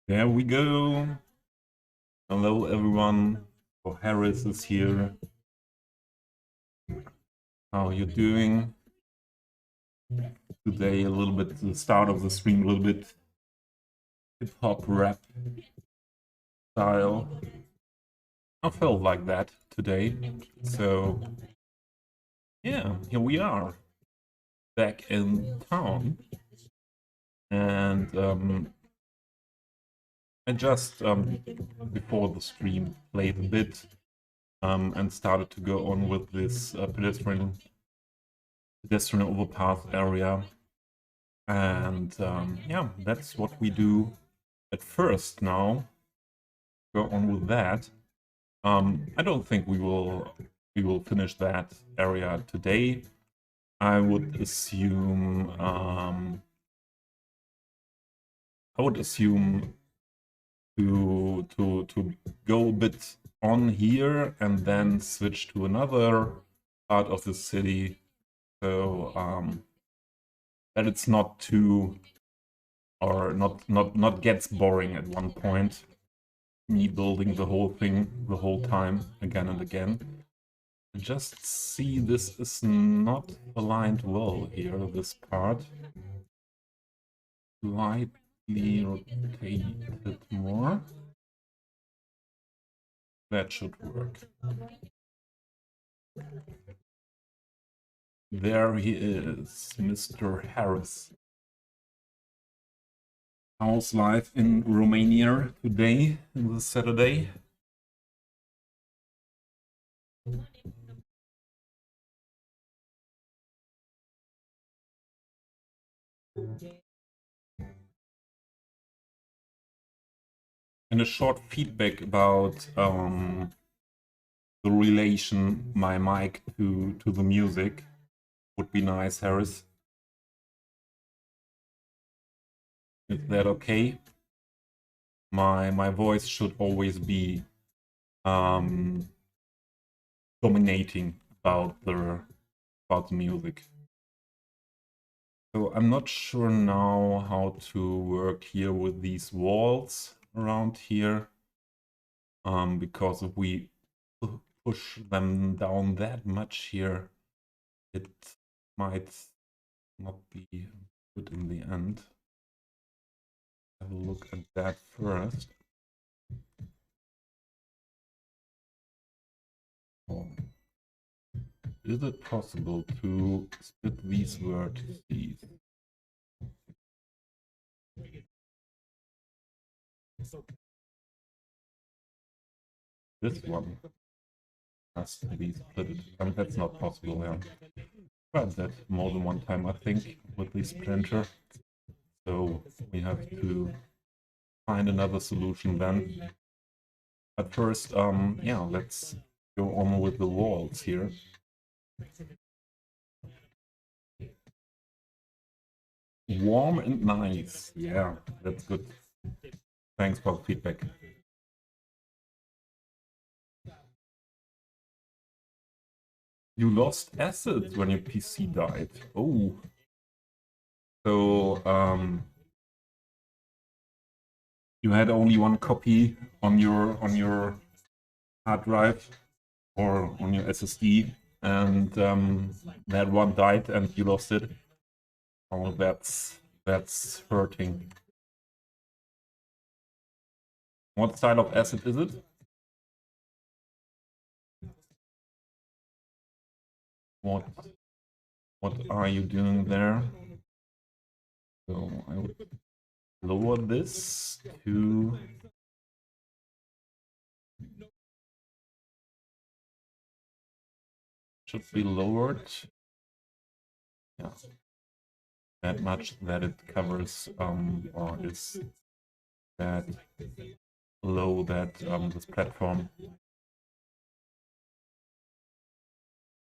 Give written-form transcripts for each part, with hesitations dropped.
There we go. Hello everyone. Oh, Harris is here. How are you doing? Today a little bit, the start of the stream, a little bit hip-hop rap style. I felt like that today. So yeah, here we are. Back in town. And I just, before the stream, played a bit and started to go on with this pedestrian overpass area. And yeah, that's what we do at first now. Go on with that. I don't think we will finish that area today. I would assume to go a bit on here and then switch to another part of the city, so that it's not too, or not gets boring at one point, me building the whole thing the whole time again and again. I just see this is not aligned well here, this part. Slightly rotate it more. That should work. There he is, Mr. Harris. How's life in Romania today, this Saturday? And a short feedback about the relation my mic to the music would be nice, Harris. Is that okay? My voice should always be dominating about the music. So I'm not sure now how to work here with these walls around here, because if we push them down that much here, it might not be good in the end. Have a look at that first. Oh. Is it possible to split these vertices? This one has to be split. That's not possible, yeah. Tried that more than one time, I think, with this printer. So we have to find another solution then. But first, yeah, let's go on with the walls here. Warm and nice. Yeah, that's good. Thanks for the feedback. You lost assets when your PC died. Oh. So, you had only one copy on your hard drive or on your SSD, and that one died and you lost it. Oh, that's hurting. What style of asset is it? What are you doing there? So I would lower this to should be lowered. Yeah, that much that it covers or is that low that this platform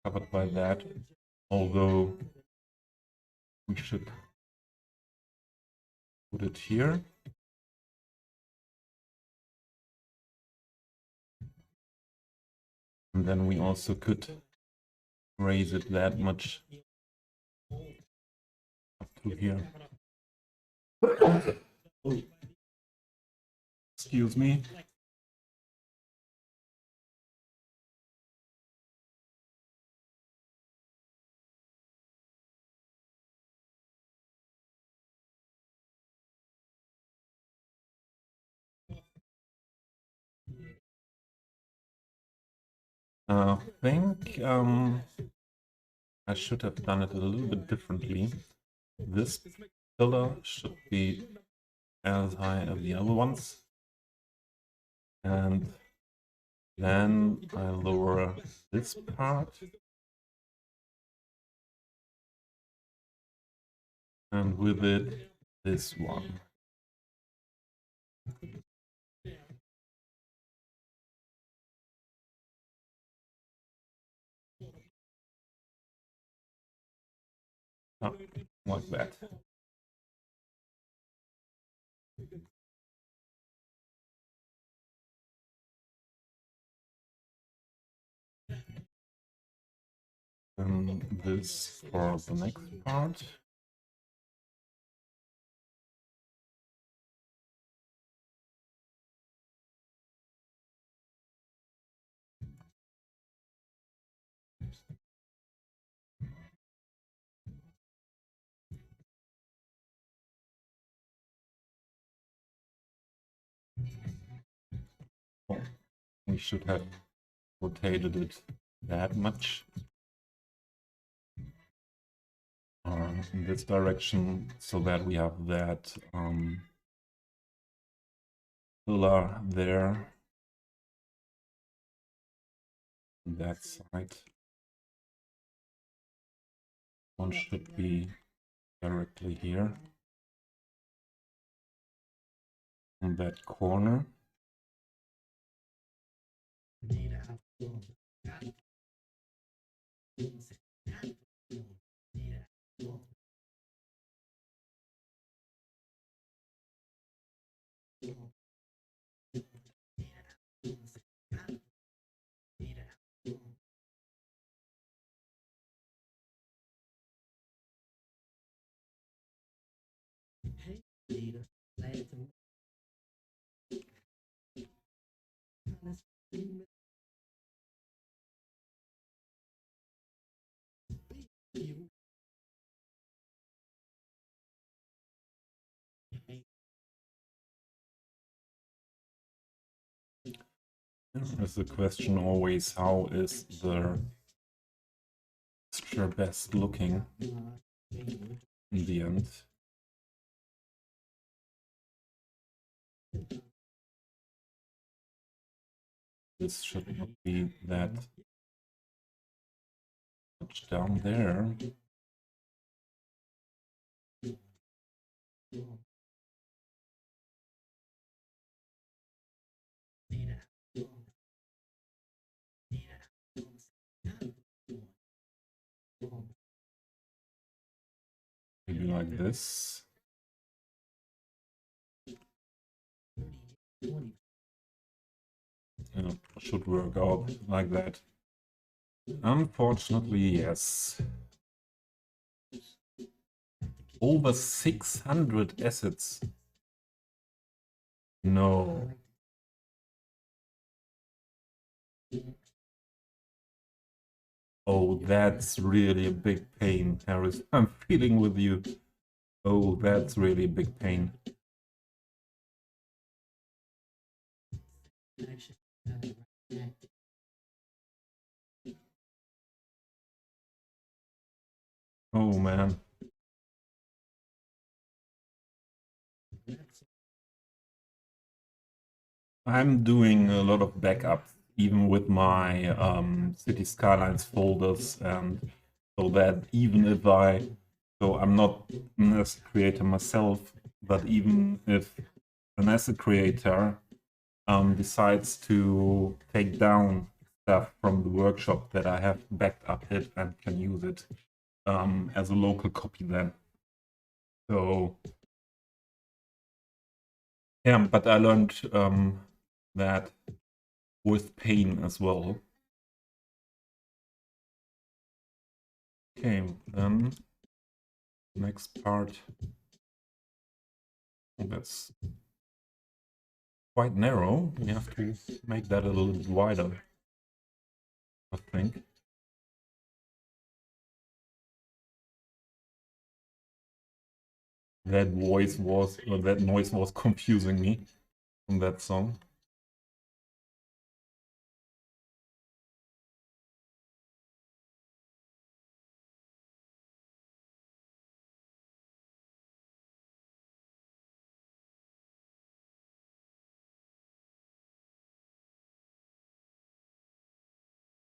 covered by that. Although we should put it here. And then we also could raise it that much up to here. Excuse me. I think I should have done it a little bit differently. This pillar should be as high as the other ones. And then I lower this part. And with it, this one. Oh, like that. And this for the next part. Oh, we should have rotated it that much. In this direction, so that we have that pillar there. On that side. One should be directly here. In that corner. Is the question always, how is the texture best looking in the end? This should not be that much down there. Maybe like this. Yeah, should work out like that. Unfortunately, yes. Over 600 assets. No. Oh, that's really a big pain, Harris. I'm feeling with you. Oh, that's really a big pain. Oh, man. I'm doing a lot of backups, even with my Cities Skylines folders, and so that even if so I'm not an asset creator myself, but even if an asset creator decides to take down stuff from the workshop that I have backed up it and can use it as a local copy then. So yeah, but I learned that with pain as well. Okay, then next part. That's quite narrow. We have to make that a little bit wider, I think. That voice was, or that noise was confusing me from that song.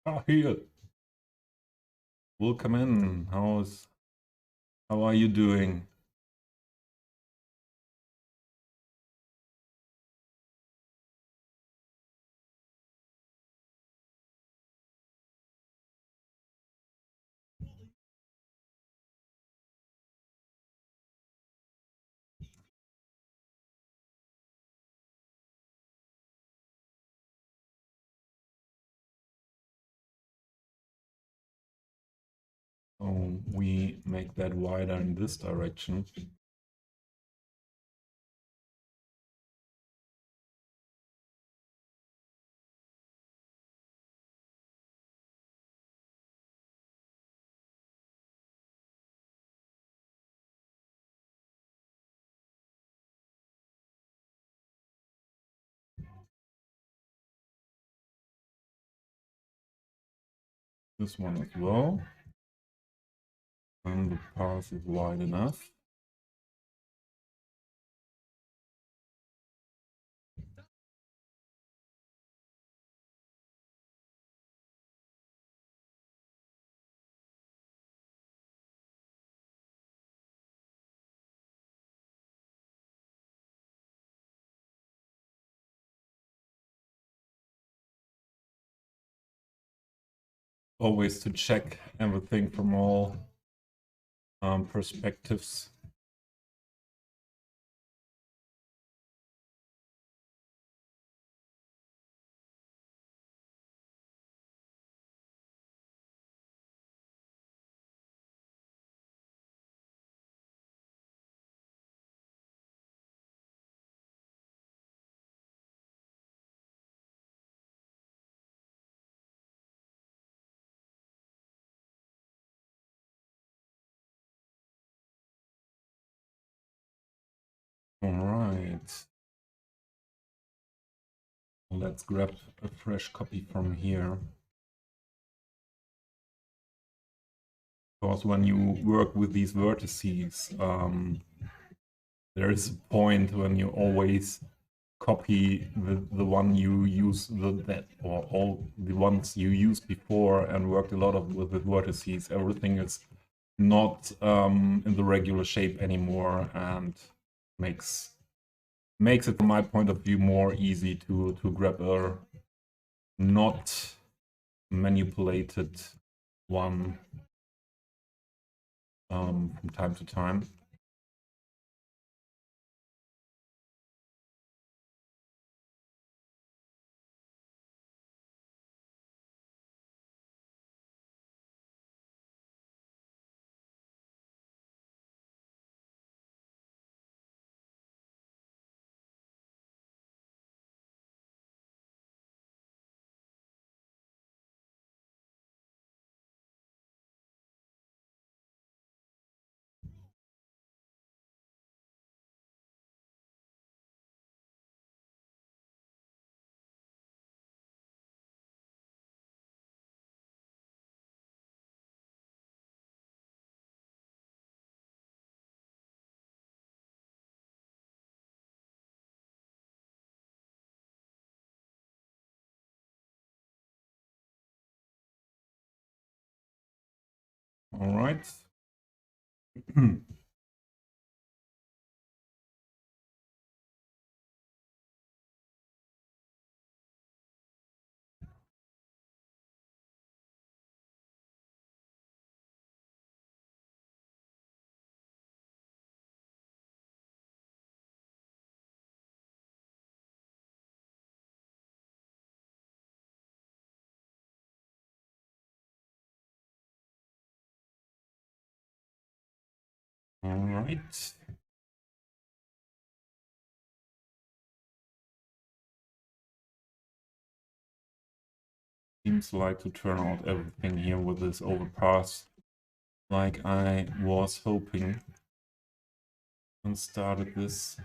Ah, here. Welcome in. How are you doing? So we make that wider in this direction. This one as well. And the path is wide enough. Always to check everything from all perspectives. All right. Let's grab a fresh copy from here. Because when you work with these vertices, there is a point when you always copy the one you use or all the ones you used before and worked a lot of with the vertices. Everything is not in the regular shape anymore and makes it, from my point of view, more easy to grab a not manipulated one from time to time. All right. All right. seems like to turn out everything here with this overpass like I was hoping and started this.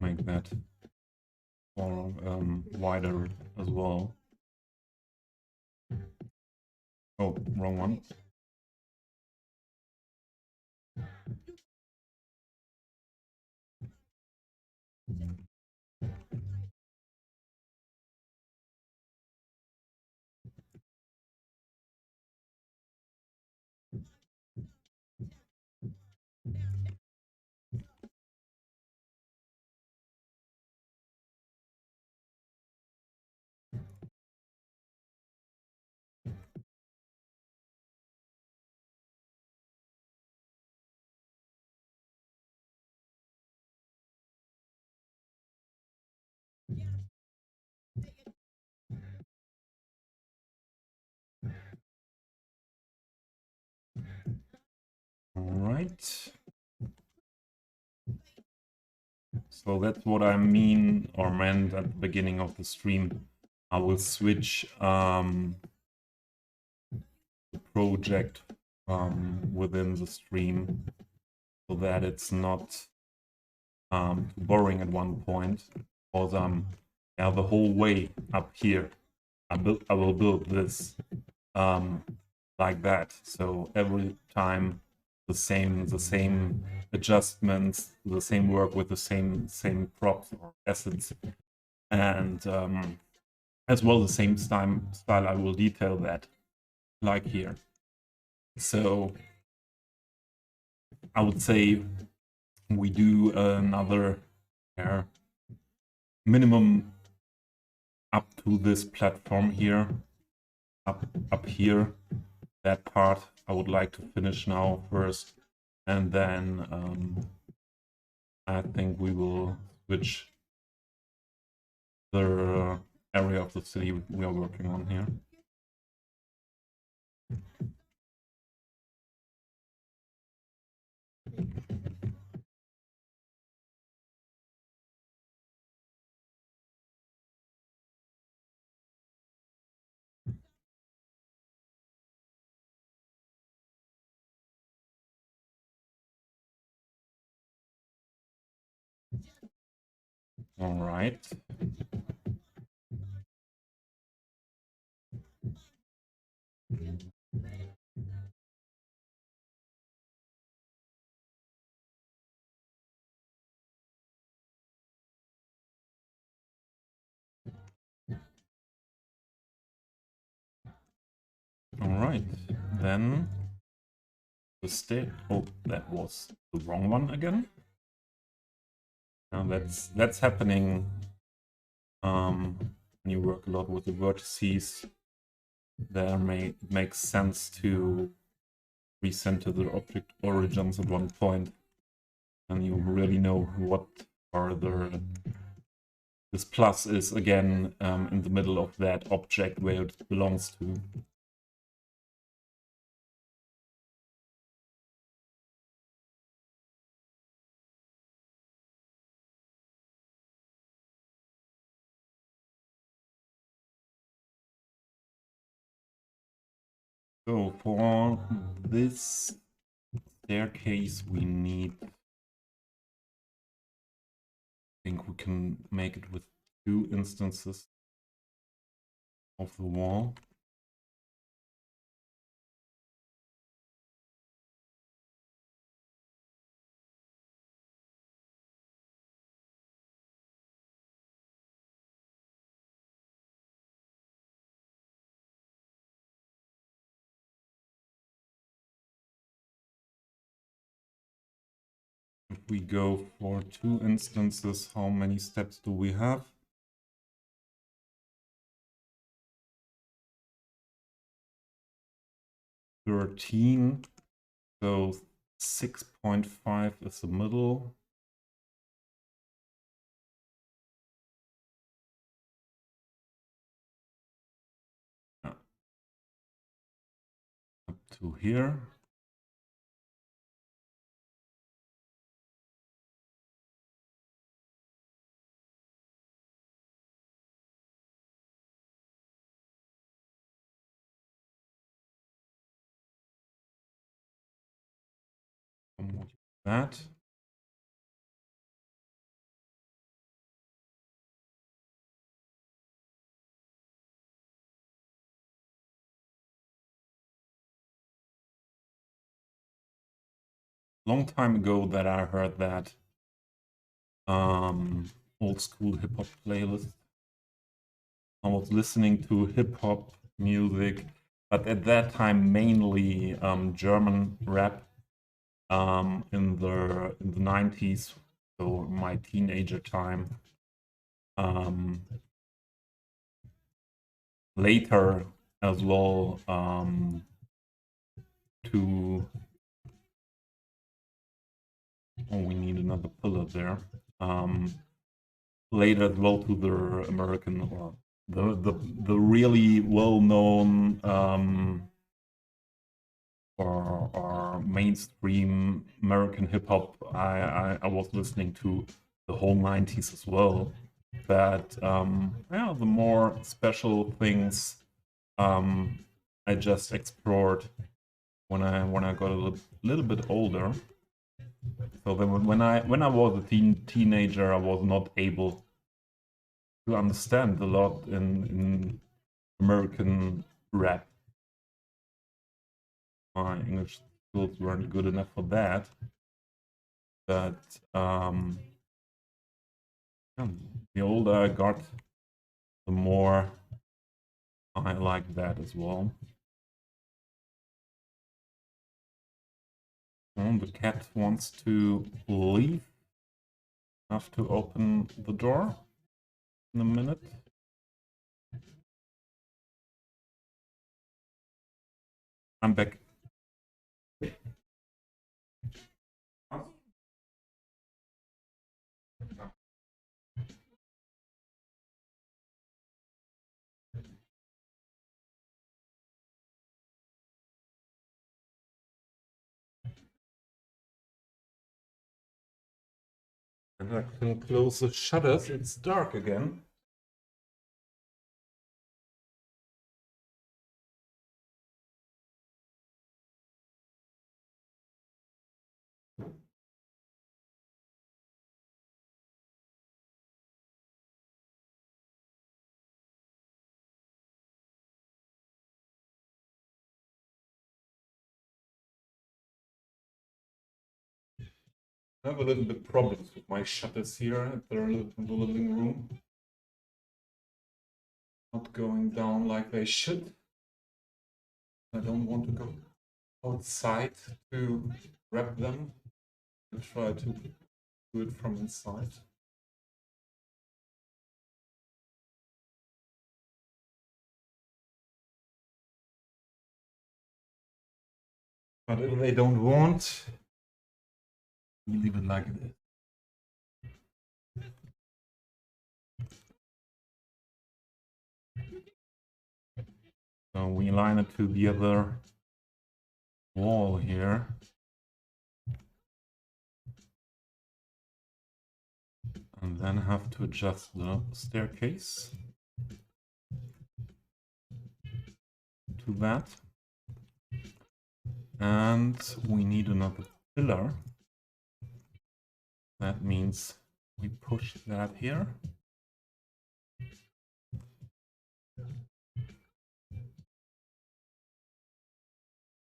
Make that more wider as well. Oh, wrong one. All right. So that's what I mean or meant at the beginning of the stream. I will switch the project within the stream so that it's not too boring at one point. Because yeah, the whole way up here, I will build this like that. So every time the same adjustments, the same work with the same props or assets, and as well the same style. I will detail that, like here. So I would say we do another minimum up to this platform here, up here. That part I would like to finish now first, and then I think we will switch the area of the city we are working on here. All right. All right. Then the state. Oh, that was the wrong one again. Now that's happening when you work a lot with the vertices. There makes sense to recenter the object origins at one point, and you really know what are the. This plus is again in the middle of that object where it belongs to. So for this staircase, we need. I think we can make it with 2 instances of the wall. we go for 2 instances, how many steps do we have? 13. So 6.5 is the middle. Up to here. That. Long time ago that I heard that old school hip hop playlist. I was listening to hip hop music, but at that time mainly German rap in the 90s, so my teenager time. Later as well to we need another pillar there. Later as well to the American or the really well-known or mainstream American hip hop. I was listening to the whole 90s as well. But yeah, the more special things I just explored when I got a little bit older. So then when I was a teenager, I was not able to understand a lot in American rap. My English skills weren't good enough for that. But the older I got, the more I like that as well. And the cat wants to leave. I have to open the door in a minute. I'm back. And I can close the shutters. It's dark again. I have a little bit problems with my shutters here at in the living room. Not going down like they should. I don't want to go outside to grab them. I'll try to do it from inside. But if they don't want, we leave it like it is. So we line it to the other wall here. And then have to adjust the staircase to that. And we need another pillar. That means we push that here.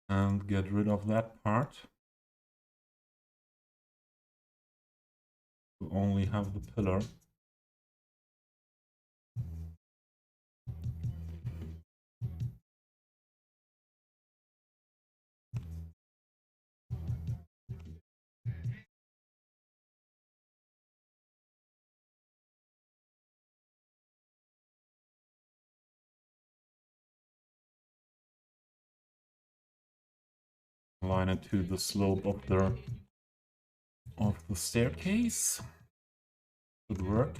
And get rid of that part. To only have the pillar. align it to the slope of the staircase. Good work.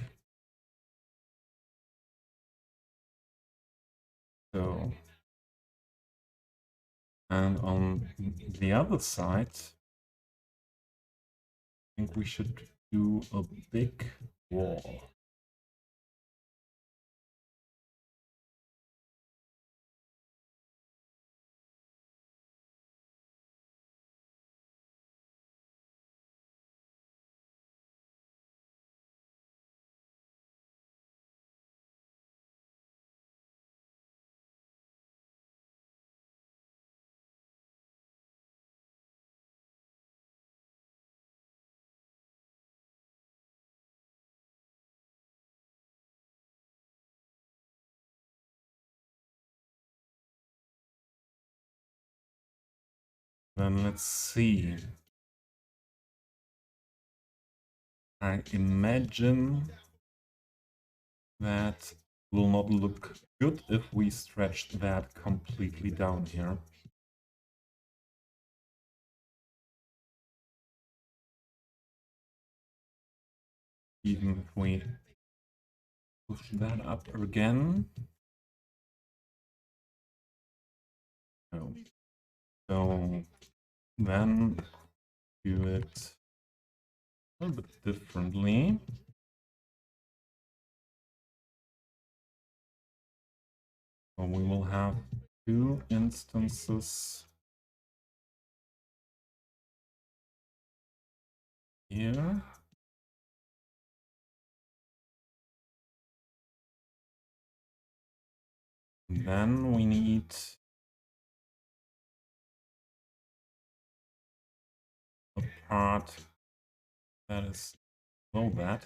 So, and on the other side, I think we should do a big wall. Then let's see. I imagine that will not look good if we stretch that completely down here. Even if we push that up again. No. So then do it a little bit differently. So we will have two instances here. And then we need a part that is below that.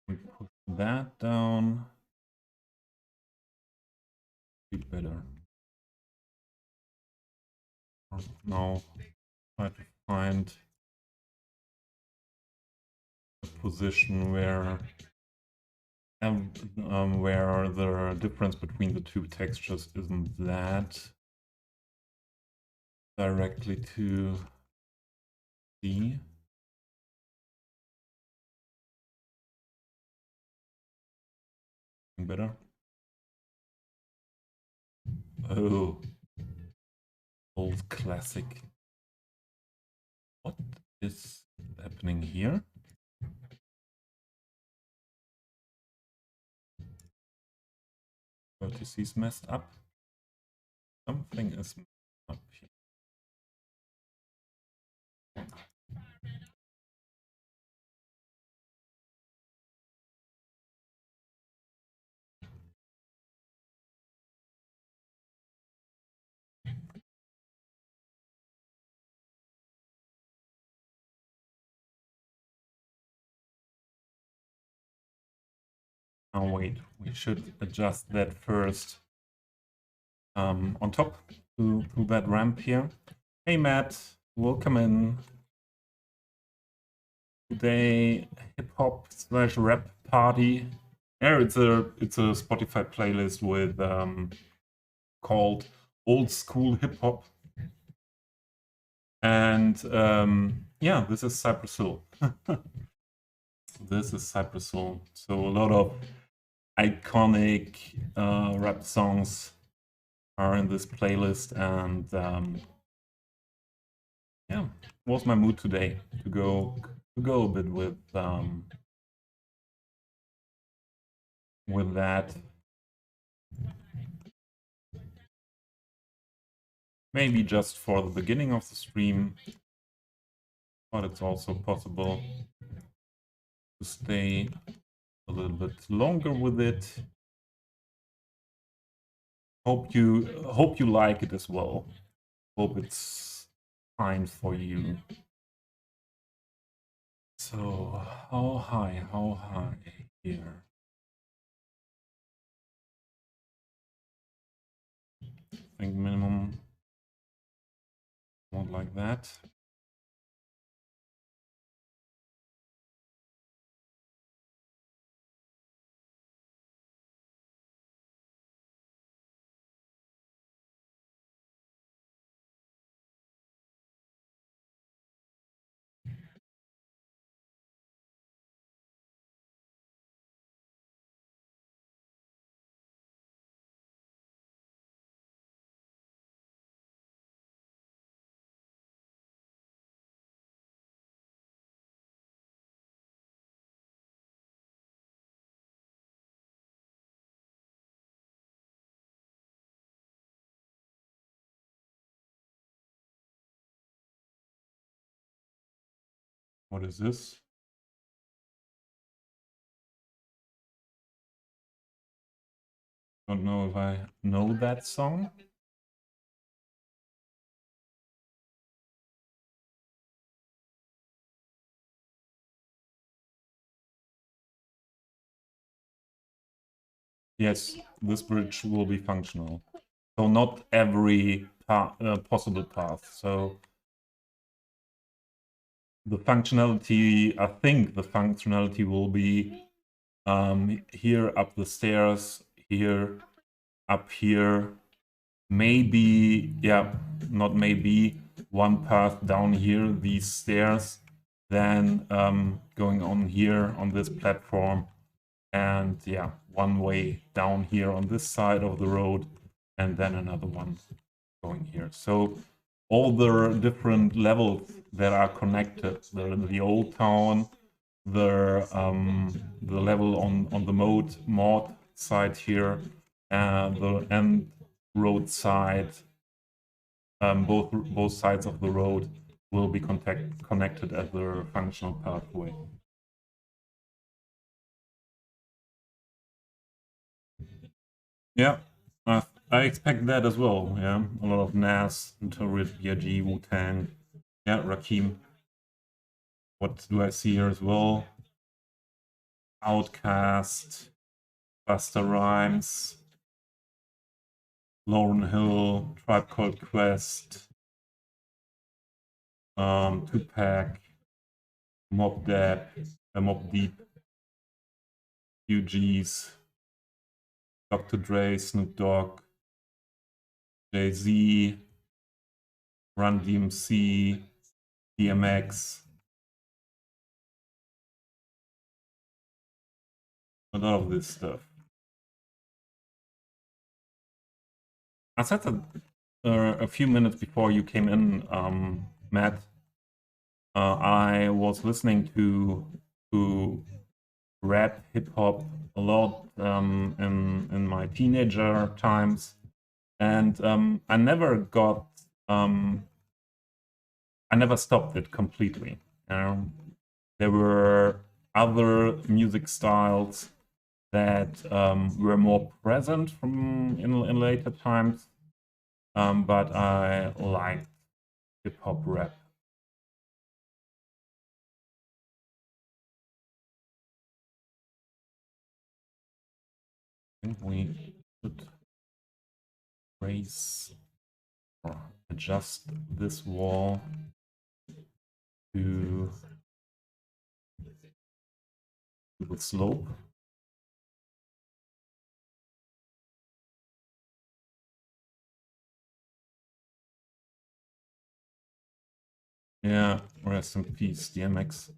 We push that down. Be better. Now try to find a position where the difference between the two textures isn't that directly to see. Better. Oh, old classic. What is happening here? Vertices messed up. Something is messed up here. Oh wait, we should adjust that first. On top to that ramp here. Hey Matt, welcome in. Today hip hop / rap party. Yeah, it's a Spotify playlist with called Old School Hip Hop. And yeah, this is Cypress Hill. This is Cypress Hill. So a lot of iconic rap songs are in this playlist, and yeah, was my mood today to go a bit with that. Maybe just for the beginning of the stream, but it's also possible to stay a little bit longer with it. Hope you like it as well. Hope it's fine for you. So how high here? I think minimum, not like that. What is this? Don't know if I know that song. Yes, this bridge will be functional. So not every possible path. So the functionality, I think the functionality will be here up the stairs, here, up here, maybe, yeah, not maybe, one path down here, these stairs, then going on here on this platform, and yeah, one way down here on this side of the road, and then another one going here. So all the different levels that are connected, the old town, the level on the mod side here, and the end road side, both sides of the road will be connected as the functional pathway. Yeah, I expect that as well. Yeah, a lot of Nas, Notorious B.I.G., Wu-Tang. Yeah, Rakim. What do I see here as well? Outkast, Busta Rhymes, Lauryn Hill, Tribe Called Quest, Tupac, Mob Deep, UGs, Dr. Dre, Snoop Dogg, Jay-Z, Run DMC, DMX. A lot of this stuff. I said that a few minutes before you came in, Matt. I was listening to rap, hip hop a lot in my teenager times, and I never got I never stopped it completely. There were other music styles that were more present from in later times, but I liked hip hop rap. I think we should raise or adjust this wall to the slope. Yeah, rest in peace, DMX.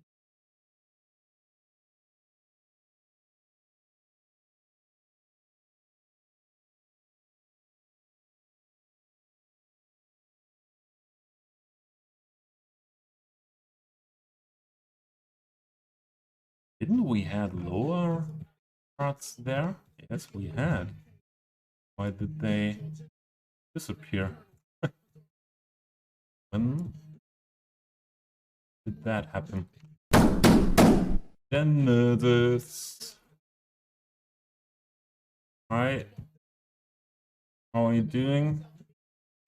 Didn't we had lower parts there? Yes, we had. Why did they disappear? When did that happen? Genesis. I How are you doing?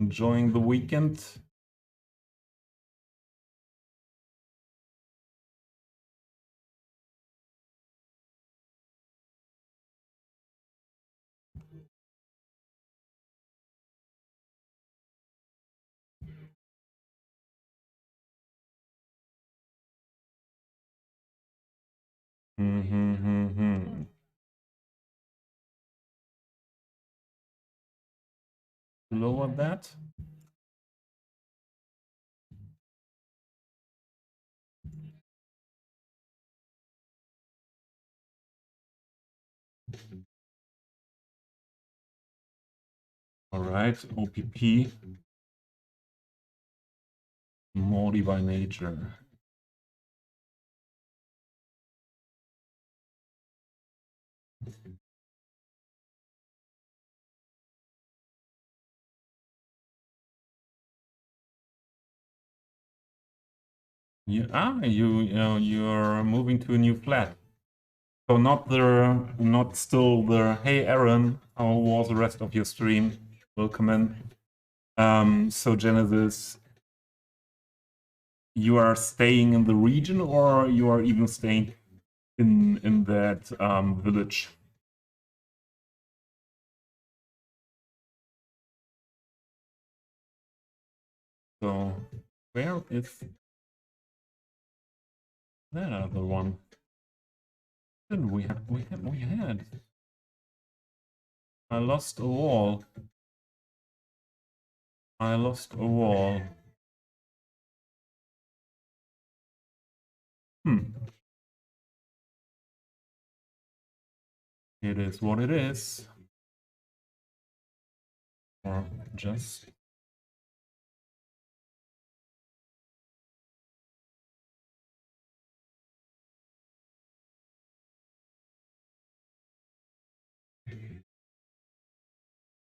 Enjoying the weekend? Mm-hmm. Lower that. All right, OPP. Moldy by nature. You're moving to a new flat. So not still the, hey Aaron, how was the rest of your stream? Welcome in. So Genesis, you are staying in the region, or you are even staying in that village? So where is that other one? Didn't we had. I lost a wall. I lost a wall. It is what it is. Or just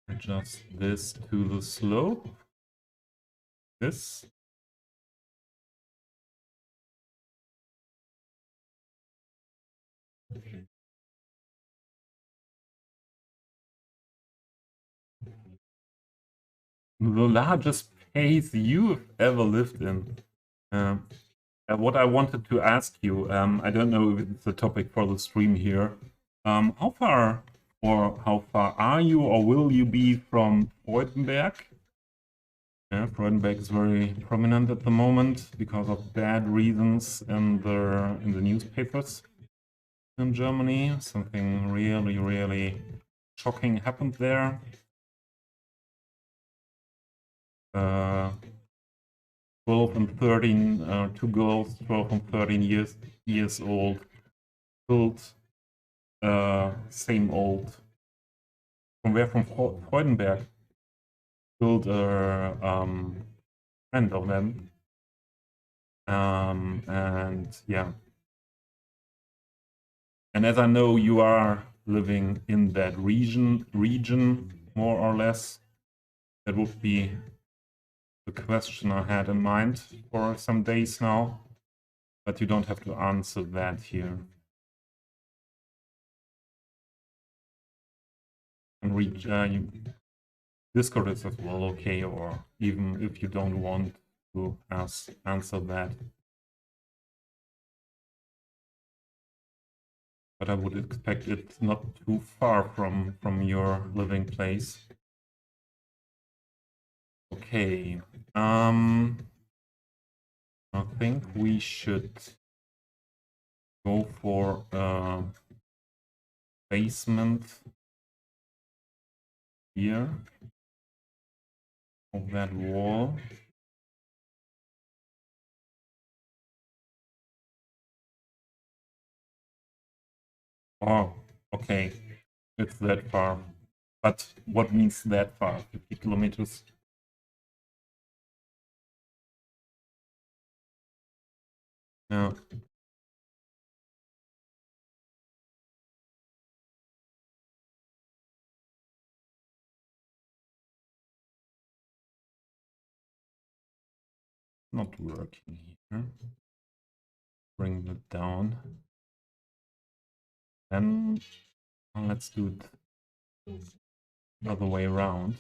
adjust this to the slope. This. The largest place you've ever lived in. What I wanted to ask you, I don't know if it's a topic for the stream here. How far are you or will you be from Freudenberg? Yeah, Freudenberg is very prominent at the moment because of bad reasons in the newspapers in Germany. Something really, really shocking happened there. 12 and 13, two girls, 12 and 13 years old, killed. Same old. From where? From Freudenberg. Killed a friend of them. And yeah. And as I know, you are living in that region, more or less. That would be the question I had in mind for some days now. But you don't have to answer that here. And reach Discord is as well okay, or even if you don't want to answer that. But I would expect it not too far from your living place. Okay. I think we should go for a basement here of that wall. Oh, okay. It's that far. But what means that far? 50 kilometers? Yeah. Not working here. Bring that down. Then let's do it other way around.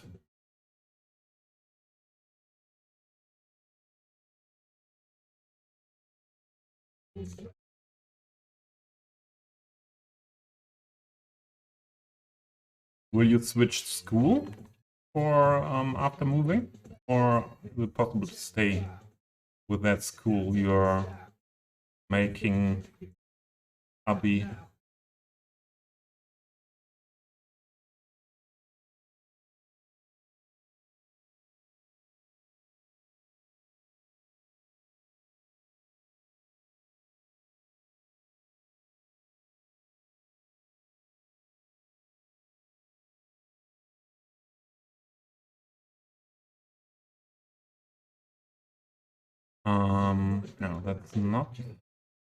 Will you switch school for after moving, or is it possible to stay with that school you're making Abi? No, that's not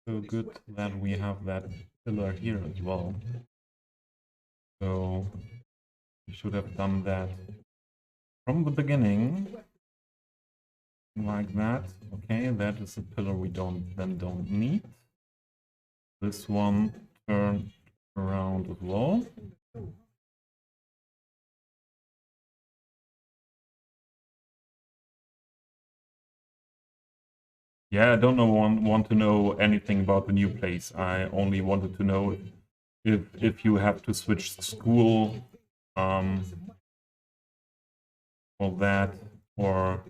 so good that we have that pillar here as well. So we should have done that from the beginning, like that. Okay, that is a pillar we don't need. This one turn around as well. Yeah, I don't know want to know anything about the new place. I only wanted to know if you have to switch school for that, or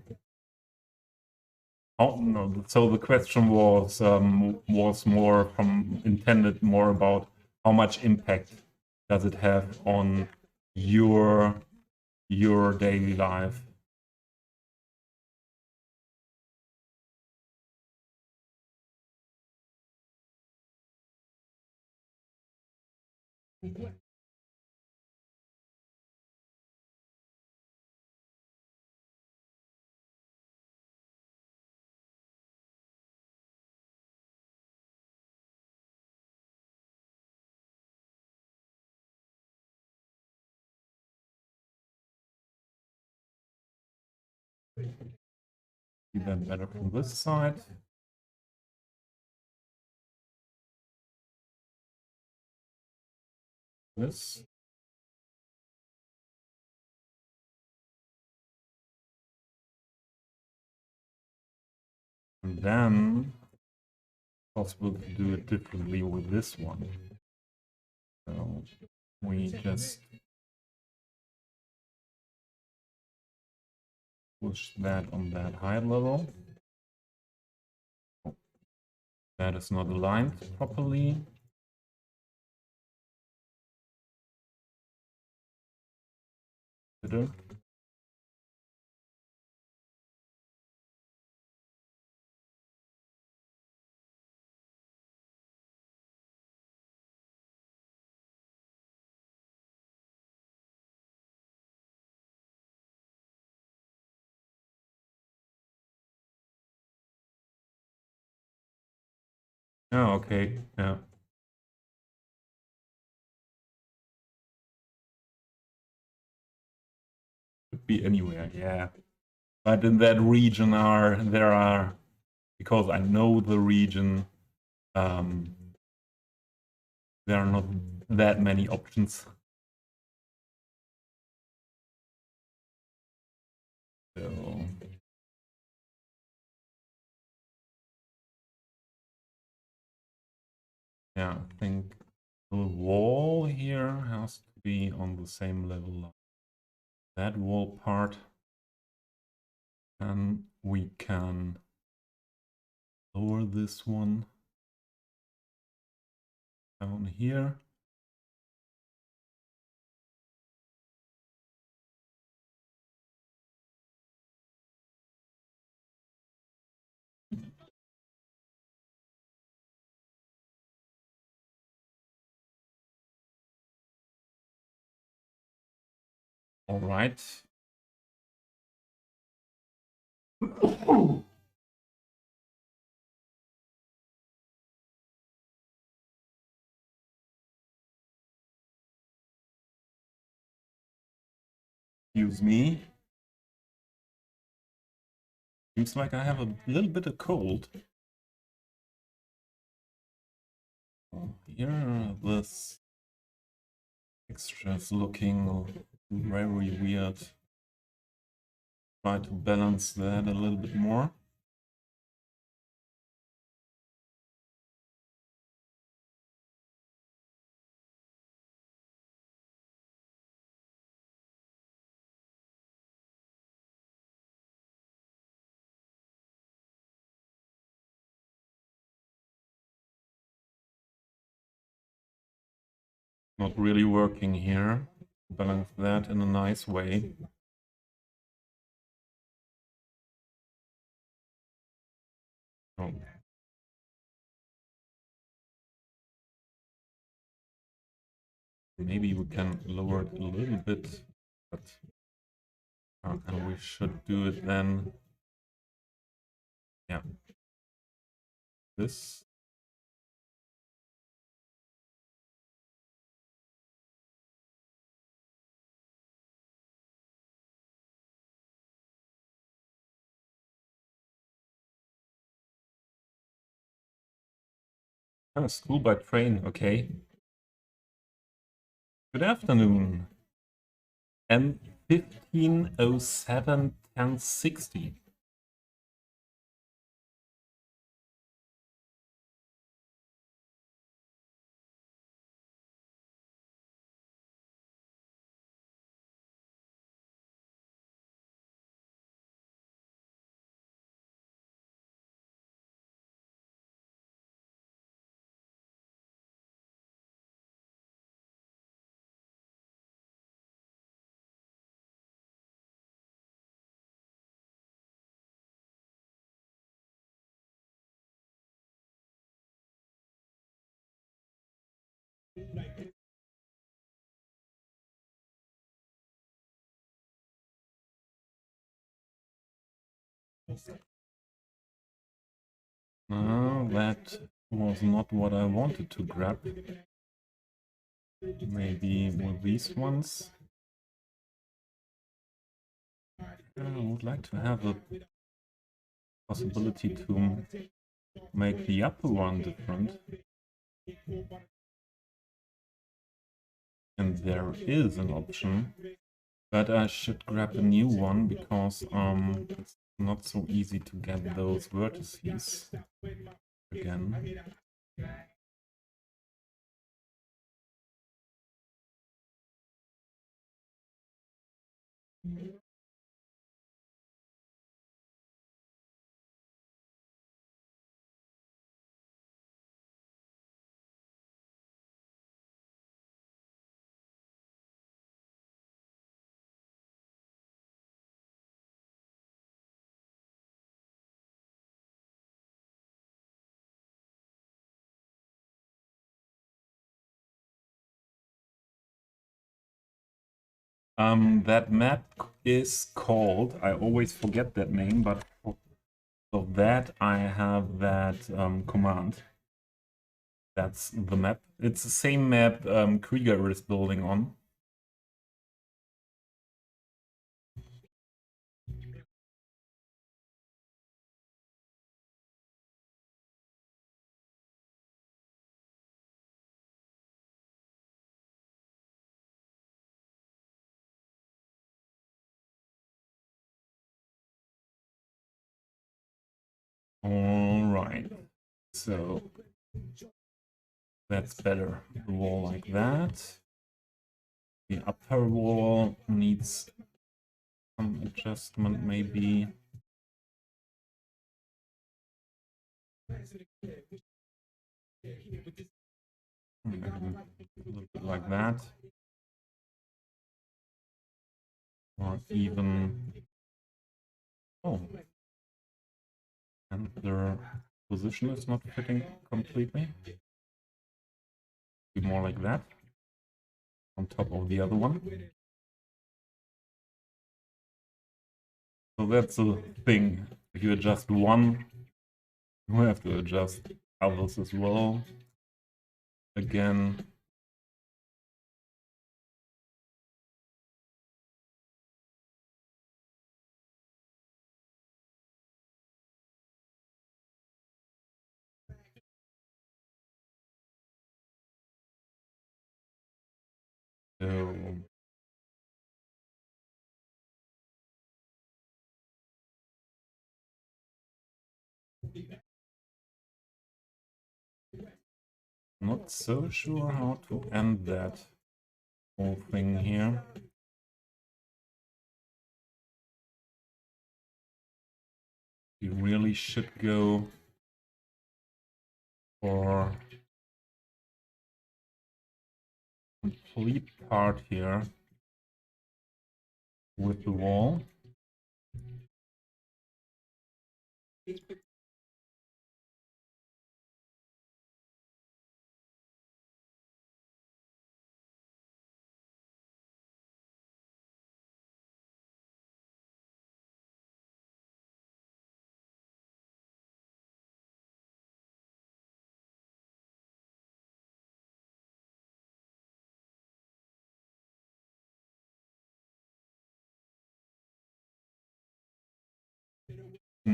oh no. So the question was more from intended more about how much impact does it have on your daily life. See that better from this side. This. And then possible to do it differently with this one. So we just push that on that high level. That is not aligned properly. Bitte. Oh, okay. Yeah. Could be anywhere, yeah. But in that region there are, because I know the region, there are not that many options. So yeah, I think the wall here has to be on the same level. That wall part, and we can lower this one down here. All right. Excuse me. Seems like I have a little bit of cold. Here, this texture is looking Very weird. Try to balance that a little bit more. Not really working here. Balance that in a nice way. Oh. Maybe we can lower it a little bit, but and we should do it then. Yeah. This. Oh, school by train, okay. Good afternoon. M1507 1060. That was not what I wanted to grab. Maybe with these ones. I would like to have a possibility to make the upper one different. And there is an option, but I should grab a new one because it's not so easy to get those vertices again. That map is called, I always forget that name, but for that I have that command. That's the map. It's the same map Krieger is building on. All right, so that's better. The wall like that. The upper wall needs some adjustment, maybe. Maybe a little bit like that. Or even. Oh. And the position is not fitting completely. Be more like that. On top of the other one. So that's the thing. If you adjust one, you have to adjust others as well. Again. So Not so sure how to end that whole thing here. You really should go for complete part here with the wall. I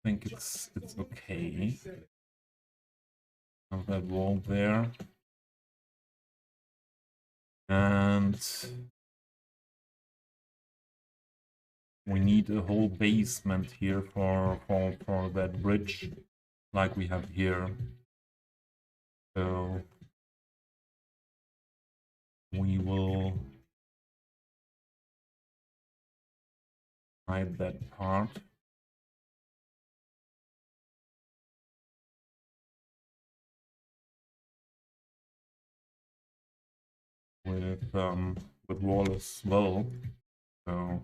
think it's okay. Have that wall there. And we need a whole basement here for that bridge, like we have here. So we will hide that part. With wall as well. So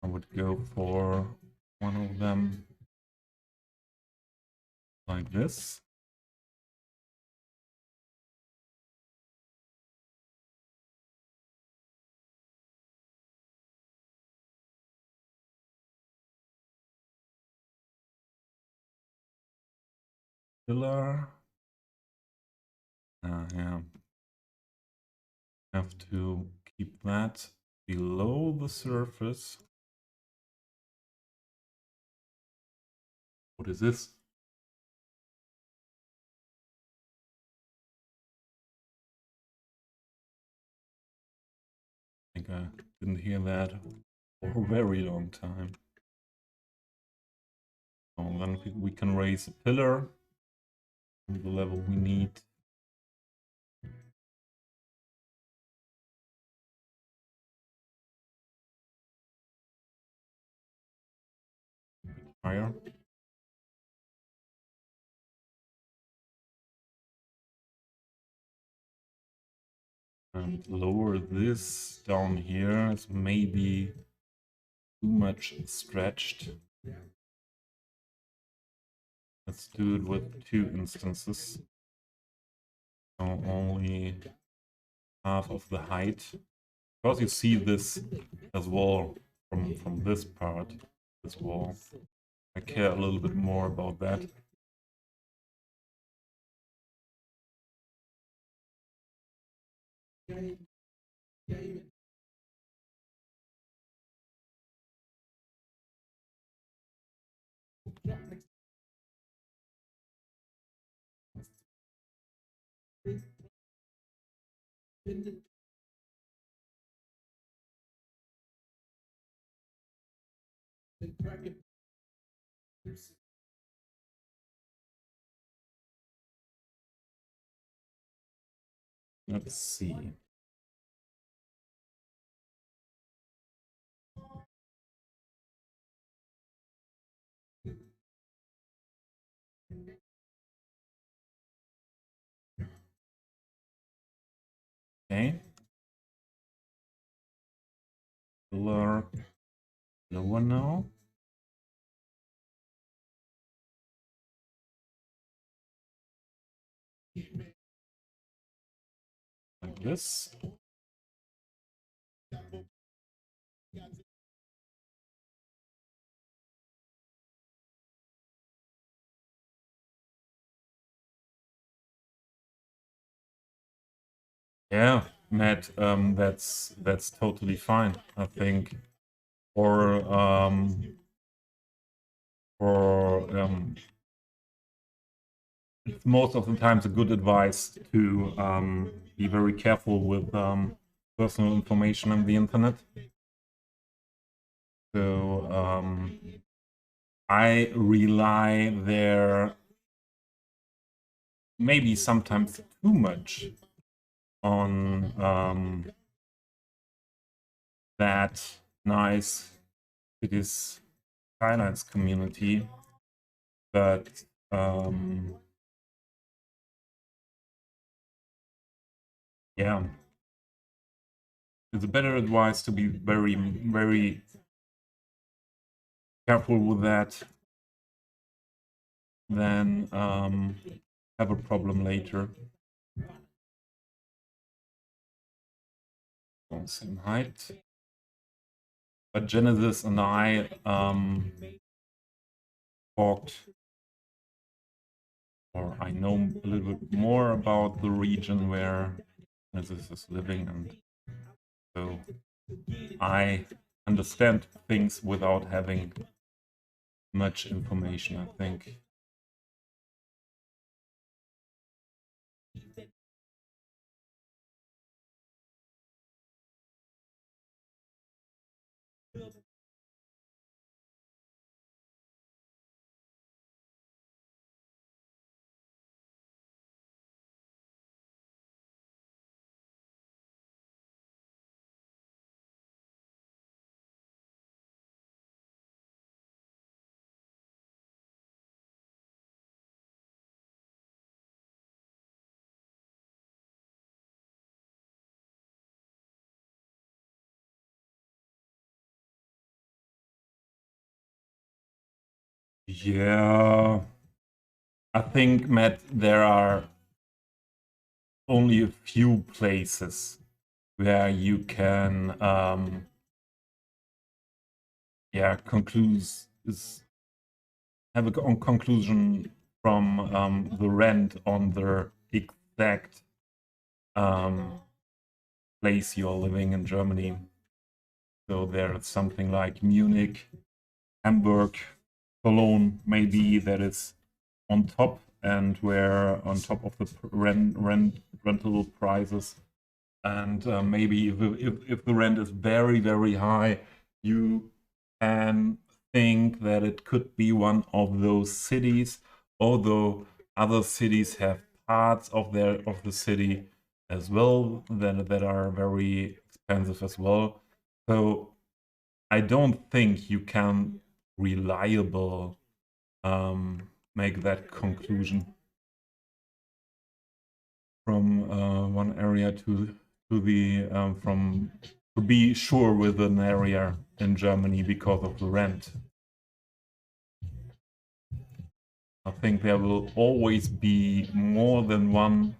I would go for one of them like this. Pillar. Yeah. Have to keep that below the surface. What is this? I think I didn't hear that for a very long time. So then we can raise a pillar to the level we need. Higher. And lower this down here is maybe too much stretched. Let's do it with 2 instances. So only half of the height. Because you see this as well from this part, this wall. I care a little bit more about that. Let's see. Okay. Lower now. Like this. Yeah, Matt, that's totally fine, I think. Or it's most of the times a good advice to be very careful with personal information on the internet. So I rely there maybe sometimes too much on that nice Cities Skylines community, but yeah, it's a better advice to be very, very careful with that than have a problem later. All same height. But Genesis and I talked, or I know a little bit more about the region where Genesis is living, and so I understand things without having much information, I think. Yeah, I think, Matt, there are only a few places where you can yeah, have a conclusion from the rent on the exact place you're living in Germany. So there's something like Munich, Hamburg, Cologne, maybe, that is on top, and where on top of the rental prices, and maybe if the rent is very, very high, you can think that it could be one of those cities, although other cities have parts of the city as well that are very expensive as well. So I don't think you can reliable make that conclusion from one area to the from to be sure with an area in Germany because of the rent. I think there will always be more than one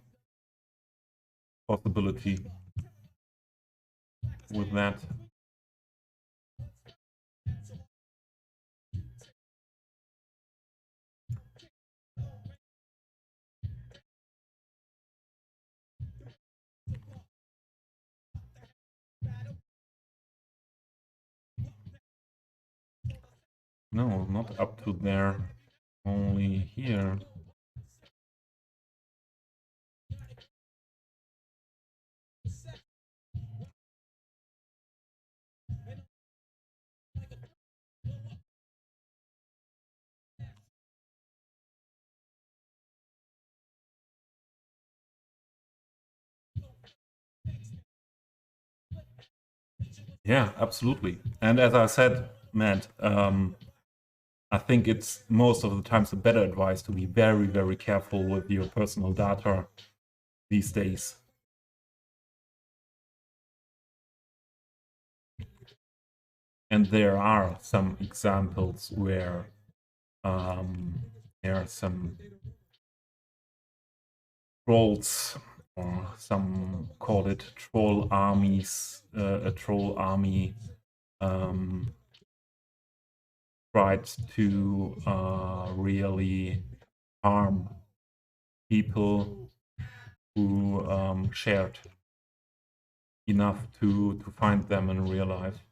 possibility with that. No, not up to there, only here. Yeah, absolutely. And as I said, Matt, I think it's most of the times a better advice to be very, very careful with your personal data these days. And there are some examples where there are some trolls, or some call it troll armies, a troll army tried to really harm people who shared enough to find them in real life.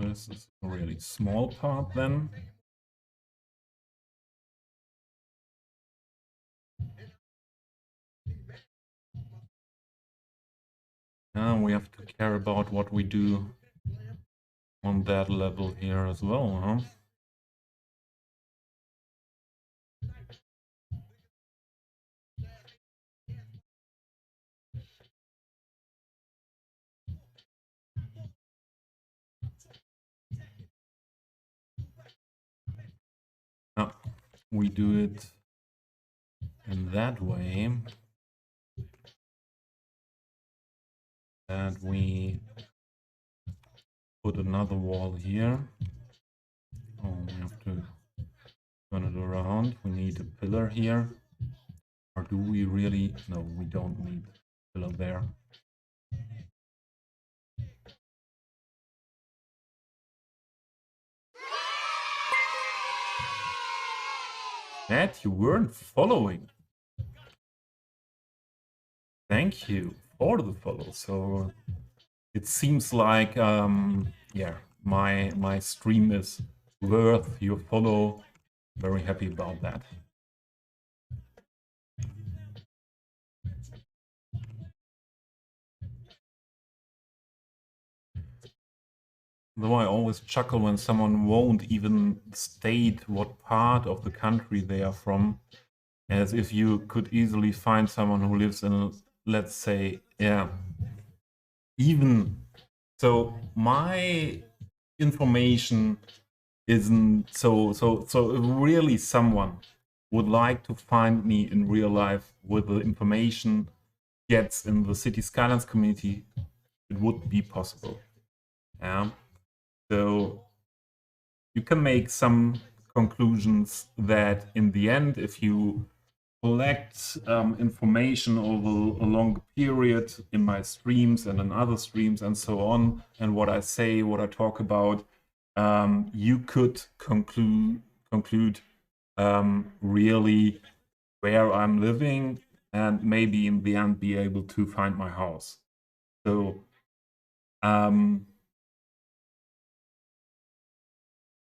This is a really small part then. Now we have to care about what we do on that level here as well, huh? Now, we do it in that way that we put another wall here. Oh, we have to turn it around. We need a pillar here. Or do we really? No, we don't need a pillar there. Matt, you weren't following. Thank you for the follow. So it seems like, yeah, my stream is worth your follow. Very happy about that. Though I always chuckle when someone won't even state what part of the country they are from, as if you could easily find someone who lives in, let's say, yeah, even so my information isn't so if really someone would like to find me in real life with the information gets in the Cities Skylines community, it would be possible. Yeah. So you can make some conclusions that in the end, if you collect information over a long period in my streams and in other streams and so on, and what I say, what I talk about, you could conclude really where I'm living and maybe in the end be able to find my house. So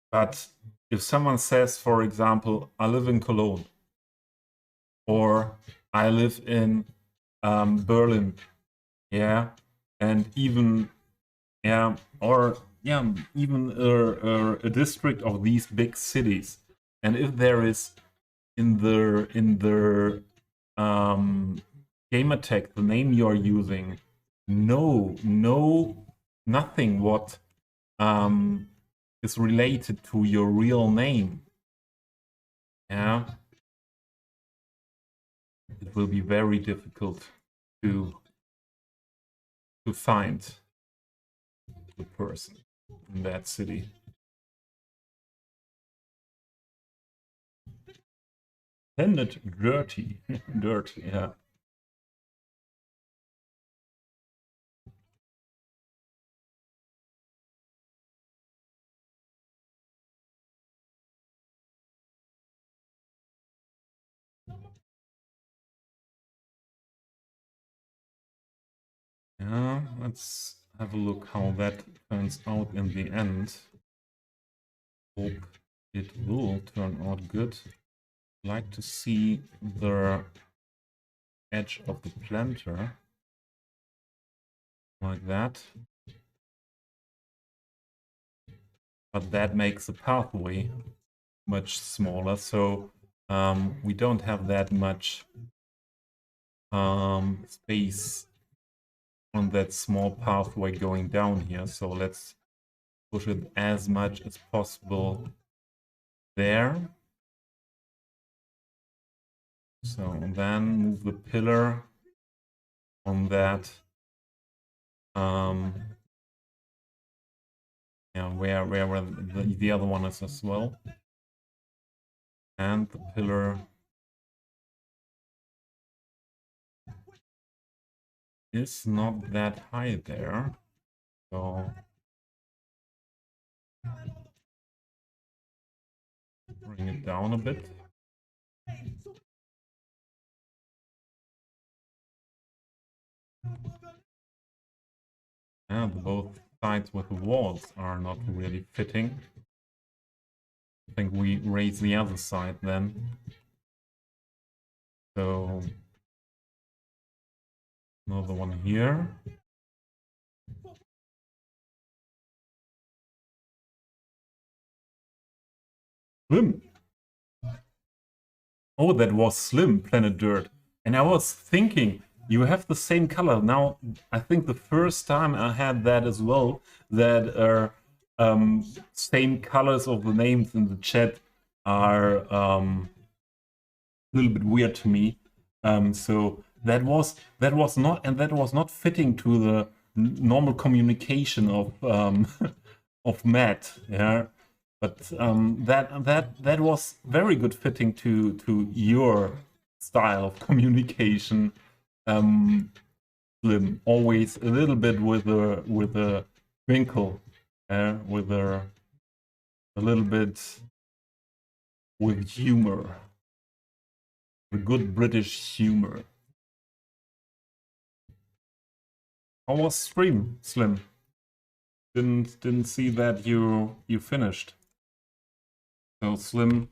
but if someone says, for example, I live in Cologne, or I live in Berlin, yeah, and even or even a district of these big cities, and if there is in the gamer tag the name you are using, nothing what is related to your real name, yeah, it will be very difficult to find the person in that city. Tended dirty, dirty, yeah. Yeah, let's have a look how that turns out in the end. Hope it will turn out good. Like to see the edge of the planter like that. But that makes the pathway much smaller, so we don't have that much space on that small pathway going down here. So let's push it as much as possible there. So then move the pillar on that. Yeah, where the other one is as well. And the pillar is not that high there. So bring it down a bit. And both sides with the walls are not really fitting. I think we raise the other side then. So another one here. Slim. Oh, that was Slim, Planet Dirt. And I was thinking, you have the same color. Now, I think the first time I had that as well, that same colors of the names in the chat are a little bit weird to me. So that was not fitting to the normal communication of of Matt. Yeah. But that was very good fitting to your style of communication, Slim. Always a little bit with a twinkle, with a little bit with humor, the good British humor. How was stream, Slim? Didn't see that you finished. So Slim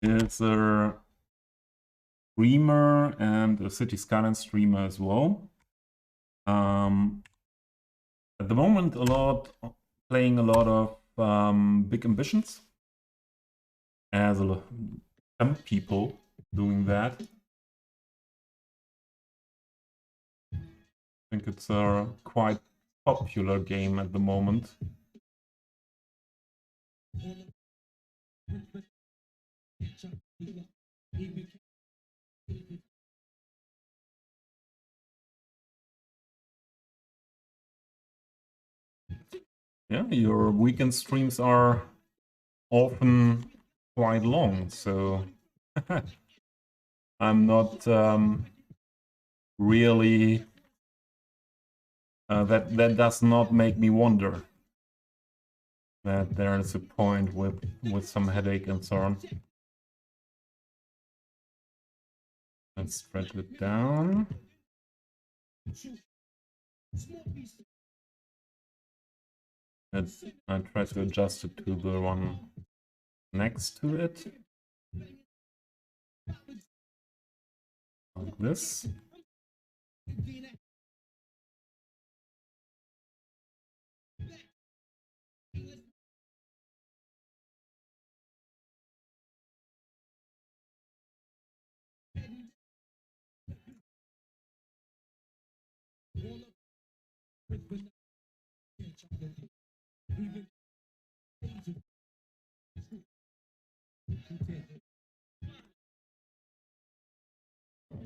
is a streamer and a Cities Skylines streamer as well. At the moment, playing a lot of Big Ambitions. As some people doing that. I think it's a quite popular game at the moment. Yeah, your weekend streams are often quite long, so I'm not really that does not make me wonder that there is a point with some headache and so on. Let's stretch it down. I try to adjust it to the one next to it. Like this.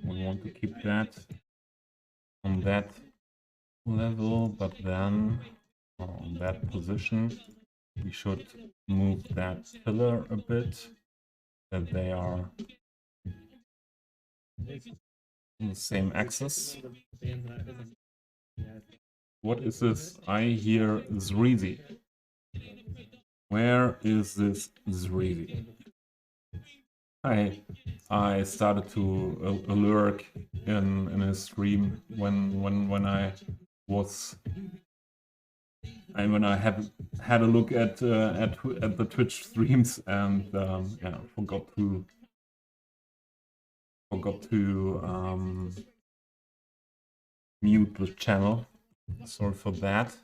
We want to keep that on that level, but then on that position, we should move that pillar a bit, that they are on the same axis. What is this? I hear Zreezy. Where is this Zreezy? I started to lurk in a stream when I was when I had a look at the Twitch streams and yeah, forgot to mute the channel. Sorry for that.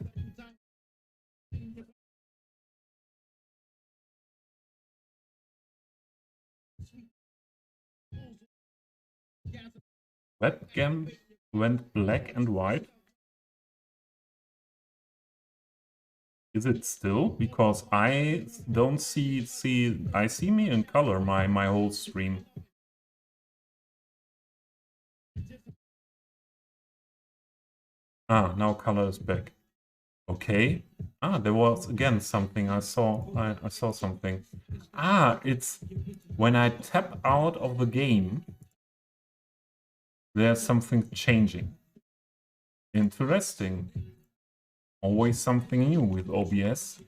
Webcam went black and white. Is it still? Because I don't see I see me in color my whole stream. Ah, now color is back. Okay. Ah, there was again something I saw. I saw something. Ah, it's when I tap out of the game, there's something changing. Interesting. Always something new with OBS.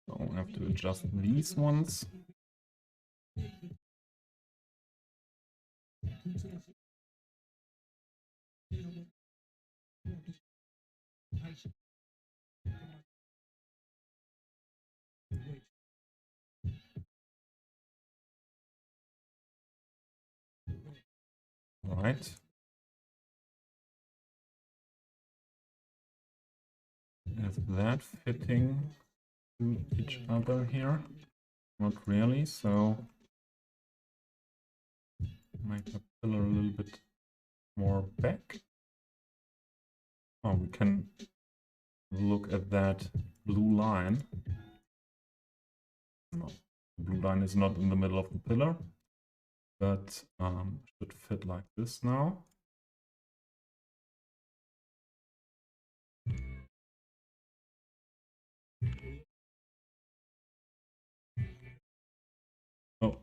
So I have to adjust these ones. All right. Is that fitting to each other here? Not really, so make the pillar a little bit more back. Oh, we can look at that blue line. No, the blue line is not in the middle of the pillar, but should fit like this now. Oh.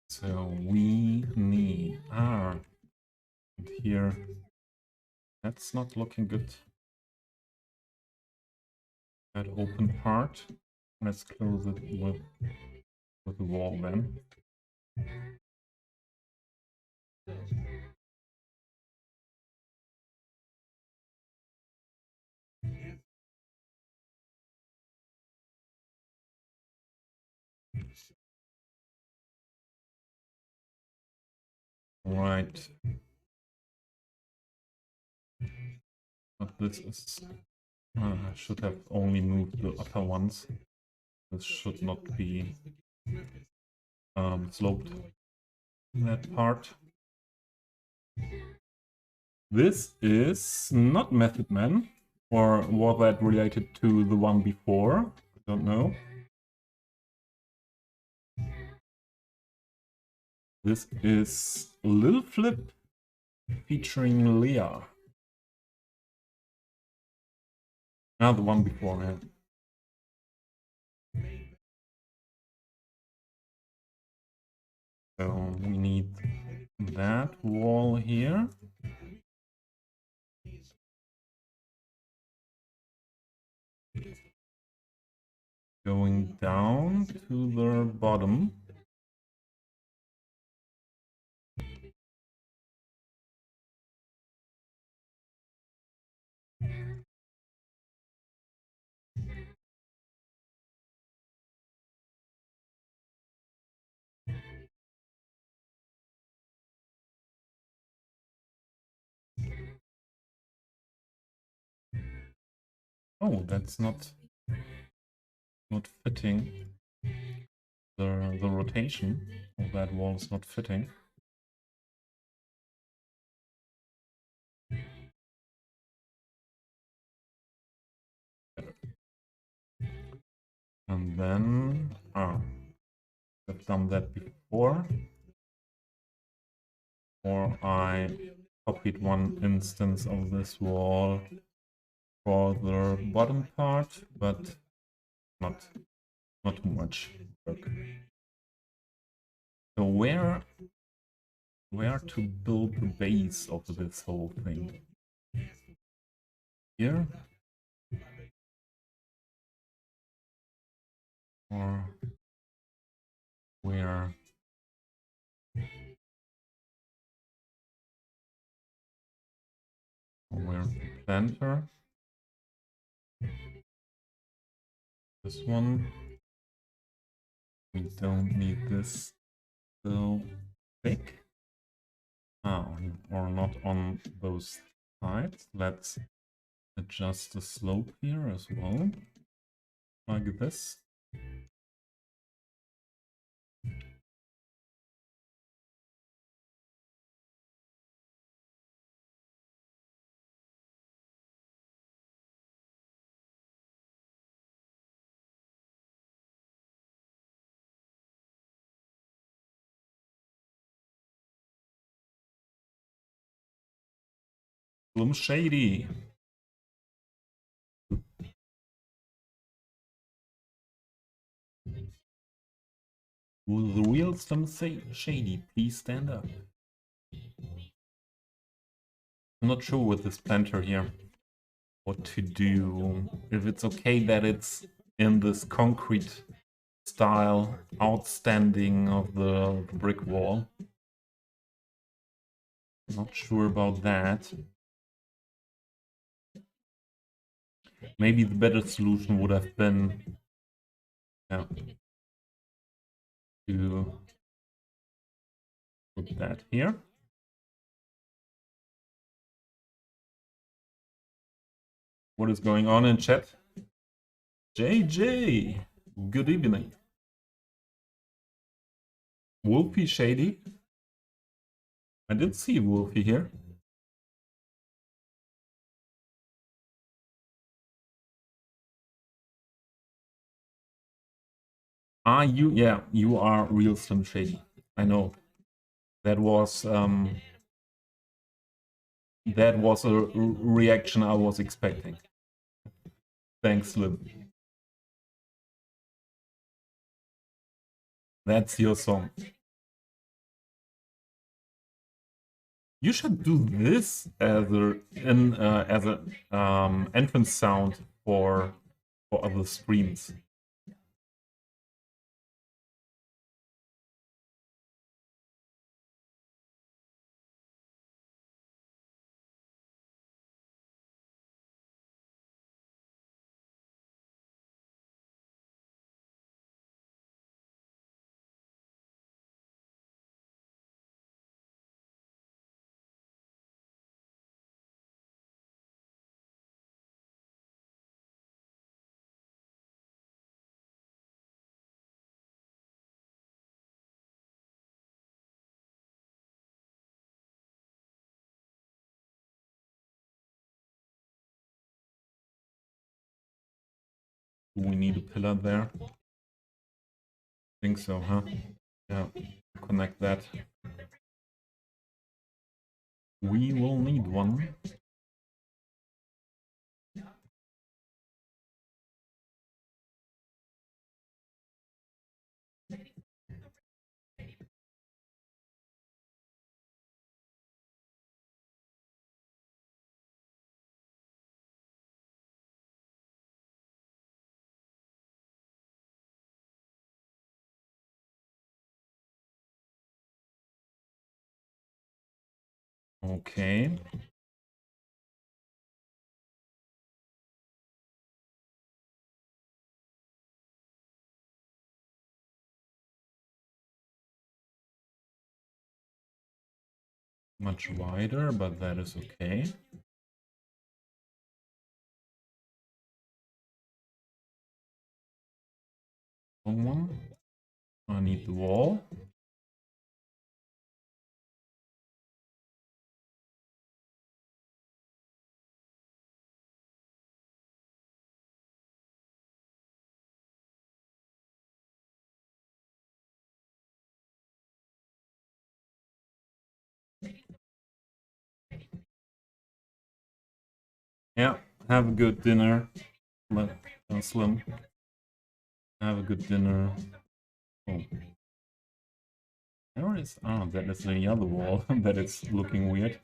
So we need and here. That's not looking good. That open part. Let's close it with the wall then. Right. But this is... I should have only moved the upper ones. This should not be sloped. That part. This is not Method Man. Or was that related to the one before? I don't know. This is Lil Flip featuring Leah. Ah, the one before, yeah. So we need that wall here. Going down to the bottom. Oh, that's not fitting. The rotation of that wall is not fitting. And then I've done that before. Or I copied one instance of this wall for the bottom part, but not too much work. So where to build the base of this whole thing? Here? Or where? Where's the planter? This one. We don't need this so thick. Oh, or not on those sides. Let's adjust the slope here as well. Like this. Slim Shady. Will the real Slim Shady please stand up? I'm not sure with this planter here what to do. If it's okay that it's in this concrete style outstanding of the brick wall. Not sure about that. Maybe the better solution would have been to put that here. What is going on in chat? JJ, good evening. Wolfie Shady? I did see Wolfie here. Are you? Yeah, you are real Slim Shady. I know. That was a reaction I was expecting. Thanks, Slim. That's your song. You should do this as a entrance sound for other streams. Do we need a pillar there? I think so, huh? Yeah, connect that. We will need one. Okay. Much wider, but that is okay. One. I need the wall. Yeah, have a good dinner. Slim. Have a good dinner. Oh. Where is... Oh, that is the other wall that is looking weird.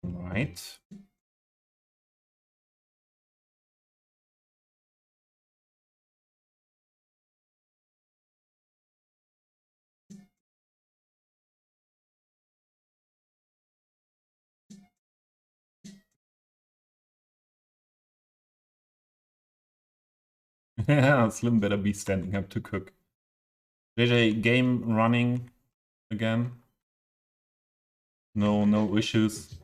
Right. Yeah, Slim better be standing up to cook. JJ, game running again. No issues.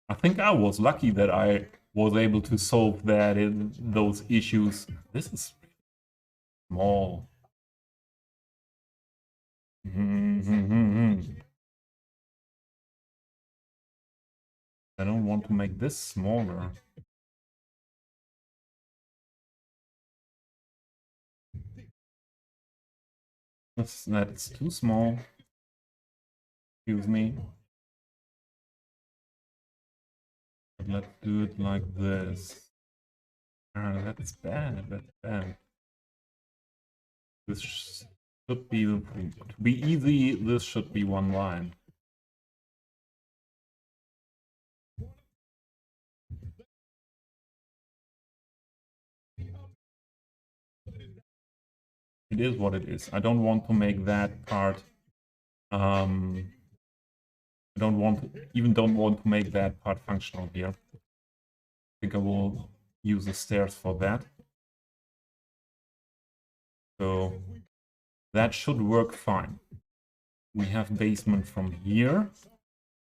I think I was lucky that I was able to solve those issues. This is small. I don't want to make this smaller. That's too small. Excuse me. But let's do it like this. That's bad, that's bad. This should be, to be easy, this should be one line. It is what it is. I don't want to make that part, I don't want to make that part functional here. I think I will use the stairs for that. So that should work fine. We have basement from here.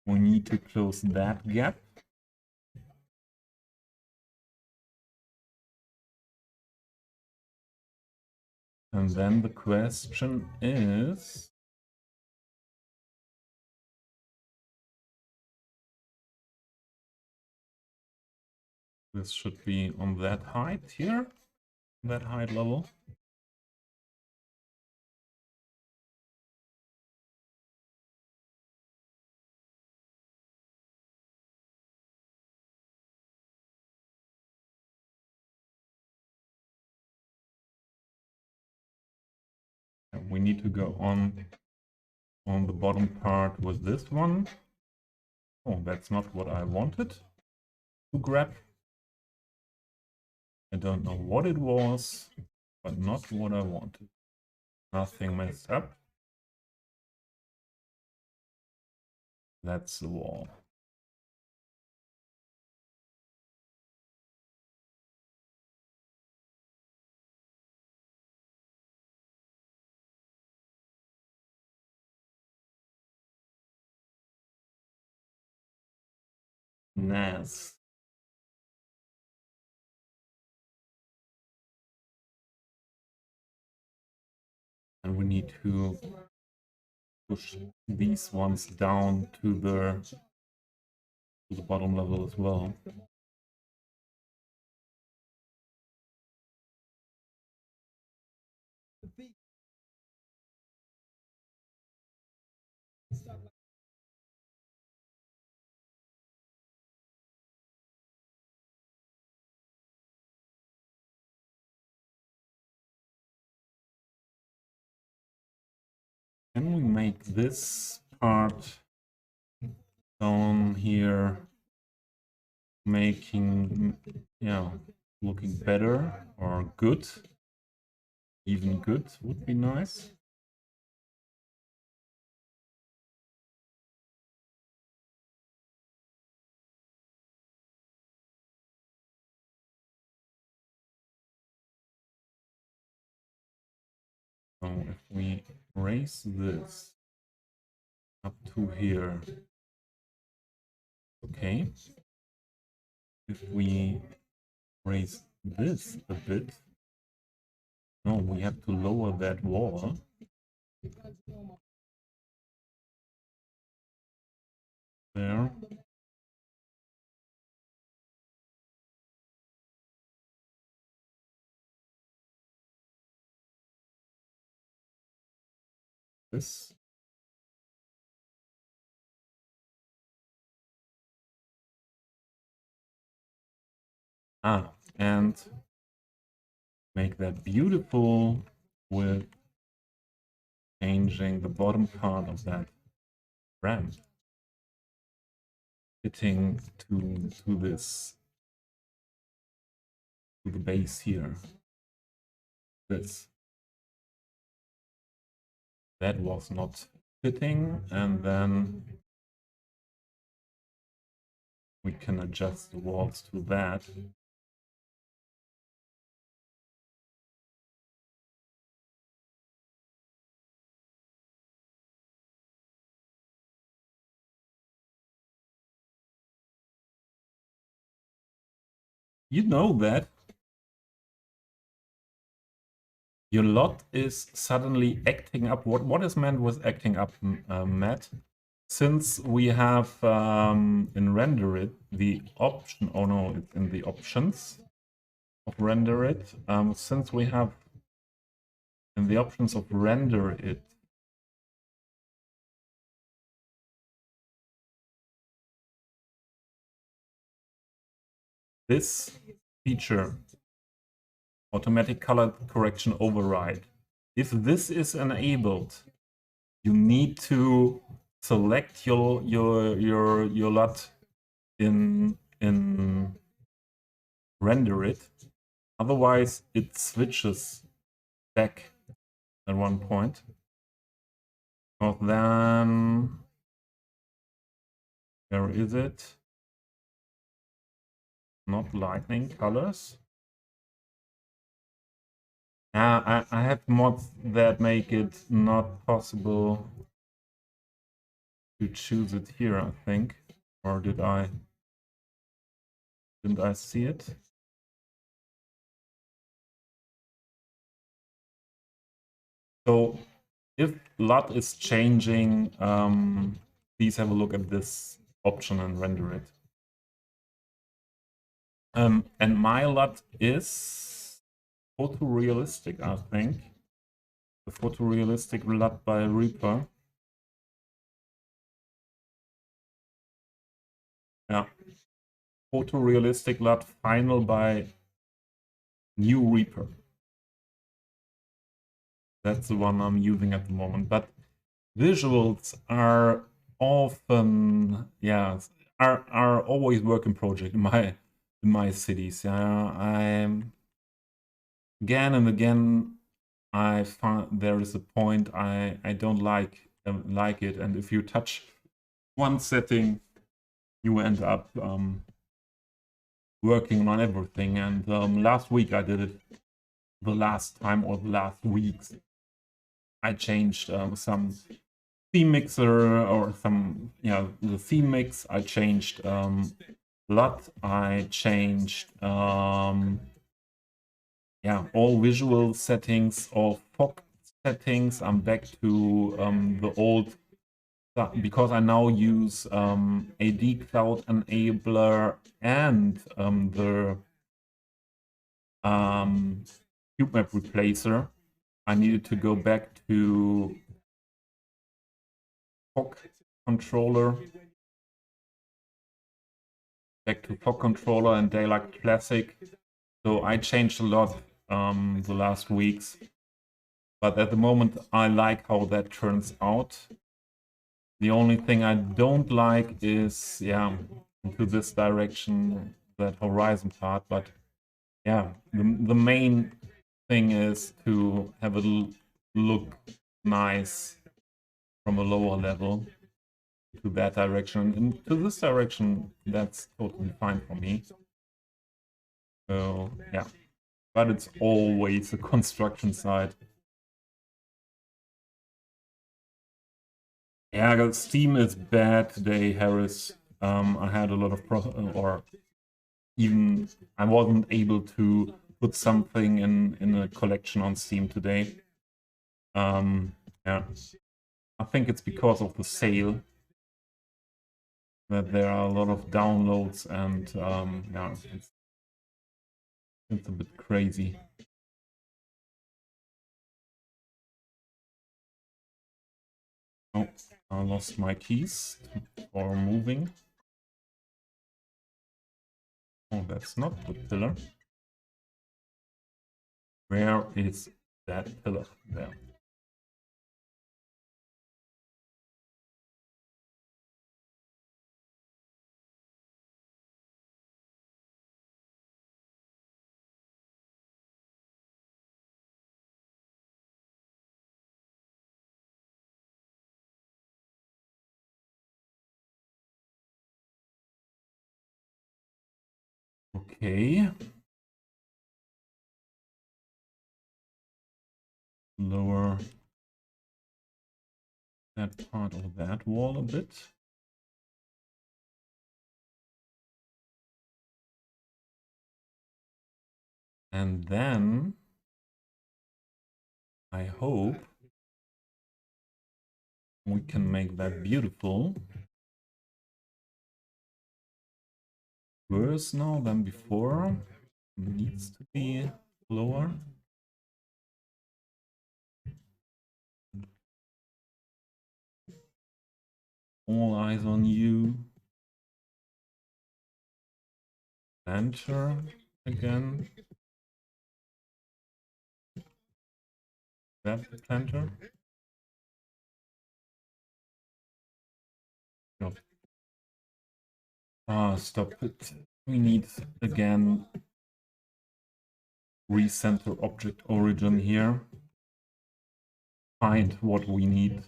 We need to close that gap. And then the question is, this should be on that height here, that height level. And we need to go on the bottom part with this one. Oh, that's not what I wanted to grab. I don't know what it was, but not what I wanted. Nothing messed up. That's the wall. Nice. And we need to push these ones down to the bottom level as well. Can we make this part down here making, yeah, looking better or good? Even good would be nice. So if we raise this up to here, okay. If we raise this a bit, no, we have to lower that wall. There. This. And make that beautiful with changing the bottom part of that ramp, fitting to this, to the base here. This. That was not fitting, and then we can adjust the walls to that. You know that your lot is suddenly acting up. What is meant with acting up, Matt? Since we have in render it the option, oh no, it's in the options of render it. Since we have in the options of render it, this feature, automatic color correction override, if this is enabled, you need to select your LUT in render it. Otherwise, it switches back at one point. But then, where is it? Not lightning colors. I have mods that make it not possible to choose it here, I think. Or didn't I see it? So if LUT is changing, please have a look at this option and render it. And my LUT is photorealistic, I think. The photorealistic LUT by Reaper. Yeah. Photorealistic LUT final by New Reaper. That's the one I'm using at the moment. But visuals are often, yeah, are always work in project in my cities. Yeah, I'm again and again I find there is a point I don't like it, and if you touch one setting, you end up working on everything. And last week I did it. The last time or the last weeks, I changed some theme mixer or some, the theme mix. I changed LUT. I changed all visual settings, all fog settings. I'm back to the old stuff because I now use AD Cloud Enabler and the cube map replacer. I needed to go back to fog controller, and Daylight Classic. So I changed a lot the last weeks, but at the moment I like how that turns out. The only thing I don't like is into this direction, that horizon part, but yeah, the main thing is to have it look nice from a lower level to that direction. And to this direction, that's totally fine for me. So yeah, but it's always a construction site. Yeah, Steam is bad today, Harris. I had a lot of or even I wasn't able to put something in a collection on Steam today. Yeah, I think it's because of the sale that there are a lot of downloads, and yeah, it's a bit crazy. Oh, I lost my keys for moving. Oh, that's not the pillar. Where is that pillar? There. Okay. Lower that part of that wall a bit. And then I hope we can make that beautiful. Worse now than before. Needs to be lower. All eyes on you. Planter again. That the planter? No. Ah, stop it. We need again recenter object origin here. Find what we need.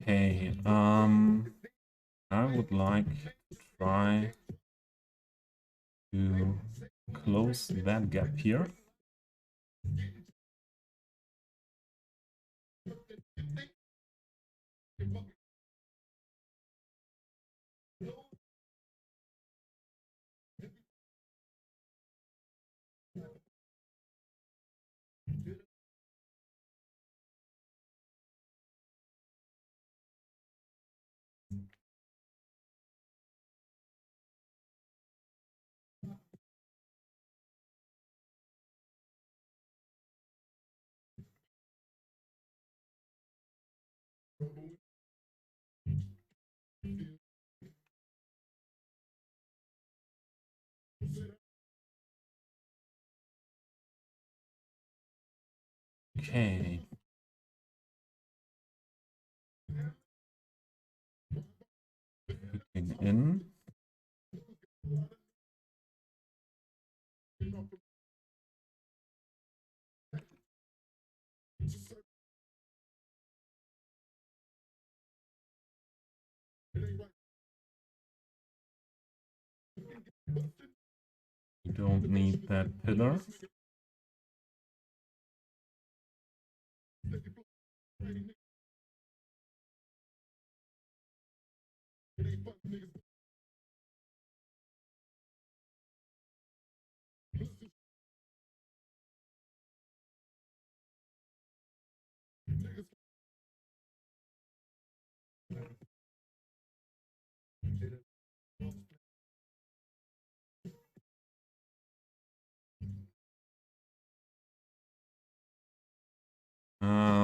Okay, I would like to try to close that gap here. Okay. Clicking in. You don't need that pillar.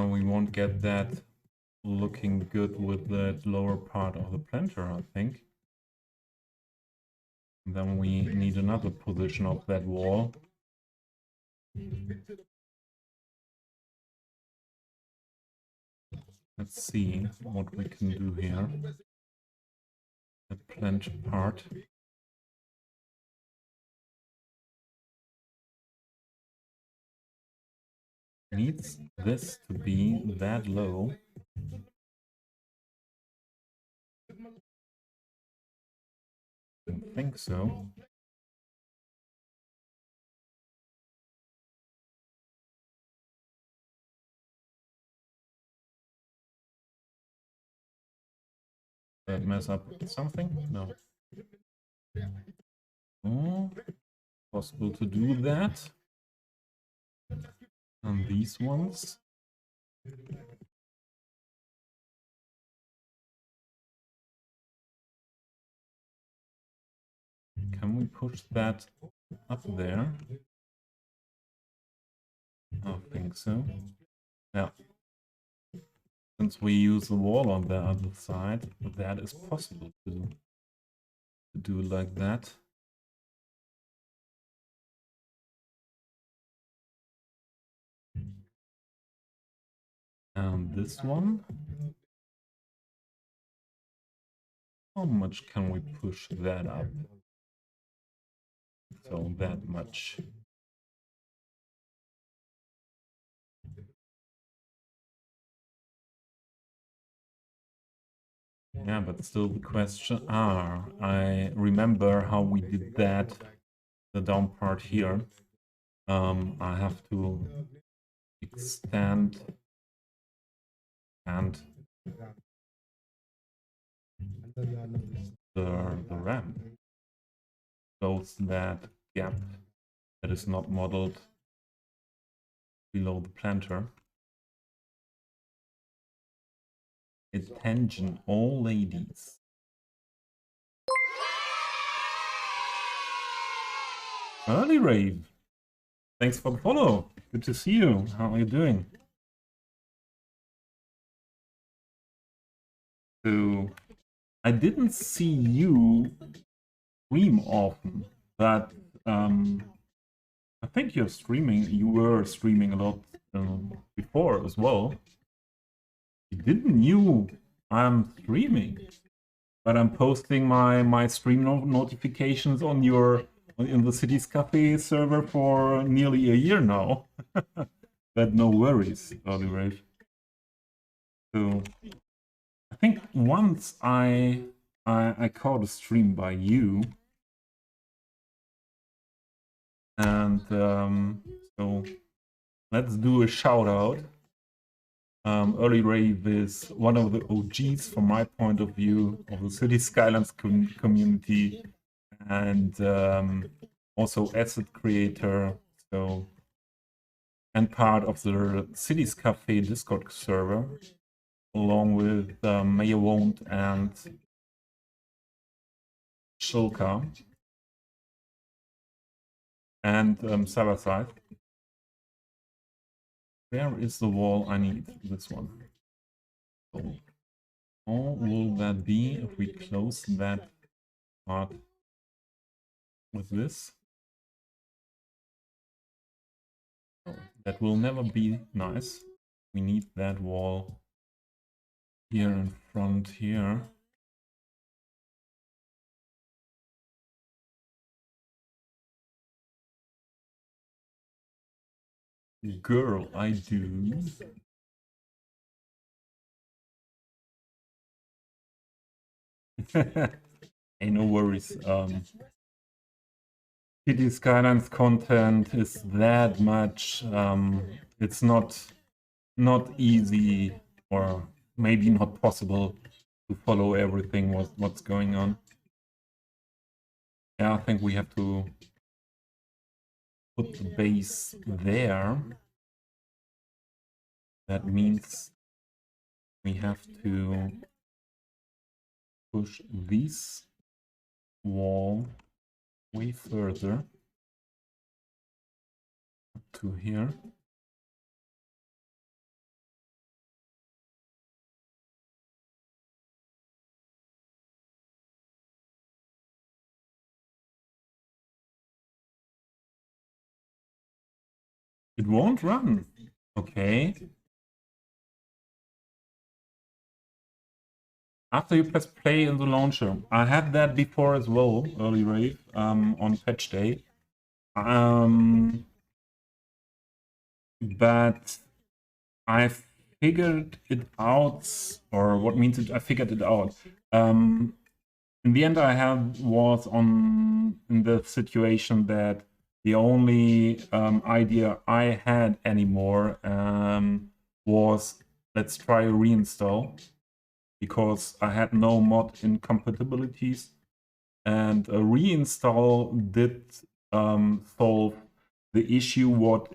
We won't get that looking good with the lower part of the planter, I think. And then we need another position of that wall. Let's see what we can do here. The planter part. Needs this to be that low. I don't think so. That mess up something? No. Oh, possible to do that. And these ones. Can we push that up there? I don't think so. Yeah. Since we use the wall on the other side, that is possible to do like that. And this one. How much can we push that up? So that much. Yeah, but still the question. I remember how we did that, the down part here. I have to extend and the ramp. Close that gap that is not modeled below the planter. Attention, all ladies. Early rave. Thanks for the follow. Good to see you. How are you doing? So I didn't see you stream often, but I think you're streaming. You were streaming a lot before as well. You didn't knew I'm streaming, but I'm posting my stream notifications on your in the Cities Cafe server for nearly a year now. But no worries, Oliver. So I think once I caught a stream by you, and so let's do a shout out. Early Rave is one of the OGs from my point of view of the Cities Skylines community, and also asset creator, so and part of the Cities Cafe Discord server, along with Mayor Won't and Shulka and Cyberside. Where is the wall I need? This one. So, how will that be if we close that part with this? Oh, that will never be nice. We need that wall here in front here. Girl, I do. Hey, no worries. Cities Skylines content is that much. It's not easy, or maybe not possible, to follow everything what's going on. Yeah, I think we have to put the base there. That means we have to push this wall way further up to here. It won't run. Okay. After you press play in the launcher. I had that before as well, early rave, on patch day. But I figured it out, or what means it? I figured it out. In the end, I was in the situation that the only idea I had anymore was, let's try a reinstall, because I had no mod incompatibilities, and a reinstall did solve the issue what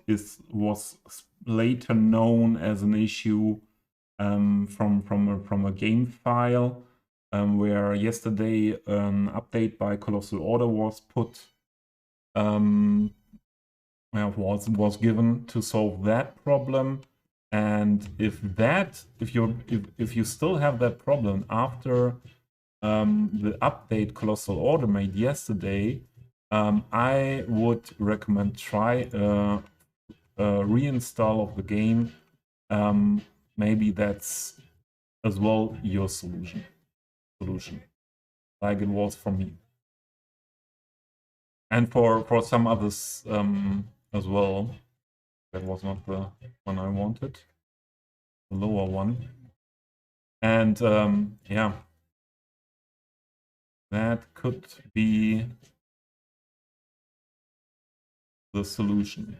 was later known as an issue from a game file, where yesterday an update by Colossal Order was put, was given to solve that problem. And if you still have that problem after the update Colossal Order made yesterday, I would recommend try a reinstall of the game. Maybe that's as well your solution, like it was for me, and for some others as well. That was not the one I wanted, the lower one. And yeah, that could be the solution.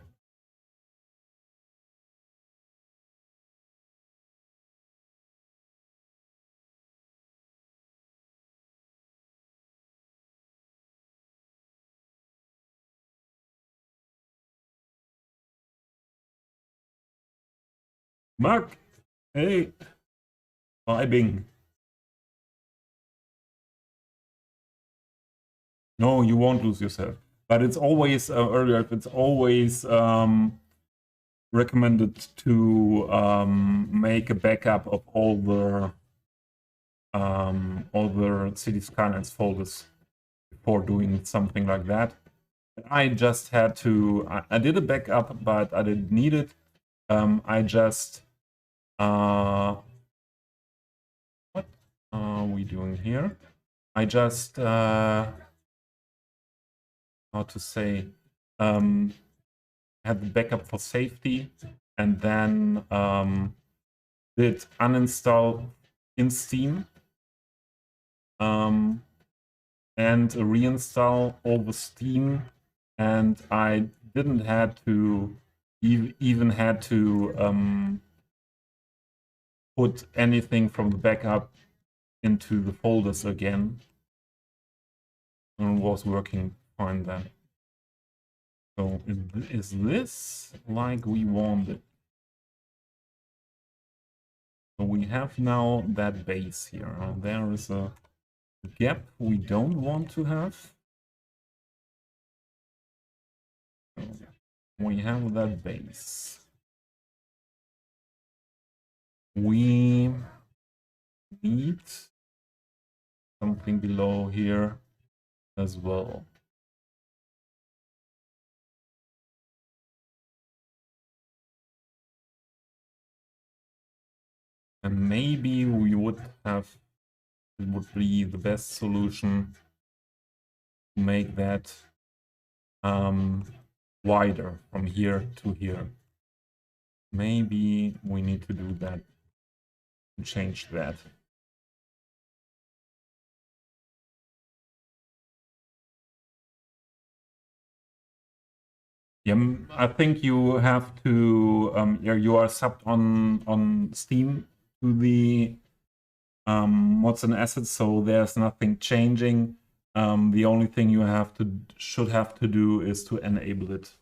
Mark, hey, vibing. No, you won't lose yourself. But it's always earlier. It's always recommended to make a backup of all the all the Cities Skylines folders before doing something like that. I just had to, I did a backup, but I didn't need it. I just, what are we doing here? I just, how to say, had the backup for safety, and then did uninstall in Steam, and reinstall over Steam, and I didn't had to even had to put anything from the backup into the folders again, and it was working fine then. So is this like we wanted? So we have now that base here. There is a gap we don't want to have. So we have that base. We need something below here as well. And maybe we would have, it would be the best solution to make that wider from here to here. Maybe we need to do that, to change that. Yeah, I think you have to, you are subbed on Steam to the mods and assets, so there's nothing changing. The only thing you should have to do is to enable it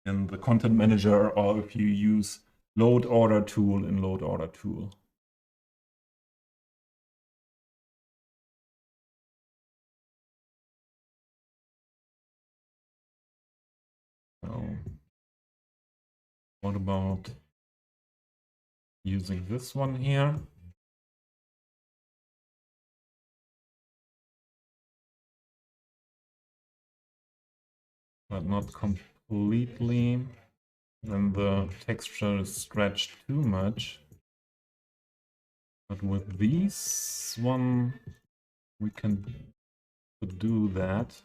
in the content manager, or if you use load order tool in load order tool. So what about using this one here? But not completely. Then the texture is stretched too much. But with these one, we can do that.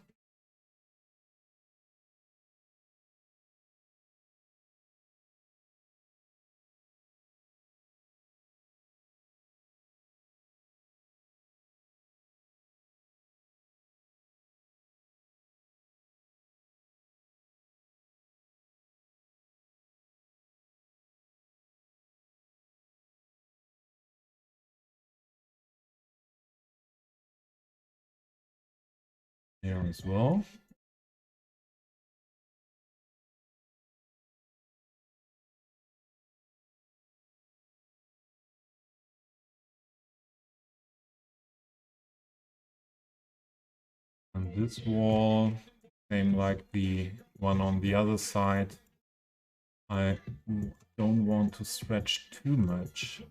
Here as well. And this wall, same like the one on the other side. I don't want to stretch too much.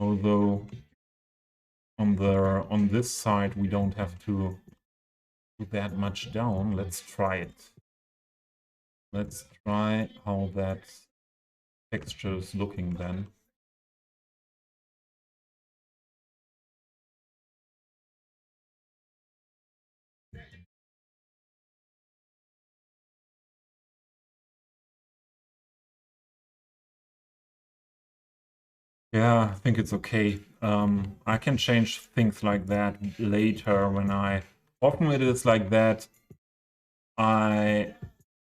Although on this side we don't have to put that much down. Let's try it. Let's try how that texture is looking then. Yeah, I think it's okay. I can change things like that later when often it is like that. I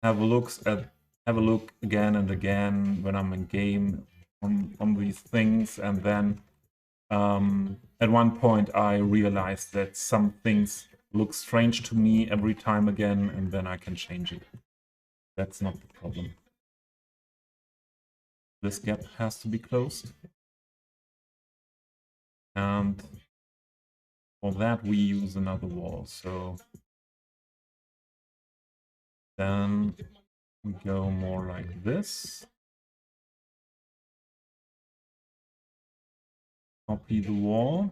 have a look again and again when I'm in game on these things, and then at one point I realized that some things look strange to me every time again, and then I can change it. That's not the problem. This gap has to be closed. And for that we use another wall. So then we go more like this. copy the wall.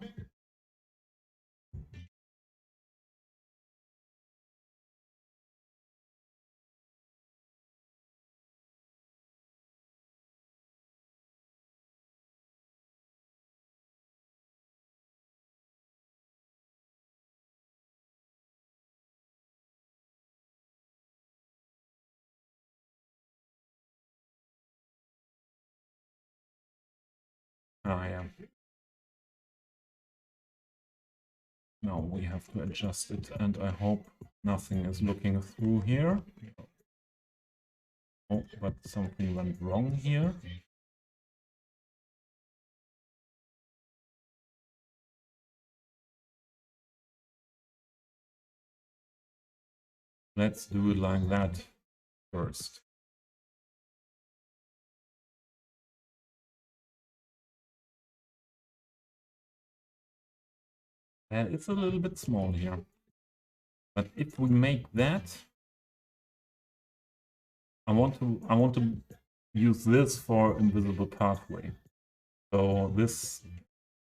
Ah, yeah. Now we have to adjust it, and I hope nothing is looking through here. Oh, but something went wrong here. Let's do it like that first. And it's a little bit small here. But if we make that, I want to use this for invisible pathway. So this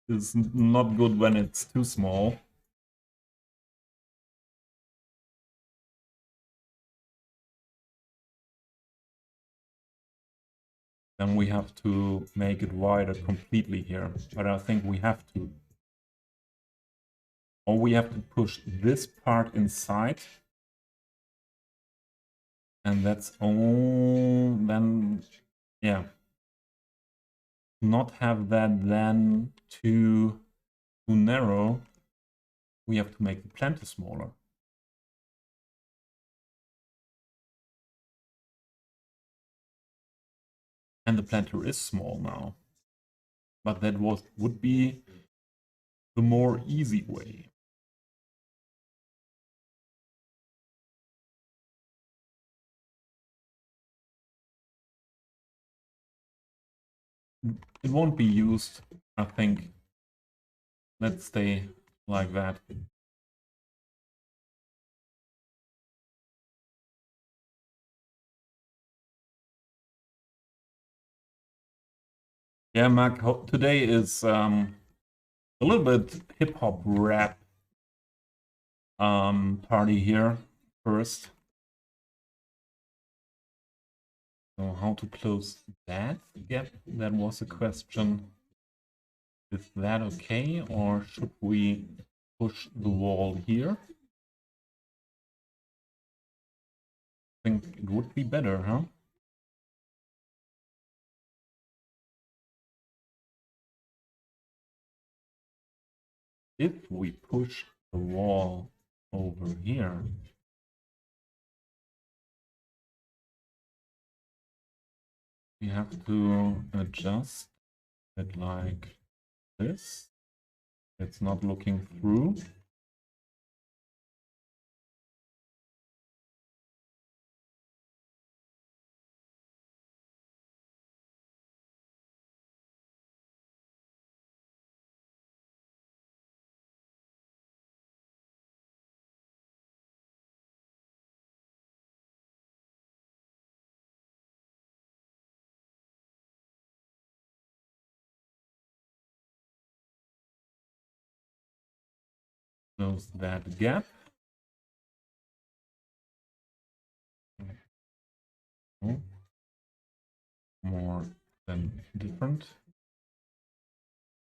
is not good when it's too small. Then we have to make it wider completely here. But I think we have to. Or we have to push this part inside. And that's all then, yeah. Not have that then too narrow. We have to make the planter smaller. And the planter is small now. But that would be the more easy way. It won't be used, I think. Let's stay like that. Yeah, Mark, today is a little bit hip-hop rap party here first. So how to close that gap? That was a question. Is that okay, or should we push the wall here? I think it would be better, huh? If we push the wall over here, we have to adjust it like this. It's not looking through. Close that gap. More than different.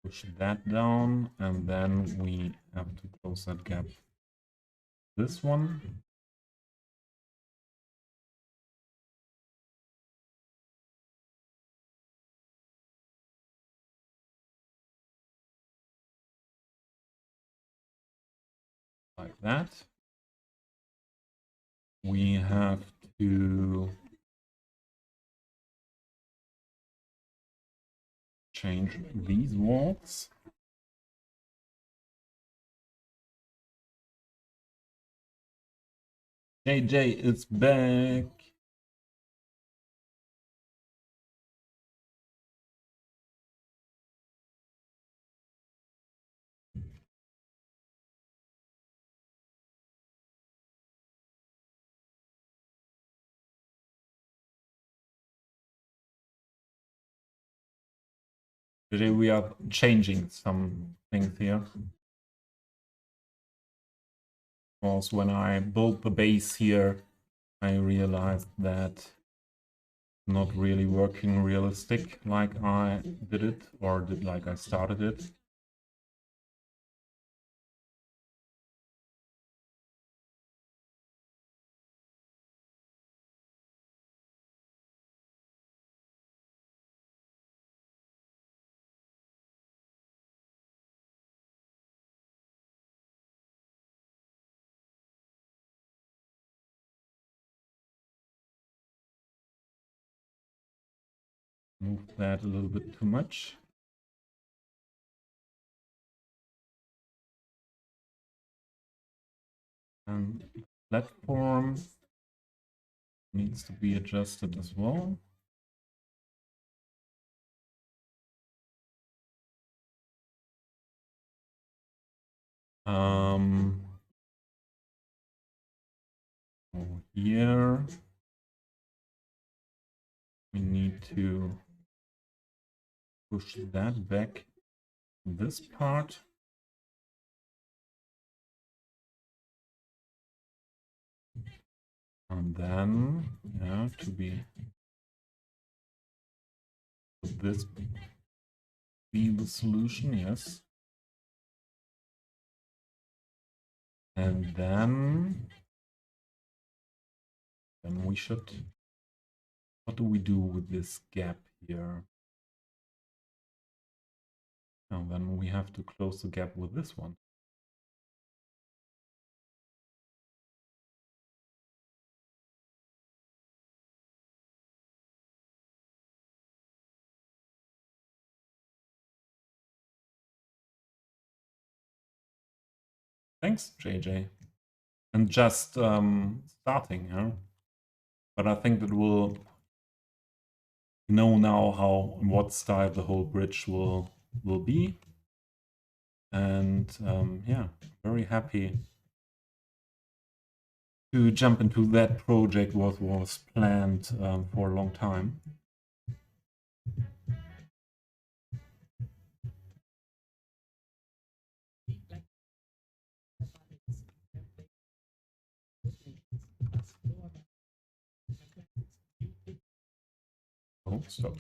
Push that down, and then we have to close that gap. This one. Like that. We have to change these walls. JJ is back. Today we are changing some things here. Because when I built the base here, I realized that not really working realistic like I did it, or did like I started it. Move that a little bit too much. And platform needs to be adjusted as well. Here we need to push that back this part. And then, yeah, to be this be the solution, yes. And then we should, what do we do with this gap here? And then we have to close the gap with this one. Thanks, JJ. And just starting, huh? But I think that we'll know now how, in what style the whole bridge will be. And yeah, very happy to jump into that project what was planned for a long time. Oh, stop.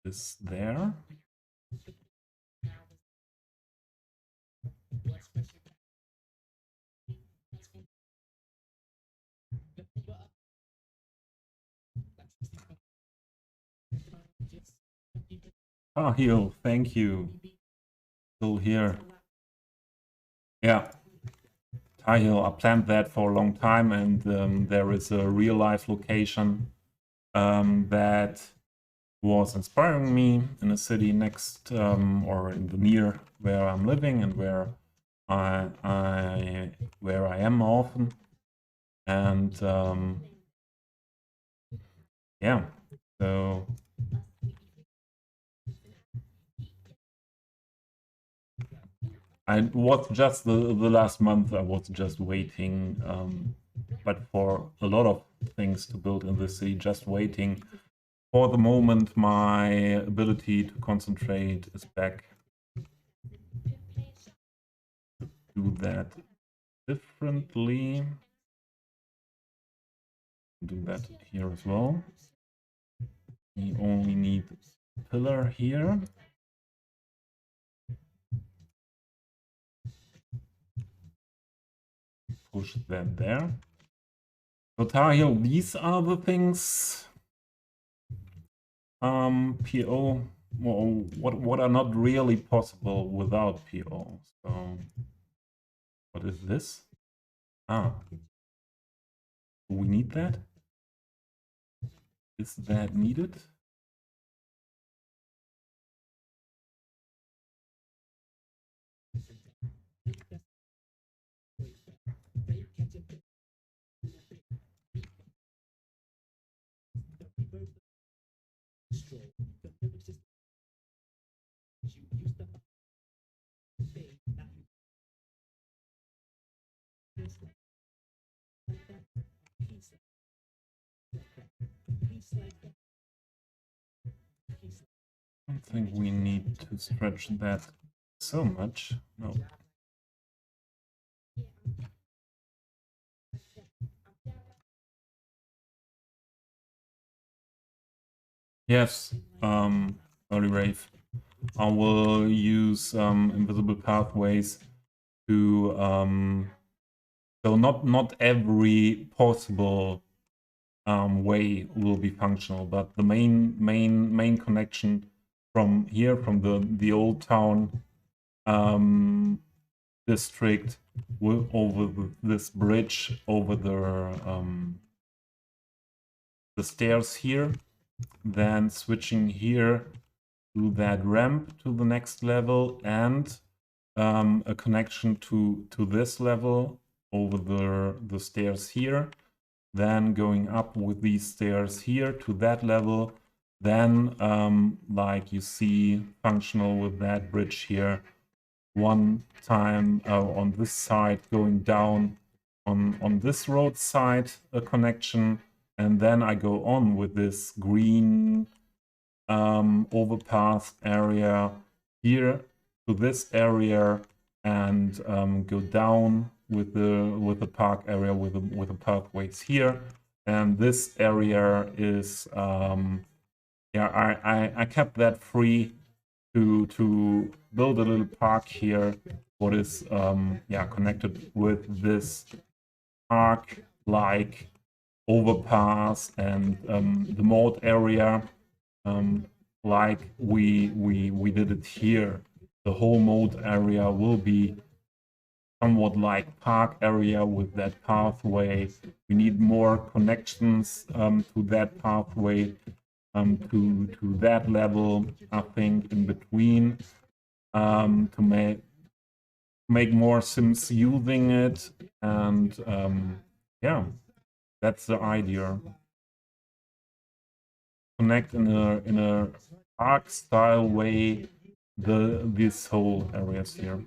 This there. Ah, Heal, thank you. Still here. Yeah. Hill, I planned that for a long time, and there is a real life location that was inspiring me in a city next or in the near where I'm living and where I am often, and yeah, so I was just the last month I was just waiting, but for a lot of things to build in the city, just waiting for the moment my ability to concentrate is back. Do that differently. Do that here as well. We only need a pillar here. Push that there. So Tahil, these are the things PO, well, what are not really possible without PO. So what is this? Ah, do we need that? Is that needed? I don't think we need to stretch that so much. No. Yes, early rave. I will use invisible pathways to so not every possible way will be functional, but the main connection from here, from the old town district, over this bridge, over the stairs here, then switching here to that ramp to the next level, and a connection to this level over the stairs here, then going up with these stairs here to that level, then like you see functional with that bridge here, one time on this side going down on this road side, a connection, and then I go on with this green overpass area here to this area, and go down with the park area with the pathways here. And this area is yeah, I kept that free to build a little park here, what is yeah, connected with this park like overpass and the moat area, like we did it here. The whole moat area will be somewhat like park area with that pathway. We need more connections to that pathway, to that level, I think, in between, to make more sims using it. And yeah, that's the idea. Connect in a park style way these whole areas here.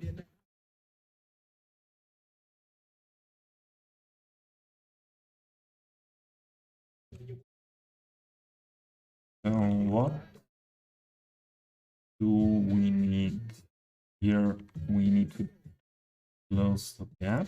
So what do we need here? We need to close the gap.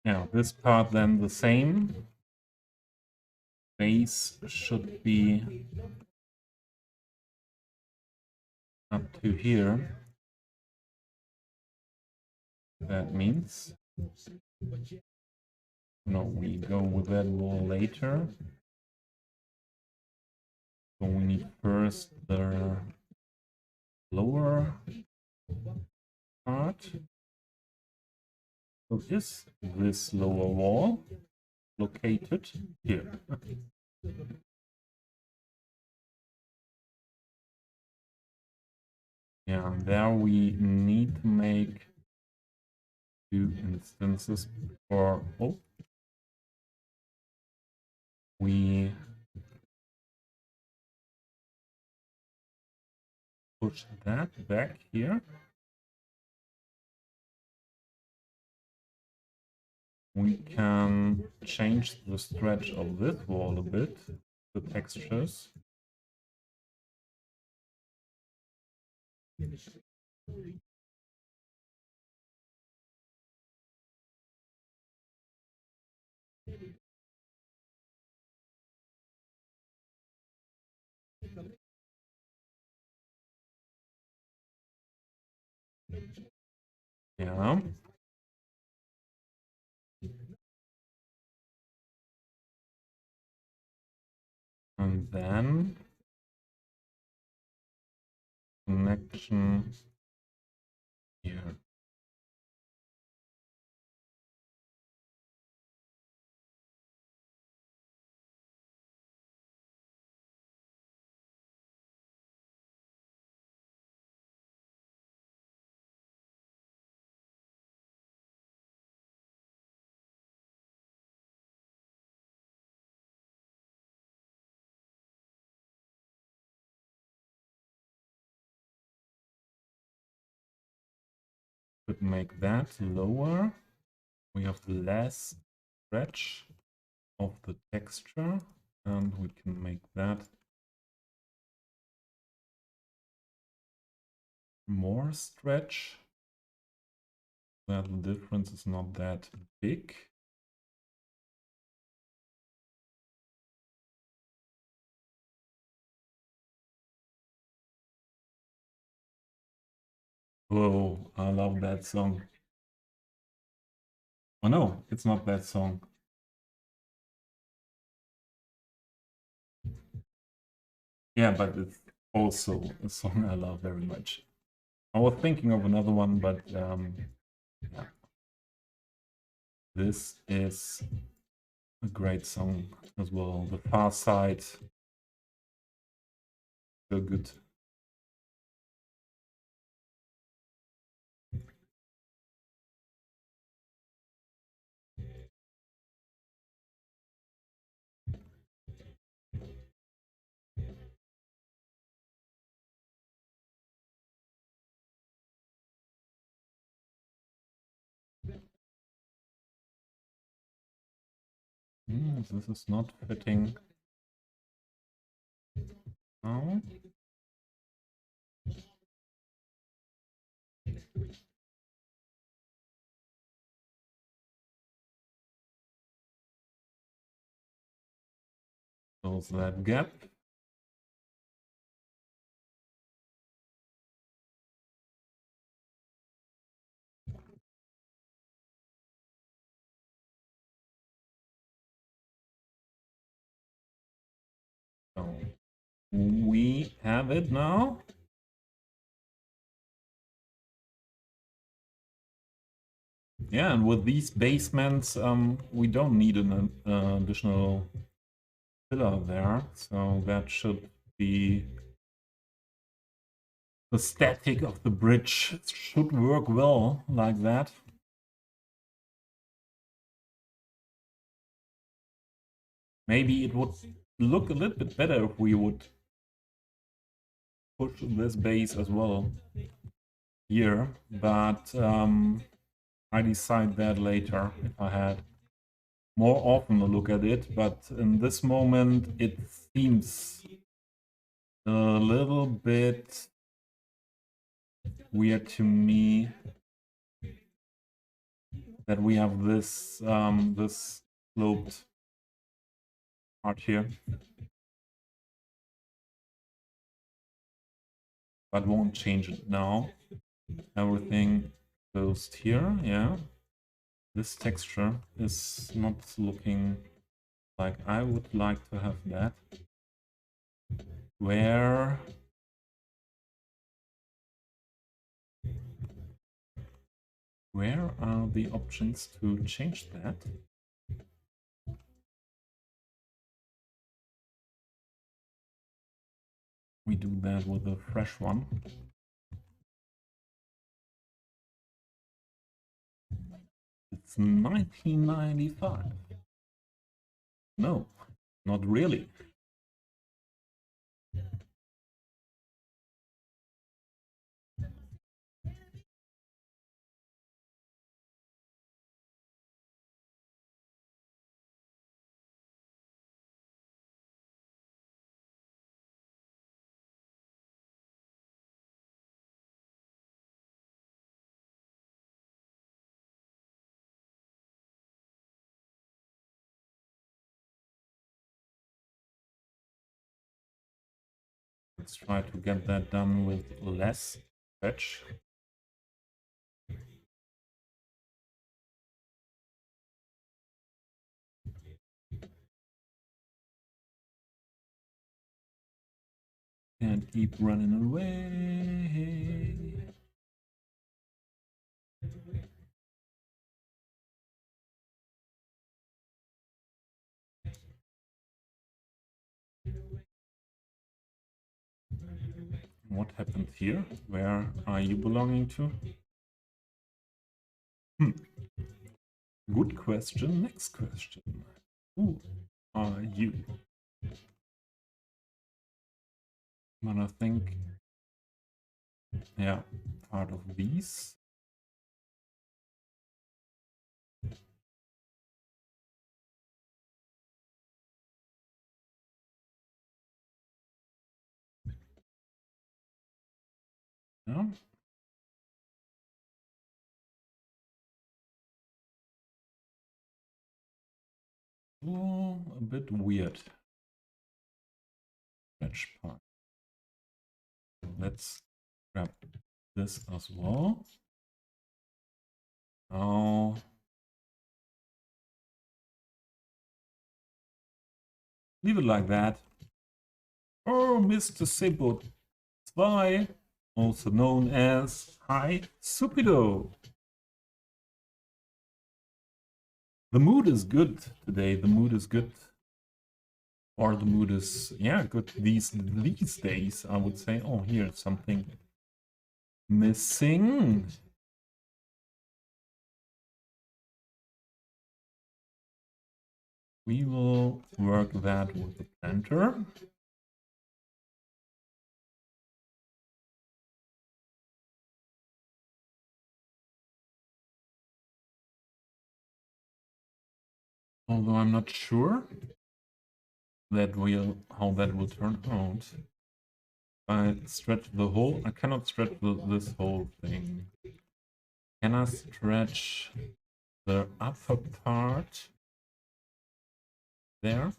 Yeah, this part then the same. Base should be up to here. That means no, we go with that wall later. So we need first the lower part. So is this lower wall located here? Yeah, there we need to make 2 instances for, oh, we push that back here. We can change the stretch of this wall a bit, the textures. Yeah. And then connection here. could make that lower. We have less stretch of the texture, and we can make that more stretch, where the difference is not that big. Whoa, I love that song. Oh no, it's not that song. Yeah, but it's also a song I love very much. I was thinking of another one, but yeah. This is a great song as well. The Far Side, so good. This is not fitting now. Close that gap. So we have it now. Yeah, and with these basements, we don't need an additional pillar there, so that should be the static of the bridge. It should work well like that. Maybe it would look a little bit better if we would push this base as well here, but I decide that later if I had more often a look at it, but in this moment it seems a little bit weird to me that we have this this sloped part here, but won't change it now. Everything closed here, yeah. This texture is not looking like I would like to have that. Where are the options to change that? We do that with a fresh one. It's 1995. No, not really. Let's try to get that done with less stretch. And keep running away. What happened here? Where are you belonging to? Good question. Next question. Who are you? But I think, yeah, part of these Yeah. Oh, a bit weird. Stretch part. Let's grab this as well. Now, leave it like that. Oh, Mr. Sebo 2, also known as Hi Supido. The mood is good today. The mood is good. Or the mood is, yeah, good these days, I would say. Oh, here's something missing. We will work that with the planter. Although I'm not sure how that will turn out. I stretch the whole. I cannot stretch this whole thing. Can I stretch the upper part there?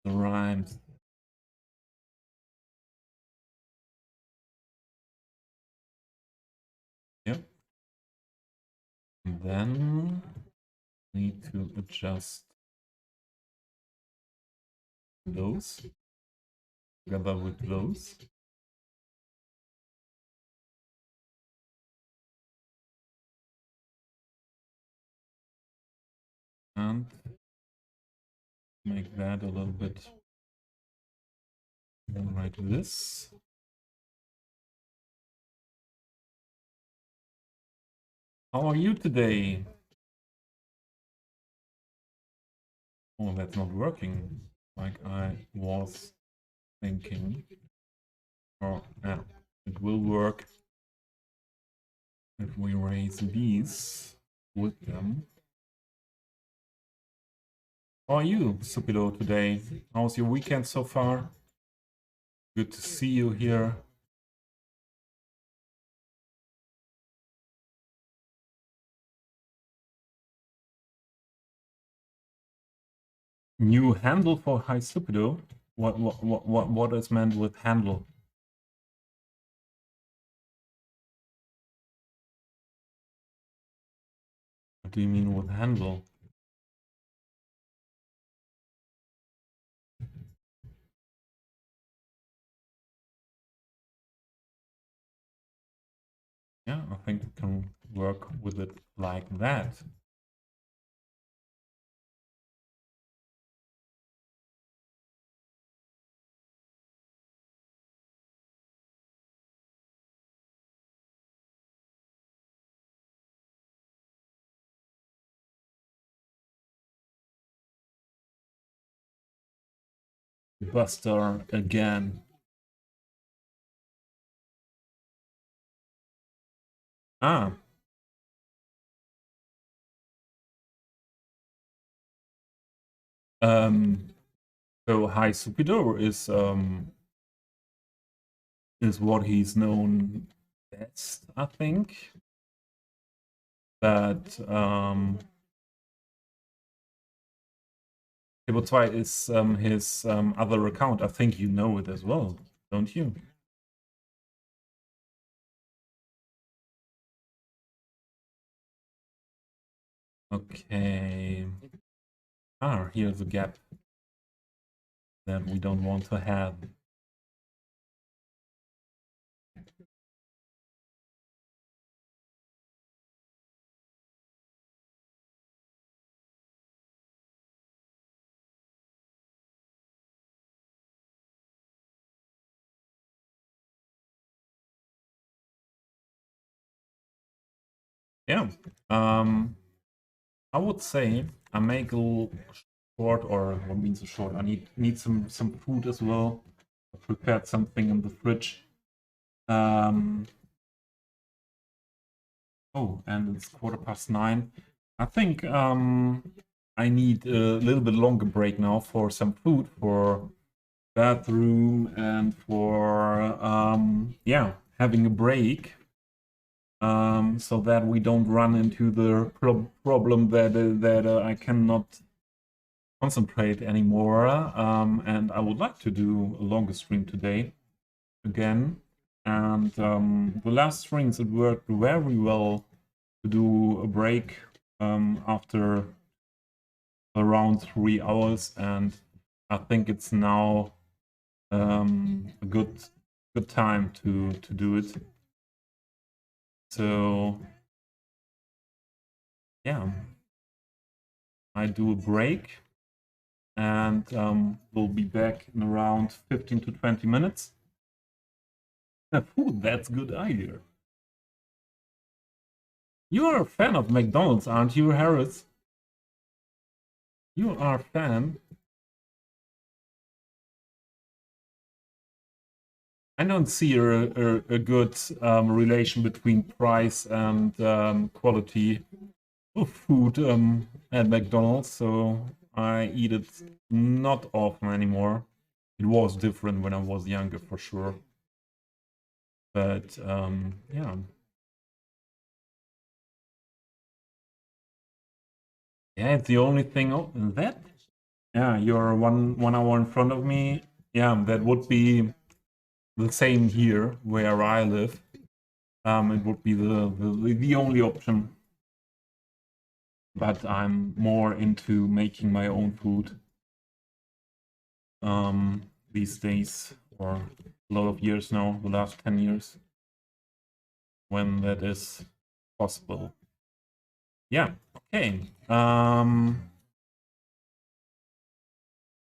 The rhymes. Yep. And then need to adjust those together with those. And make that a little bit more like this. How are you today? Oh, that's not working like I was thinking. Oh, yeah, it will work if we raise these with them. How are you, Supido, today? How's your weekend so far? Good to see you here. New handle for Hi Supido? What is meant with handle? What do you mean with handle? Yeah, I think we can work with it like that. Buster again. Ah. So Hi Supido is what he's known best, I think. But Table 2 is his other account. I think you know it as well, don't you? Okay. Ah, here's a gap that we don't want to have. Yeah. I would say I make a little short, or what means a short? I need some food as well. I prepared something in the fridge. Oh, and it's 9:15. I think I need a little bit longer break now for some food, for bathroom, and for yeah, having a break, so that we don't run into the problem that I cannot concentrate anymore. And I would like to do a longer stream today again. And the last streams, it worked very well to do a break after around 3 hours, and I think it's now a good time to do it. So yeah, I do a break, and we'll be back in around 15 to 20 minutes. Ooh, that's a good idea. You are a fan of McDonald's, aren't you, Harris? You are a fan. I don't see a good relation between price and quality of food at McDonald's, so I eat it not often anymore. It was different when I was younger, for sure. But yeah. Yeah, it's the only thing. Oh, that? Yeah, you're one hour in front of me. Yeah, that would be the same here where I live. It would be the only option. But I'm more into making my own food these days, or a lot of years now, the last 10 years, when that is possible. Yeah, okay.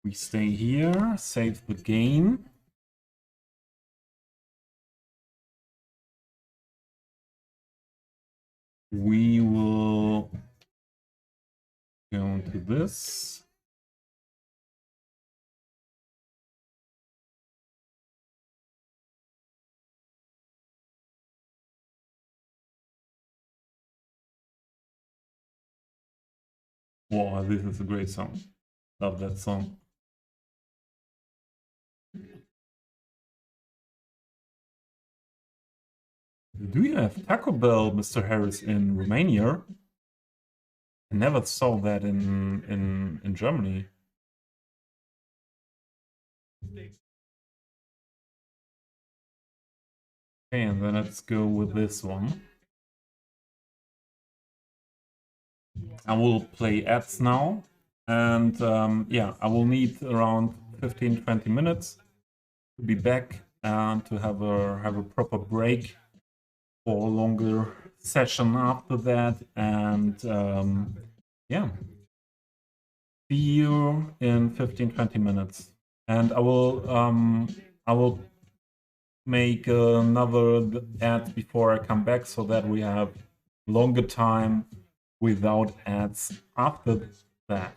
We stay here, save the game. We will go into this. Wow, this is a great song. Love that song. Do you have Taco Bell, Mr. Harris, in Romania? I never saw that in Germany. Okay, and then let's go with this one. I will play ads now, and yeah, I will need around 15-20 minutes to be back and to have a proper break for a longer session after that. And yeah, see you in 15-20 minutes. And I will make another ad before I come back, so that we have longer time without ads after that.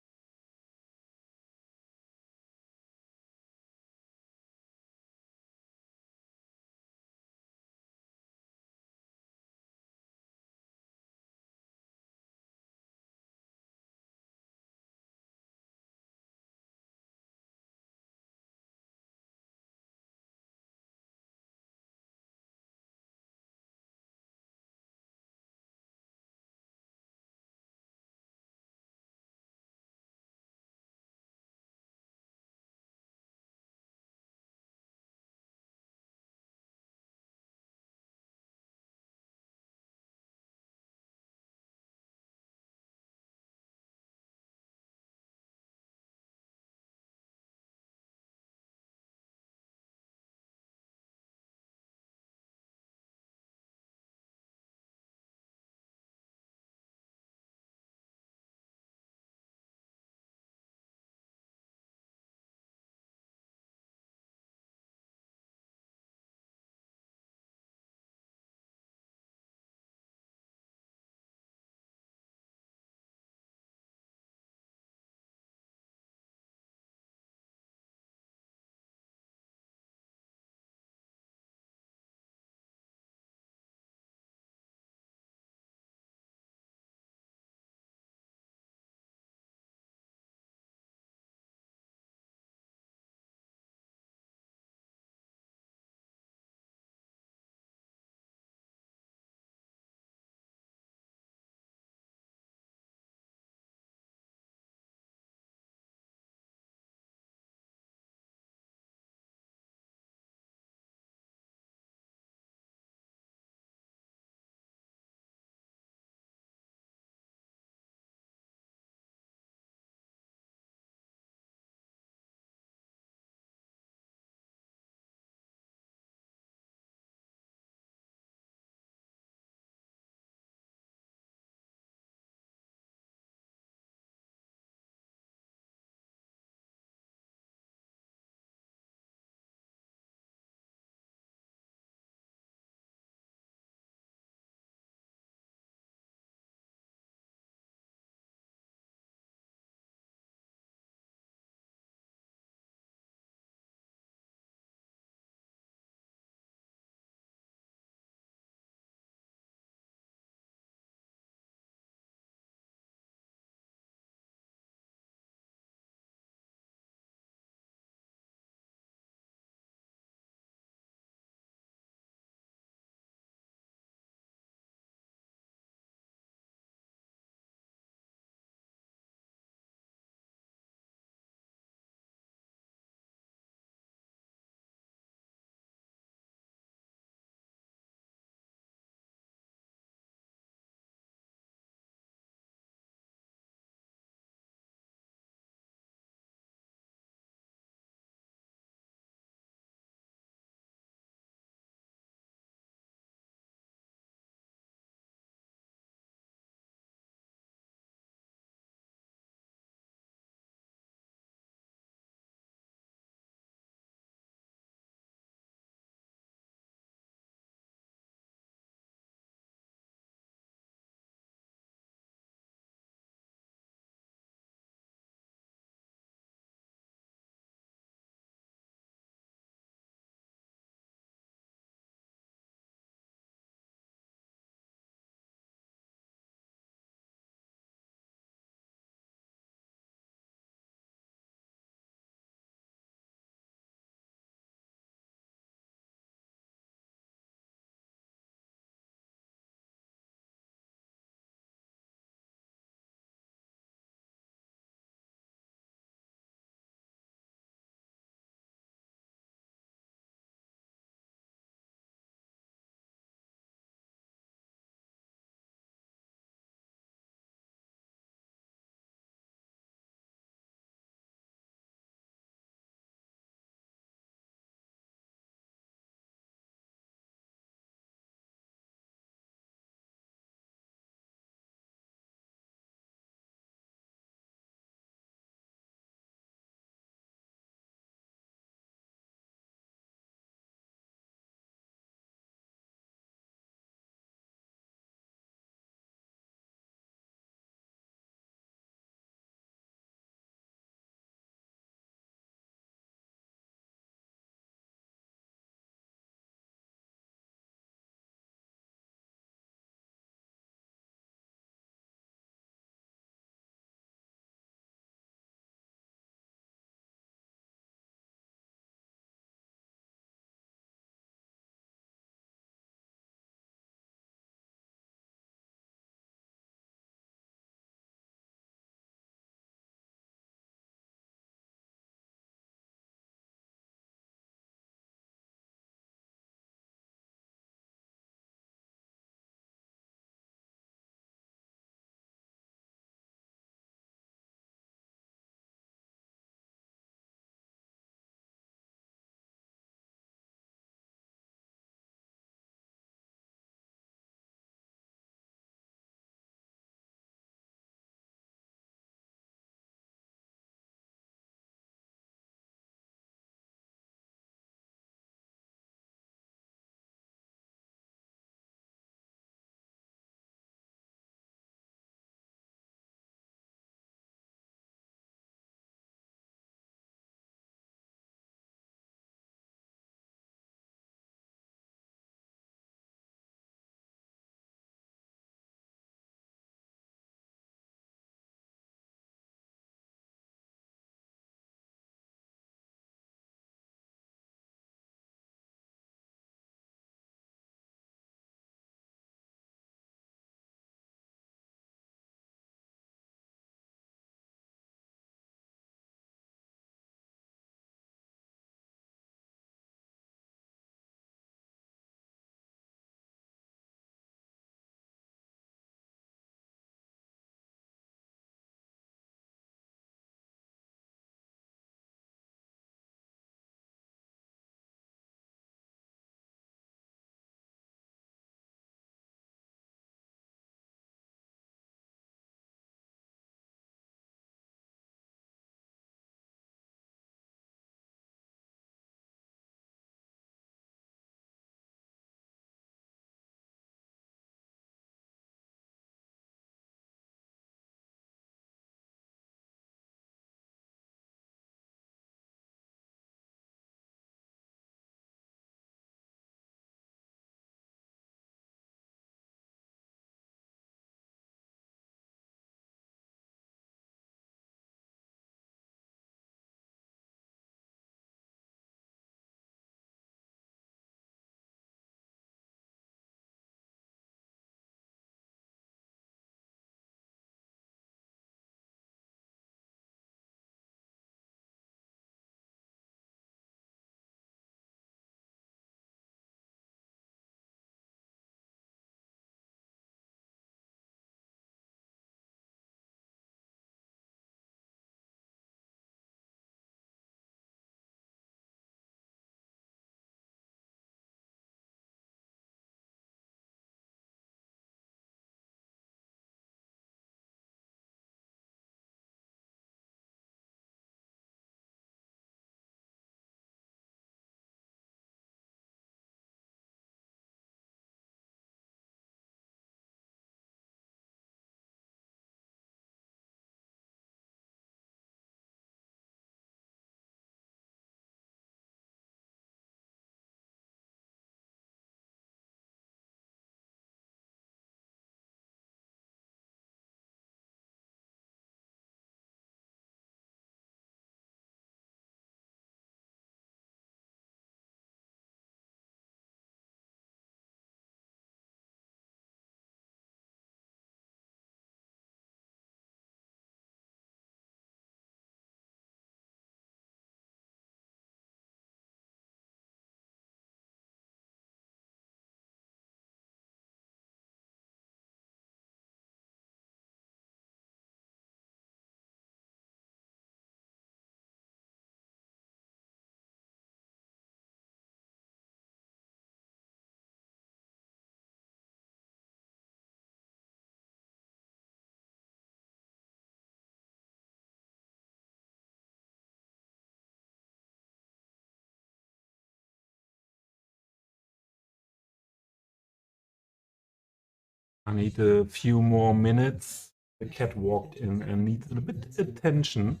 I need a few more minutes. The cat walked in and needs a bit attention.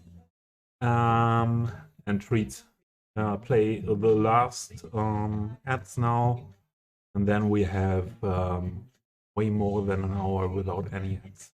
And treats. Play the last ads now, and then we have way more than an hour without any ads.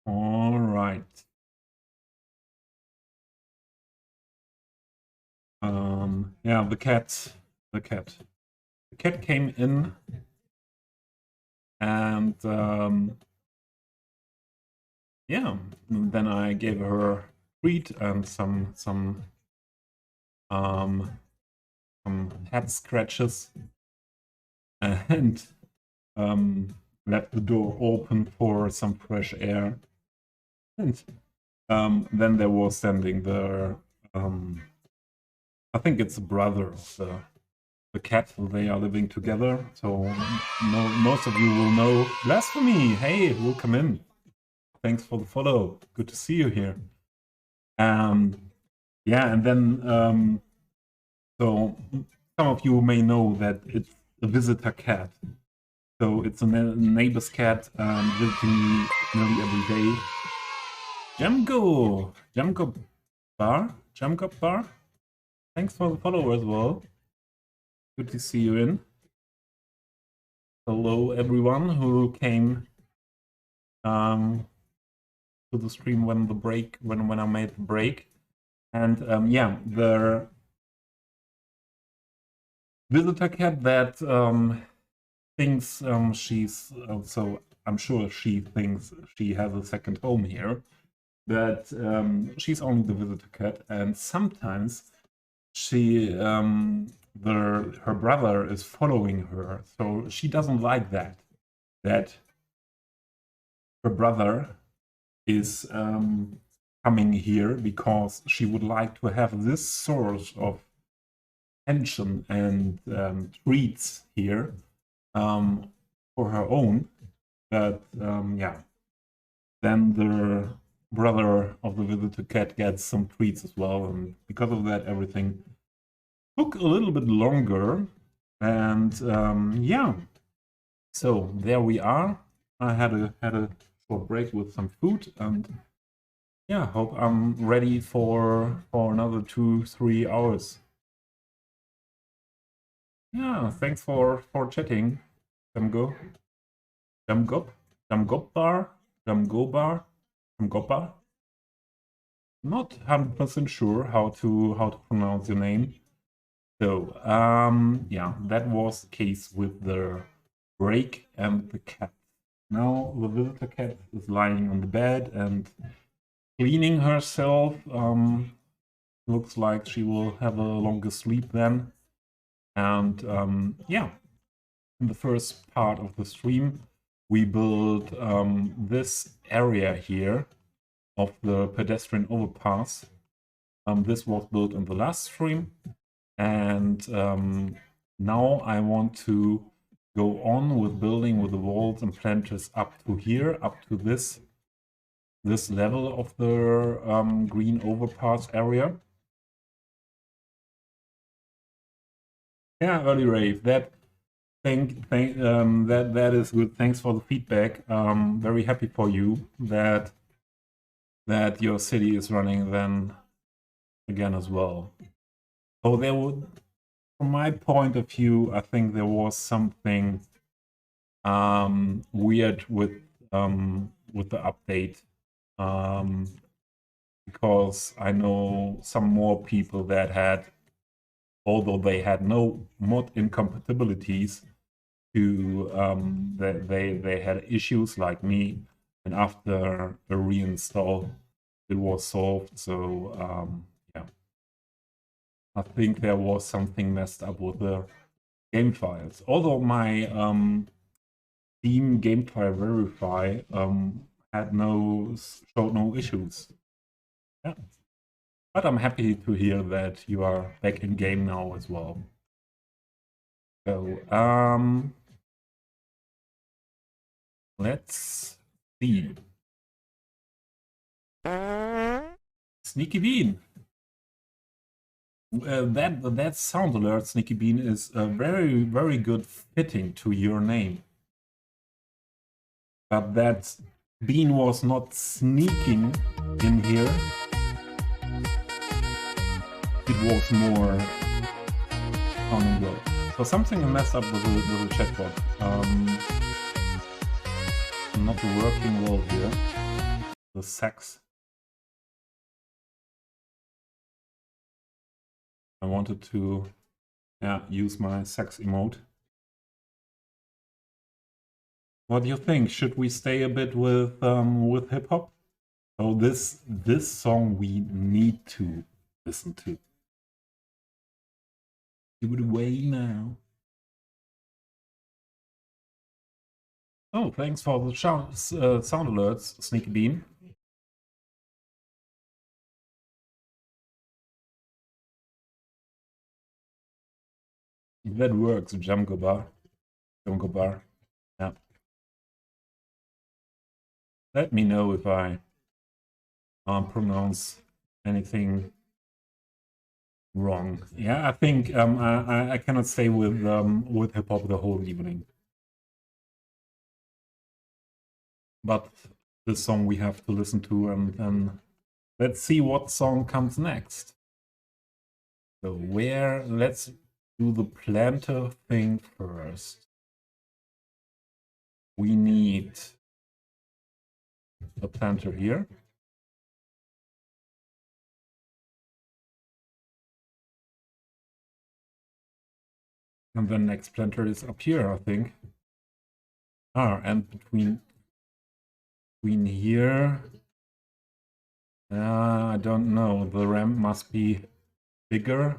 All right. Yeah, the cat came in, and yeah, then I gave her treat and some head scratches, and left the door open for some fresh air. And then there was standing the I think it's the brother of the cat. They are living together, so most of you will know. Blasphemy! Hey, welcome in. Thanks for the follow. Good to see you here. Yeah, and then so some of you may know that it's a visitor cat. So it's a neighbor's cat visiting me nearly every day. Jamgo Bar. Thanks for the follow as well. Good to see you in. Hello everyone who came to the stream when I made the break. And yeah, the visitor cat that thinks she's so I'm sure she thinks she has a second home here, but she's only the visitor cat, and sometimes her brother is following her, so she doesn't like that her brother is coming here, because she would like to have this source of attention and treats here for her own. But yeah, then the brother of the visitor cat gets some treats as well, and because of that everything took a little bit longer. And yeah, so there we are. I had a short break with some food, and yeah, hope I'm ready for another 2-3 hours. Yeah, thanks for chatting, Jamgobar, Jamgobar. Not 100% sure how to pronounce your name. So yeah, that was the case with the break and the cat. Now the visitor cat is lying on the bed and cleaning herself. Looks like she will have a longer sleep then. And yeah, in the first part of the stream, we built this area here of the pedestrian overpass. This was built in the last stream, and now I want to go on with building with the walls and planters up to here, up to this level of the green overpass area. Yeah, early rave. That is good. Thanks for the feedback. Very happy for you that your city is running then again as well. So there would, from my point of view, I think there was something weird with the update, because I know some more people that had, although they had no mod incompatibilities, to they had issues like me, and after a reinstall it was solved. So yeah, I think there was something messed up with the game files, although my Steam game file verify showed no issues. Yeah, but I'm happy to hear that you are back in game now as well. So let's see. Sneaky Bean. That sound alert, Sneaky Bean, is very, very good fitting to your name. But that Bean was not sneaking in here. It was more sounding well. So something messed up with the chatbot. Not working well here. the sax. I wanted to use my sax emote. What do you think? Should we stay a bit with hip hop? Oh, this song we need to listen to. Give it away now. Oh, thanks for the sound alerts, Sneaky Bean. That works, Jamgobar. Yeah. Let me know if I pronounce anything wrong. Yeah, I think I cannot stay with hip hop the whole evening. But this song we have to listen to, and then let's see what song comes next. So let's do the planter thing first. We need a planter here. And the next planter is up here, I think. And between here, I don't know. The ramp must be bigger.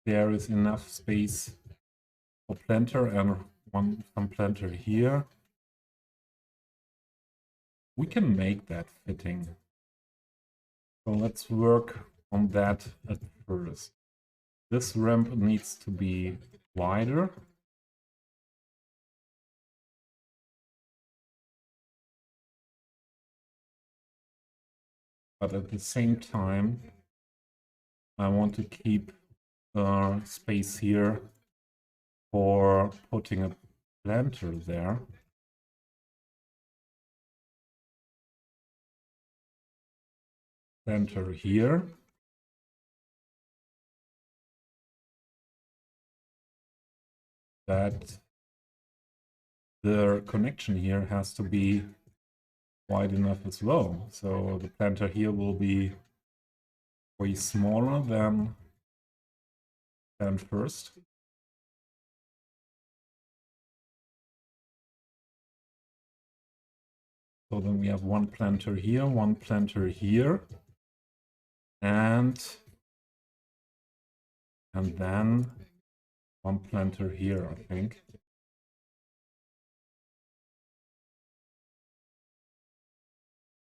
There is enough space for planter and some planter here. We can make that fitting. So let's work on that at first. This ramp needs to be wider. But at the same time, I want to keep space here for putting a planter there. Planter here. That the connection here has to be wide enough as well. So the planter here will be way smaller than first. So then we have one planter here, and then one planter here, I think.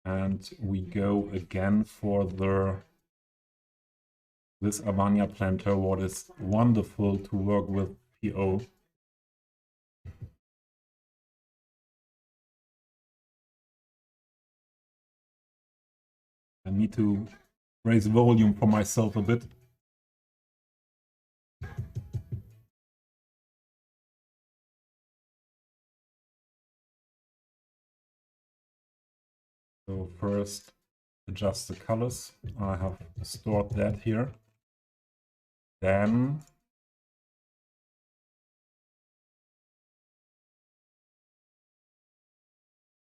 And we go again for this Avania planter, what is wonderful to work with PO. I need to raise volume for myself a bit. So first, adjust the colors. I have stored that here. Then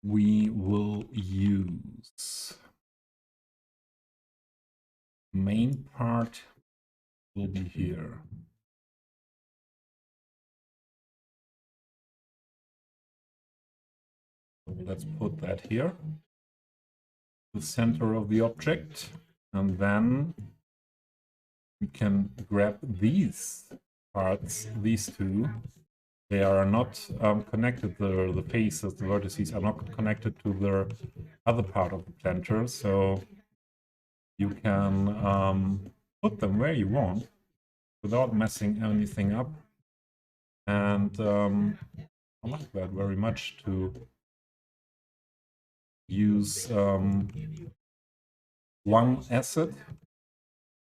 we will use main part will be here. So let's put that here, the center of the object, and then we can grab these parts, these two. They are not connected, the faces, the vertices are not connected to the other part of the planter, so you can put them where you want without messing anything up. And I like that very much, to use one asset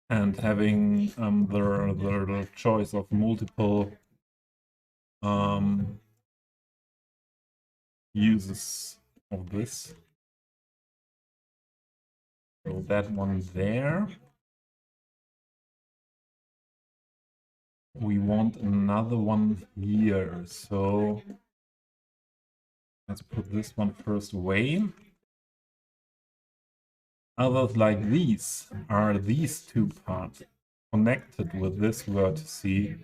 and having the choice of multiple uses of this. So that one there. We want another one here, so let's put this one first away. Others like these are these two parts connected with this vertex to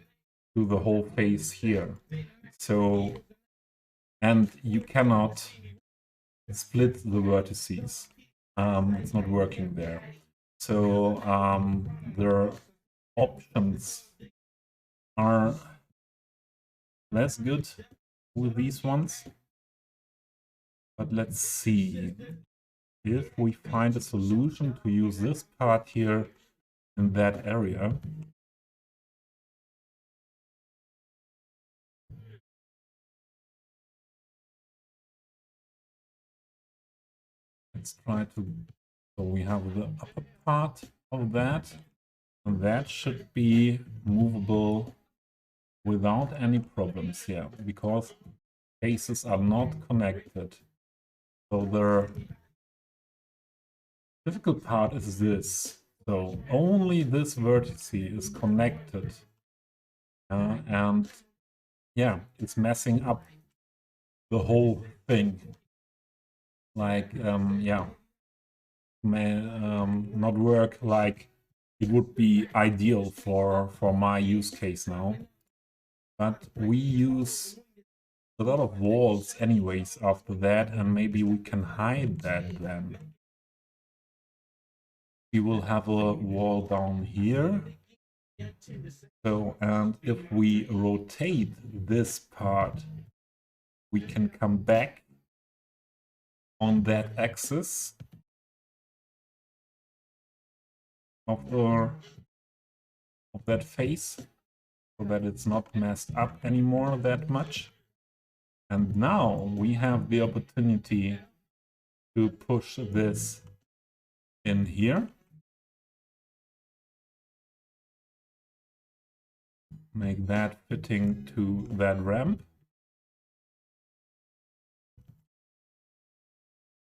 the whole face here. So, and you cannot split the vertices. It's not working there. So the options are less good with these ones. But let's see if we find a solution to use this part here in that area. Let's try to, so we have the upper part of that, and that should be movable without any problems here, because faces are not connected. So the difficult part is this. So only this vertex is connected. And yeah, it's messing up the whole thing. Like, yeah, may not work like it would be ideal for my use case now. But we use a lot of walls anyways after that, and maybe we can hide that then. We will have a wall down here. So, and if we rotate this part, we can come back on that axis of that face, so that it's not messed up anymore that much. And now we have the opportunity to push this in here. Make that fitting to that ramp.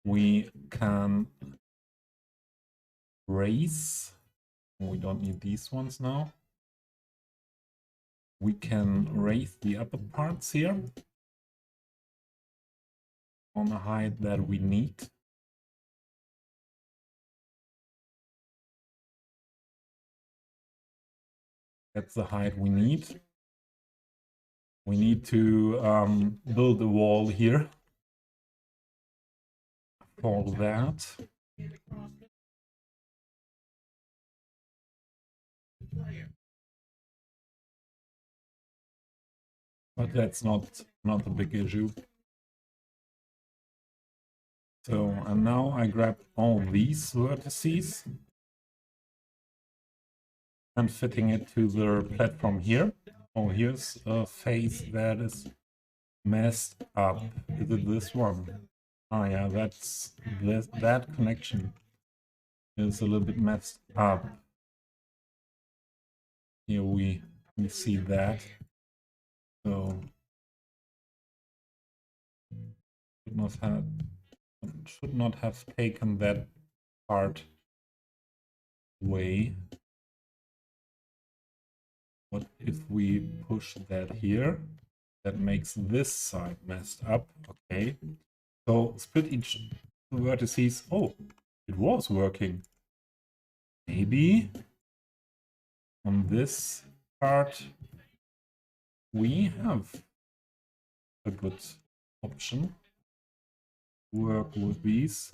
We can raise, we don't need these ones now. We can raise the upper parts here on the height that we need. That's the height we need. We need to build a wall here for that. But that's not a big issue. So, and now I grab all these vertices and fitting it to the platform here. Oh, here's a face that is messed up. Is it this one? Oh yeah, that's this, that connection is a little bit messed up. Here we see that. So should not have taken that part away. What if we push that here? That makes this side messed up. Okay. So split each vertices. Oh, it was working. Maybe on this part we have a good option. Work with these.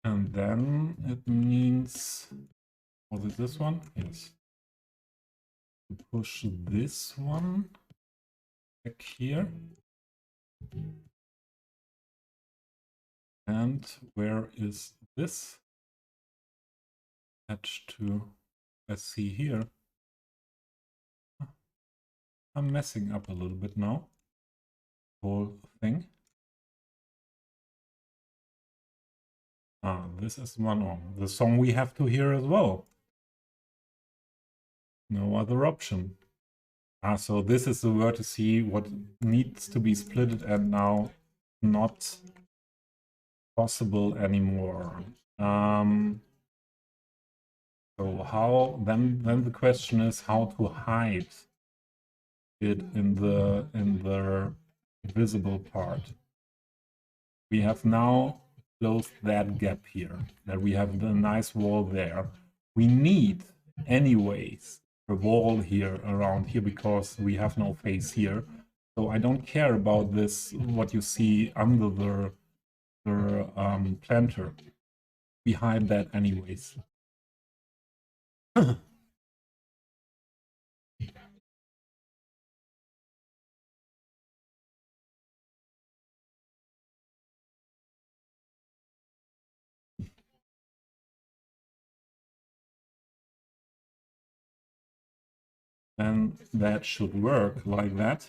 And then it means, was it this one? Yes. To push this one back here. And where is this attached to? Let's see here. I'm messing up a little bit now. Whole thing. Ah, this is one of the song we have to hear as well. No other option. So this is the vertex what needs to be splitted and now not possible anymore. So how then the question is how to hide it in the visible part. We have now closed that gap here, that we have the nice wall there. We need anyways a wall here around here because we have no face here. So I don't care about this, what you see under the planter. We hide that anyways. And that should work like that.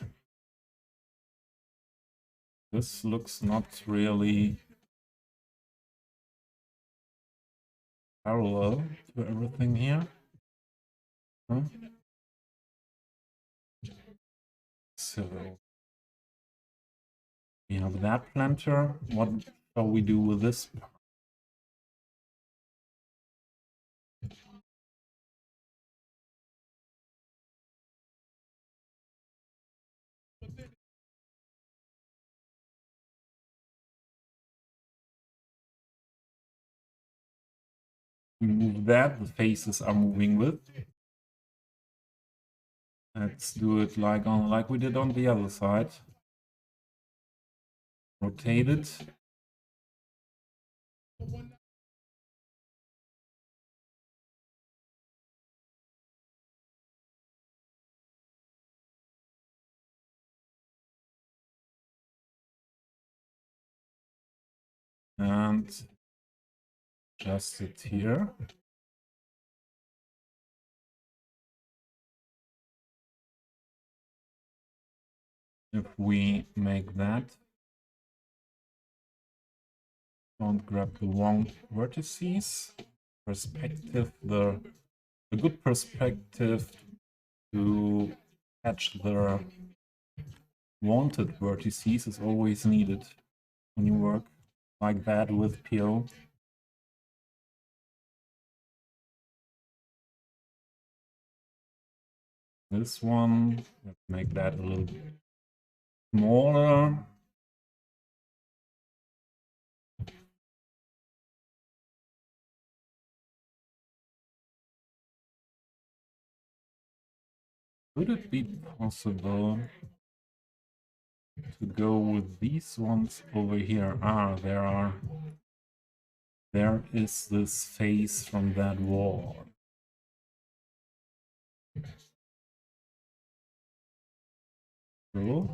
This looks not really parallel to everything here. Huh? So we have that planter. What shall we do with this? We move that, the faces are moving with. Let's do it like we did on the other side. Rotate it. And adjust it here. If we make that, don't grab the wrong vertices. Perspective, the good perspective to catch the wanted vertices is always needed when you work like that with PO. This one, let's make that a little bit smaller. Could it be possible to go with these ones over here? There is this face from that wall. So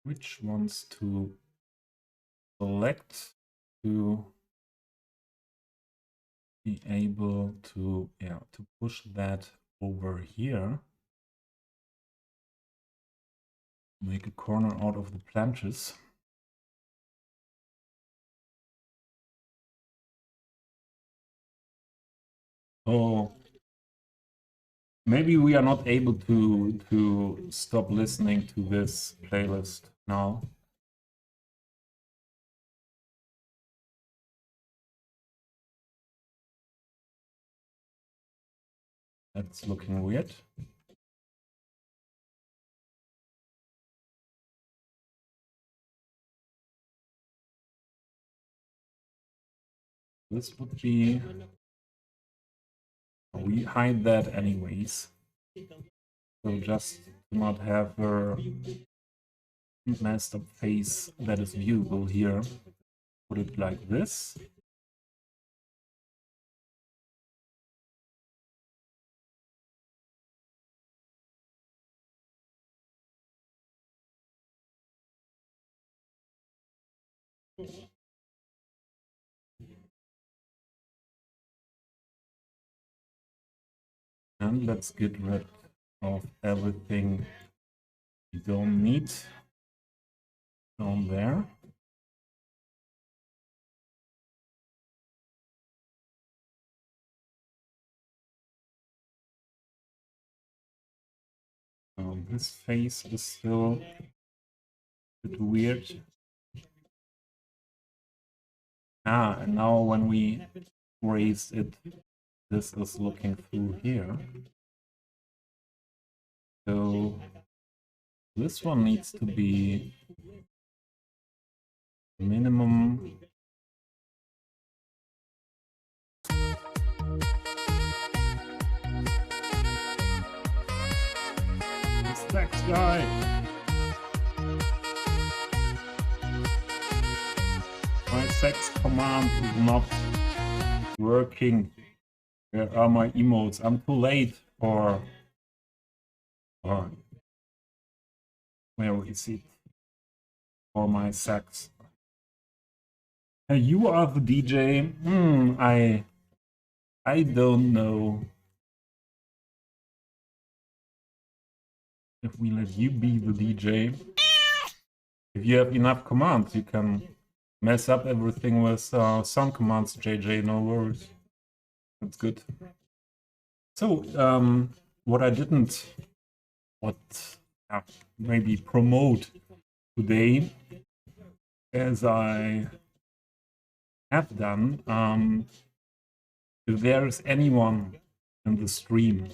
which ones to select to be able to push that over here, make a corner out of the planches. Oh, maybe we are not able to stop listening to this playlist now. That's looking weird. This would be, we hide that anyways. So just to not have her messed up face that is viewable here. Put it like this. And let's get rid of everything we don't need down there. This face is still a bit weird. And now when we raise it, this is looking through here. So this one needs to be minimum. It's that guy. My sex command is not working. Where are my emotes? I'm too late for... where is it? For my sex. You are the DJ. I don't know if we let you be the DJ. If you have enough commands, you can mess up everything with some commands, JJ, no worries. That's good. So, what I didn't maybe promote today, as I have done, if there is anyone in the stream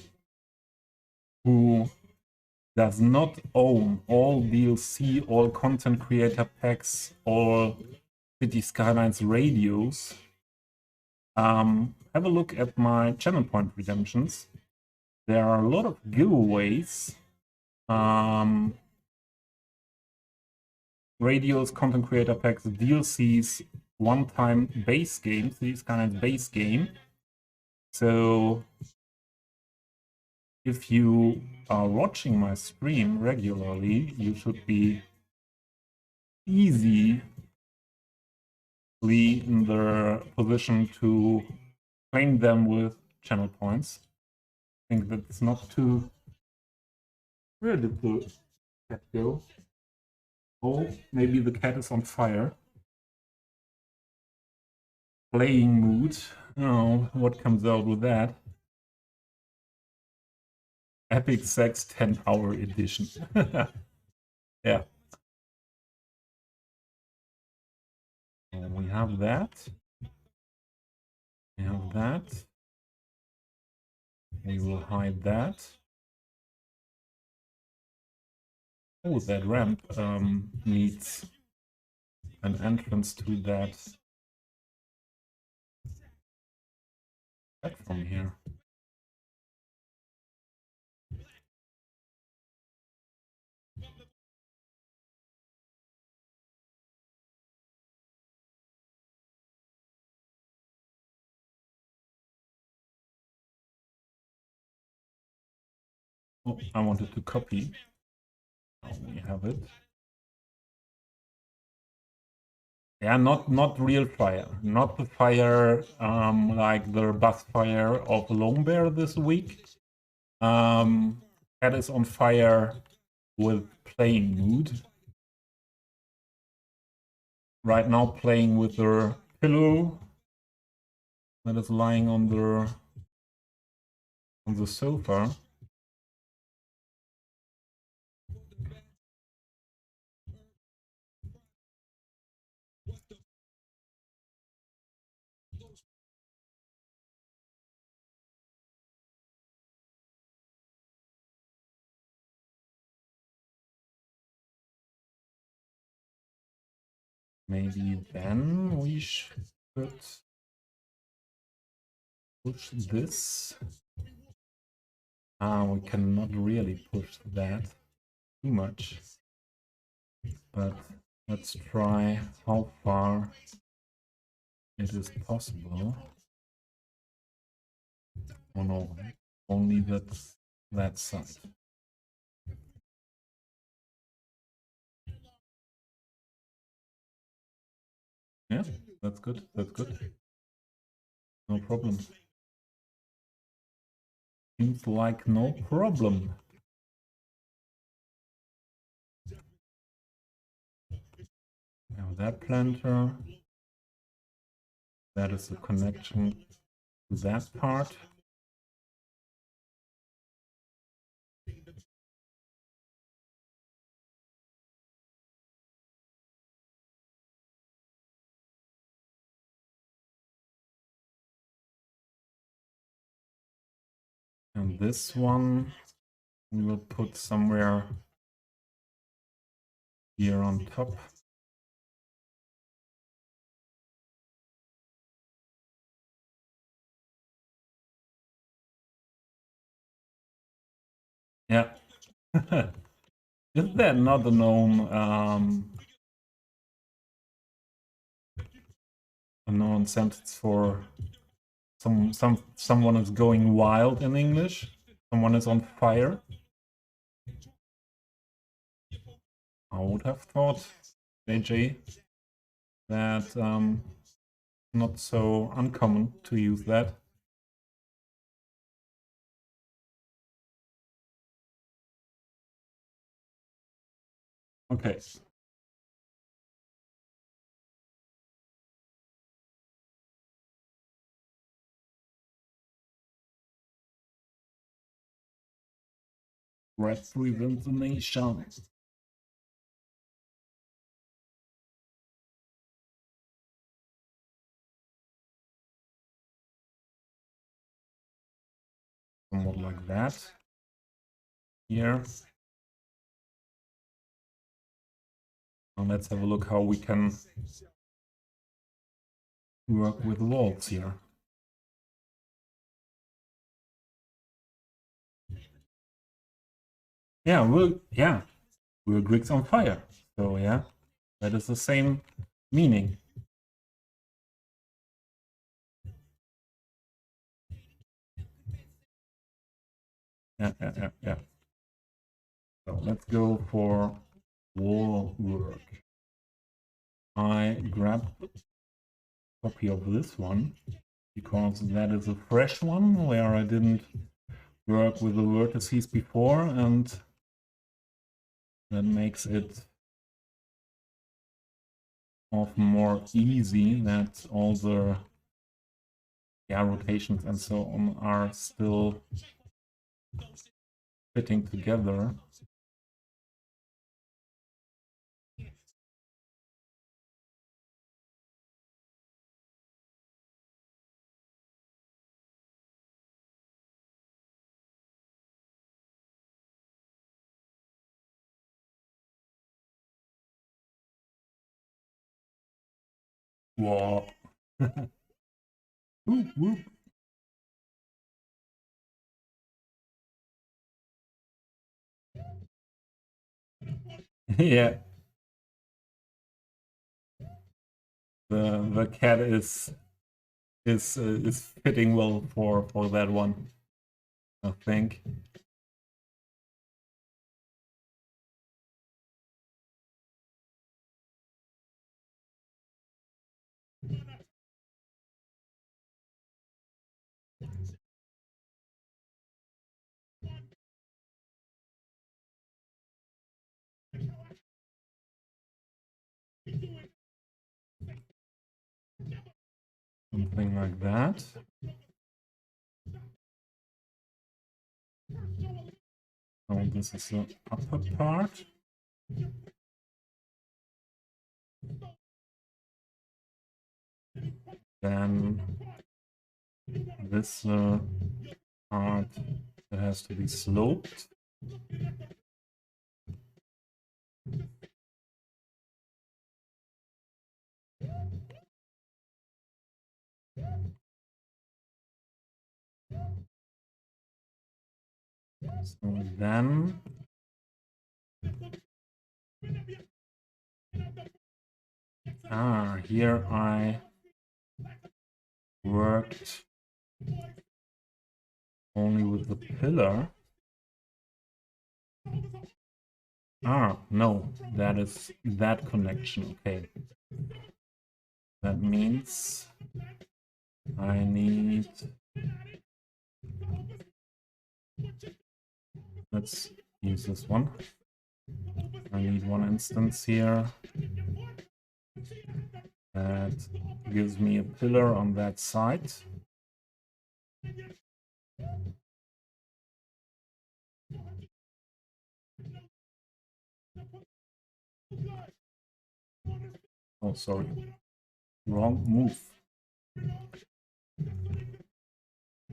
who does not own all DLC, all content creator packs, all Cities Skylines radios, have a look at my channel point redemptions. There are a lot of giveaways. Radios, content creator packs, DLCs, one-time base games, Cities Skylines base game. So if you are watching my stream regularly, you should be easily in the position to claim them with channel points. I think that's not too... Where did the cat go? Oh, maybe the cat is on fire. Playing mood. Oh, what comes out with that? Epic Sex 10-hour edition. Yeah. We have that. We have that. We will hide that. Oh, that ramp needs an entrance to that platform here. Oh, I wanted to copy. Oh, we have it. Yeah, not real fire. Not the fire like the bus fire of Lone Bear this week. That is on fire with playing mood. Right now playing with her pillow that is lying on the sofa. Maybe then we should push this. We cannot really push that too much. But let's try how far it is possible. Oh no, only that side. Yeah, that's good. That's good. No problem. Seems like no problem. Now that planter. That is the connection to that part. And this one we will put somewhere here on top. Yeah. Is there not a known sentence for someone is going wild in English? Someone is on fire? I would have thought, JJ, that not so uncommon to use that. Okay. Represents the nation. Somewhat like that. Here. And let's have a look how we can work with walls here. Yeah, we're Greeks on fire. So yeah, that is the same meaning. Yeah. So let's go for wall work. I grab a copy of this one because that is a fresh one where I didn't work with the vertices before, and that makes it often more easy that all the rotations and so on are still fitting together. Whoa. Whoop, whoop. Yeah, the cat is fitting well for that one, I think. Something like that. So this is the upper part. Then this part that has to be sloped. So then here I worked only with the pillar. No, that is that connection. Okay. That means I need, let's use this one. I need one instance here that gives me a pillar on that side. Oh, sorry. Wrong move.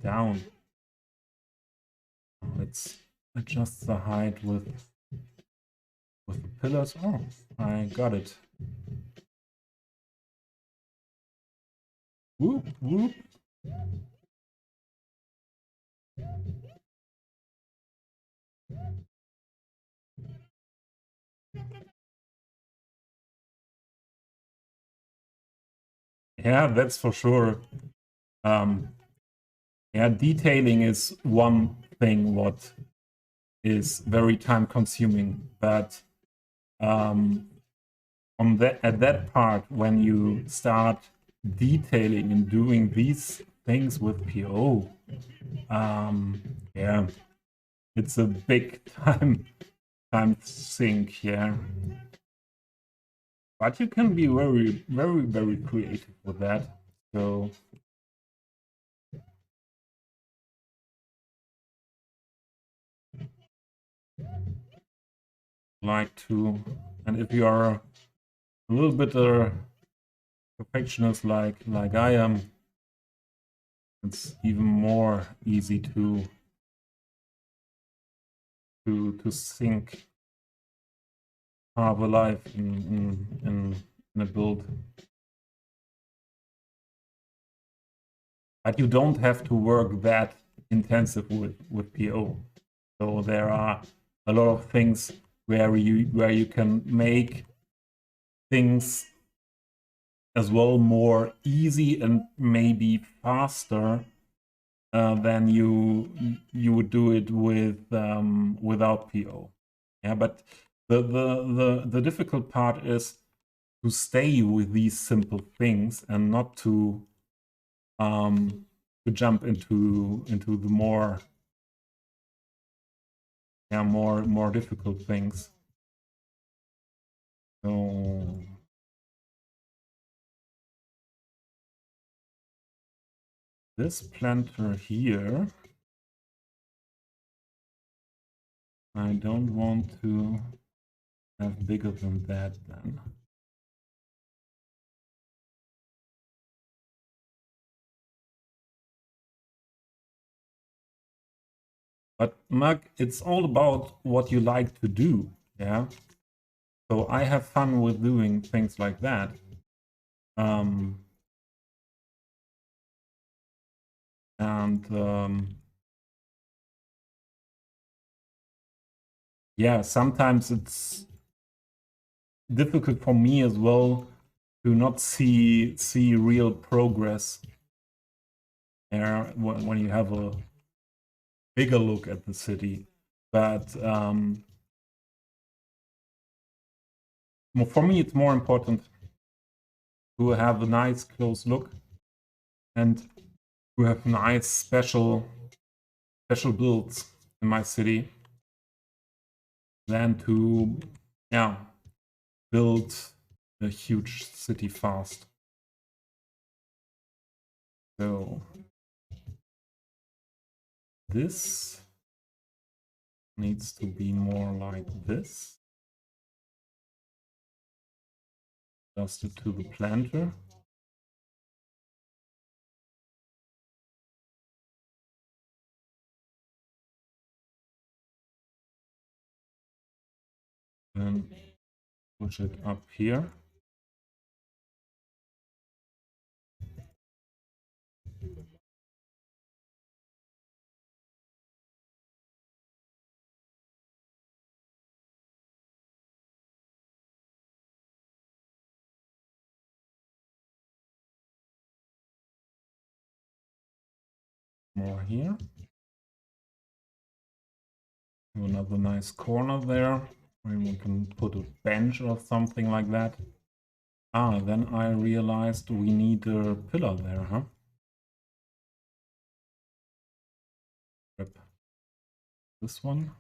Down. let's adjust the height with the pillars. Oh, I got it. Whoop, whoop. Yeah, that's for sure. Yeah, detailing is one thing what is very time consuming, but at that part when you start detailing and doing these things with PO, yeah, it's a big time sink, yeah. But you can be very, very, very creative with that. So like to, and if you are a little bit a perfectionist like I am, it's even more easy to sync half a life in a build. But you don't have to work that intensive with PO. So there are a lot of things where you can make things as well more easy and maybe faster than you would do it without PO. Yeah, but the difficult part is to stay with these simple things and not to jump into the more difficult things. So this planter here, I don't want to have bigger than that then. But Mark, it's all about what you like to do, yeah? So I have fun with doing things like that. Yeah, sometimes it's difficult for me as well to not see real progress there when you have a bigger look at the city. But for me, it's more important to have a nice close look and to have nice special builds in my city than to build a huge city fast. So this needs to be more like this. Adjust it to the planter. Then push it up here. More here. Another nice corner there where we can put a bench or something like that. Then I realized we need a pillar there, huh? Grab this one.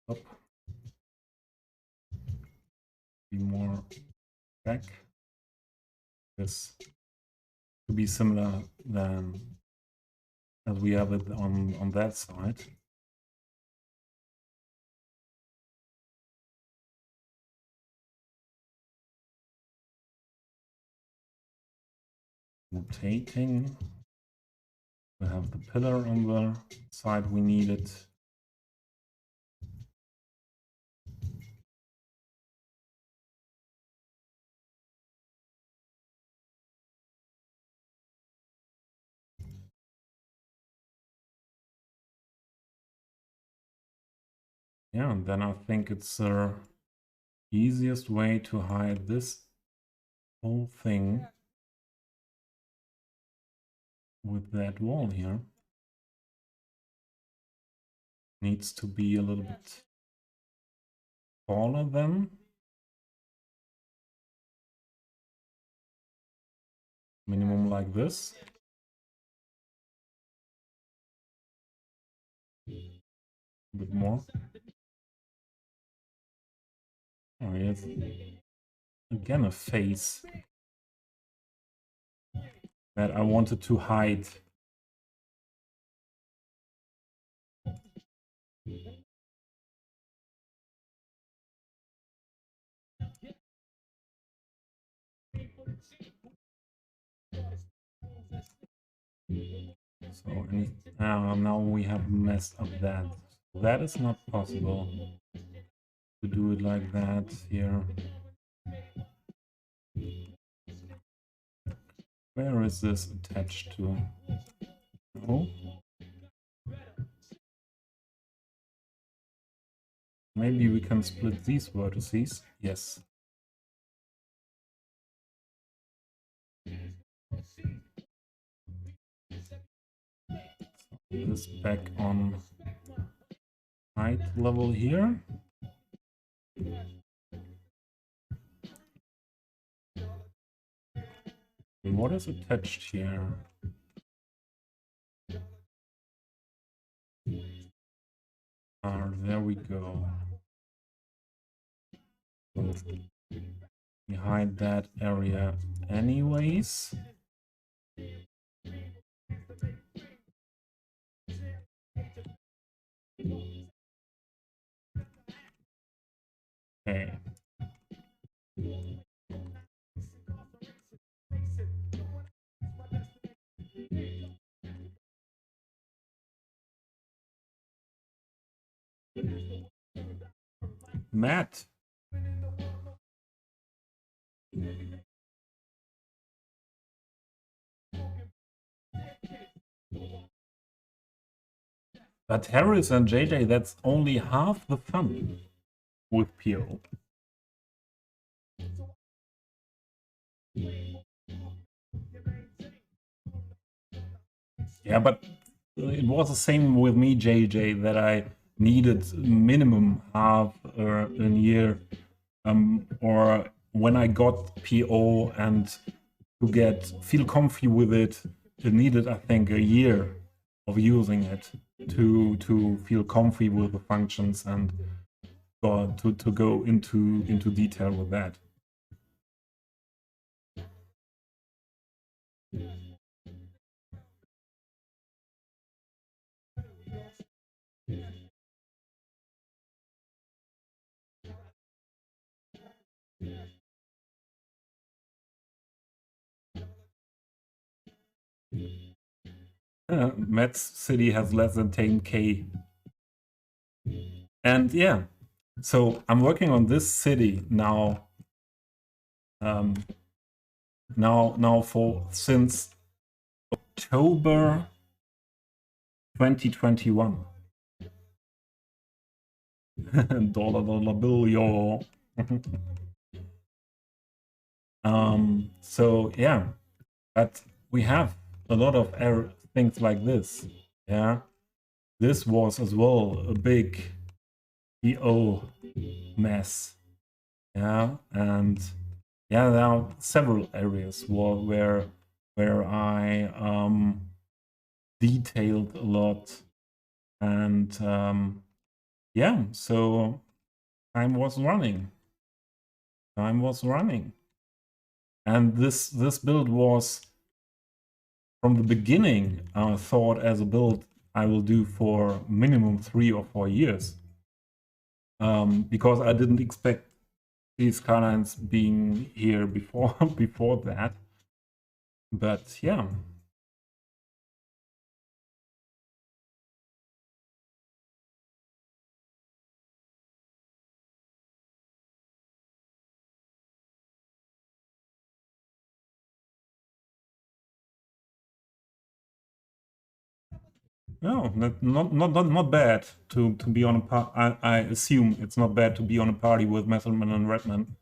Up. Be more back. This to be similar than as we have it on that side. Rotating. We have the pillar on the side we need it. Yeah, and then I think it's the easiest way to hide this whole thing with that wall here. Needs to be a little bit taller than. Minimum like this. A bit more. Oh, yes. Again, a face that I wanted to hide. So now we have messed up that. That is not possible to do it like that here. Where is this attached to? Oh. Maybe we can split these vertices. Yes. This back on height level here. And what is attached here? There we go. We hide that area anyways. Okay. Matt. But Harris and JJ, that's only half the fun with PO. Yeah, but it was the same with me, JJ, that I needed minimum half a year, or when I got PO and to feel comfy with it, it needed, I think, a year of using it to feel comfy with the functions and to go into detail with that. Matt's city has less than 10K. And yeah, so I'm working on this city now. Now since October 2021. dollar bill, yo. So yeah, but we have a lot of things like this. Yeah, this was as well a big PO mess. Yeah, and yeah, there are several areas where I detailed a lot, and yeah, so time was running. Time was running. And this build was from the beginning thought as a build I will do for minimum 3 or 4 years. Because I didn't expect these Skylines being here before before that. But yeah. No, not bad to be on a I assume it's not bad to be on a party with Messerman and Redman.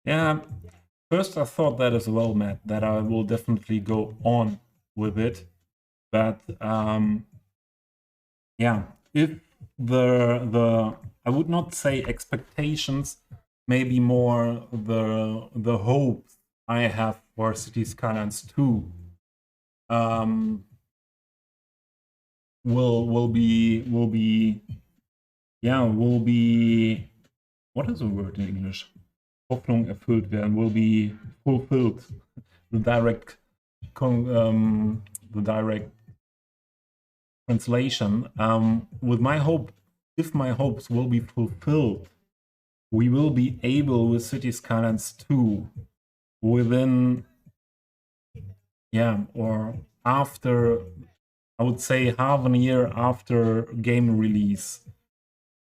Yeah, first I thought that as well, Matt, that I will definitely go on with it. But yeah, if the I would not say expectations, maybe more the hopes I have for Cities Skylines 2 will be yeah, will be, what is the word in English? Hoffnung erfüllt werden, will be fulfilled. The direct the direct translation. With my hope, if my hopes will be fulfilled, we will be able with Cities Skylines 2 within, yeah, or after, I would say half a year after game release.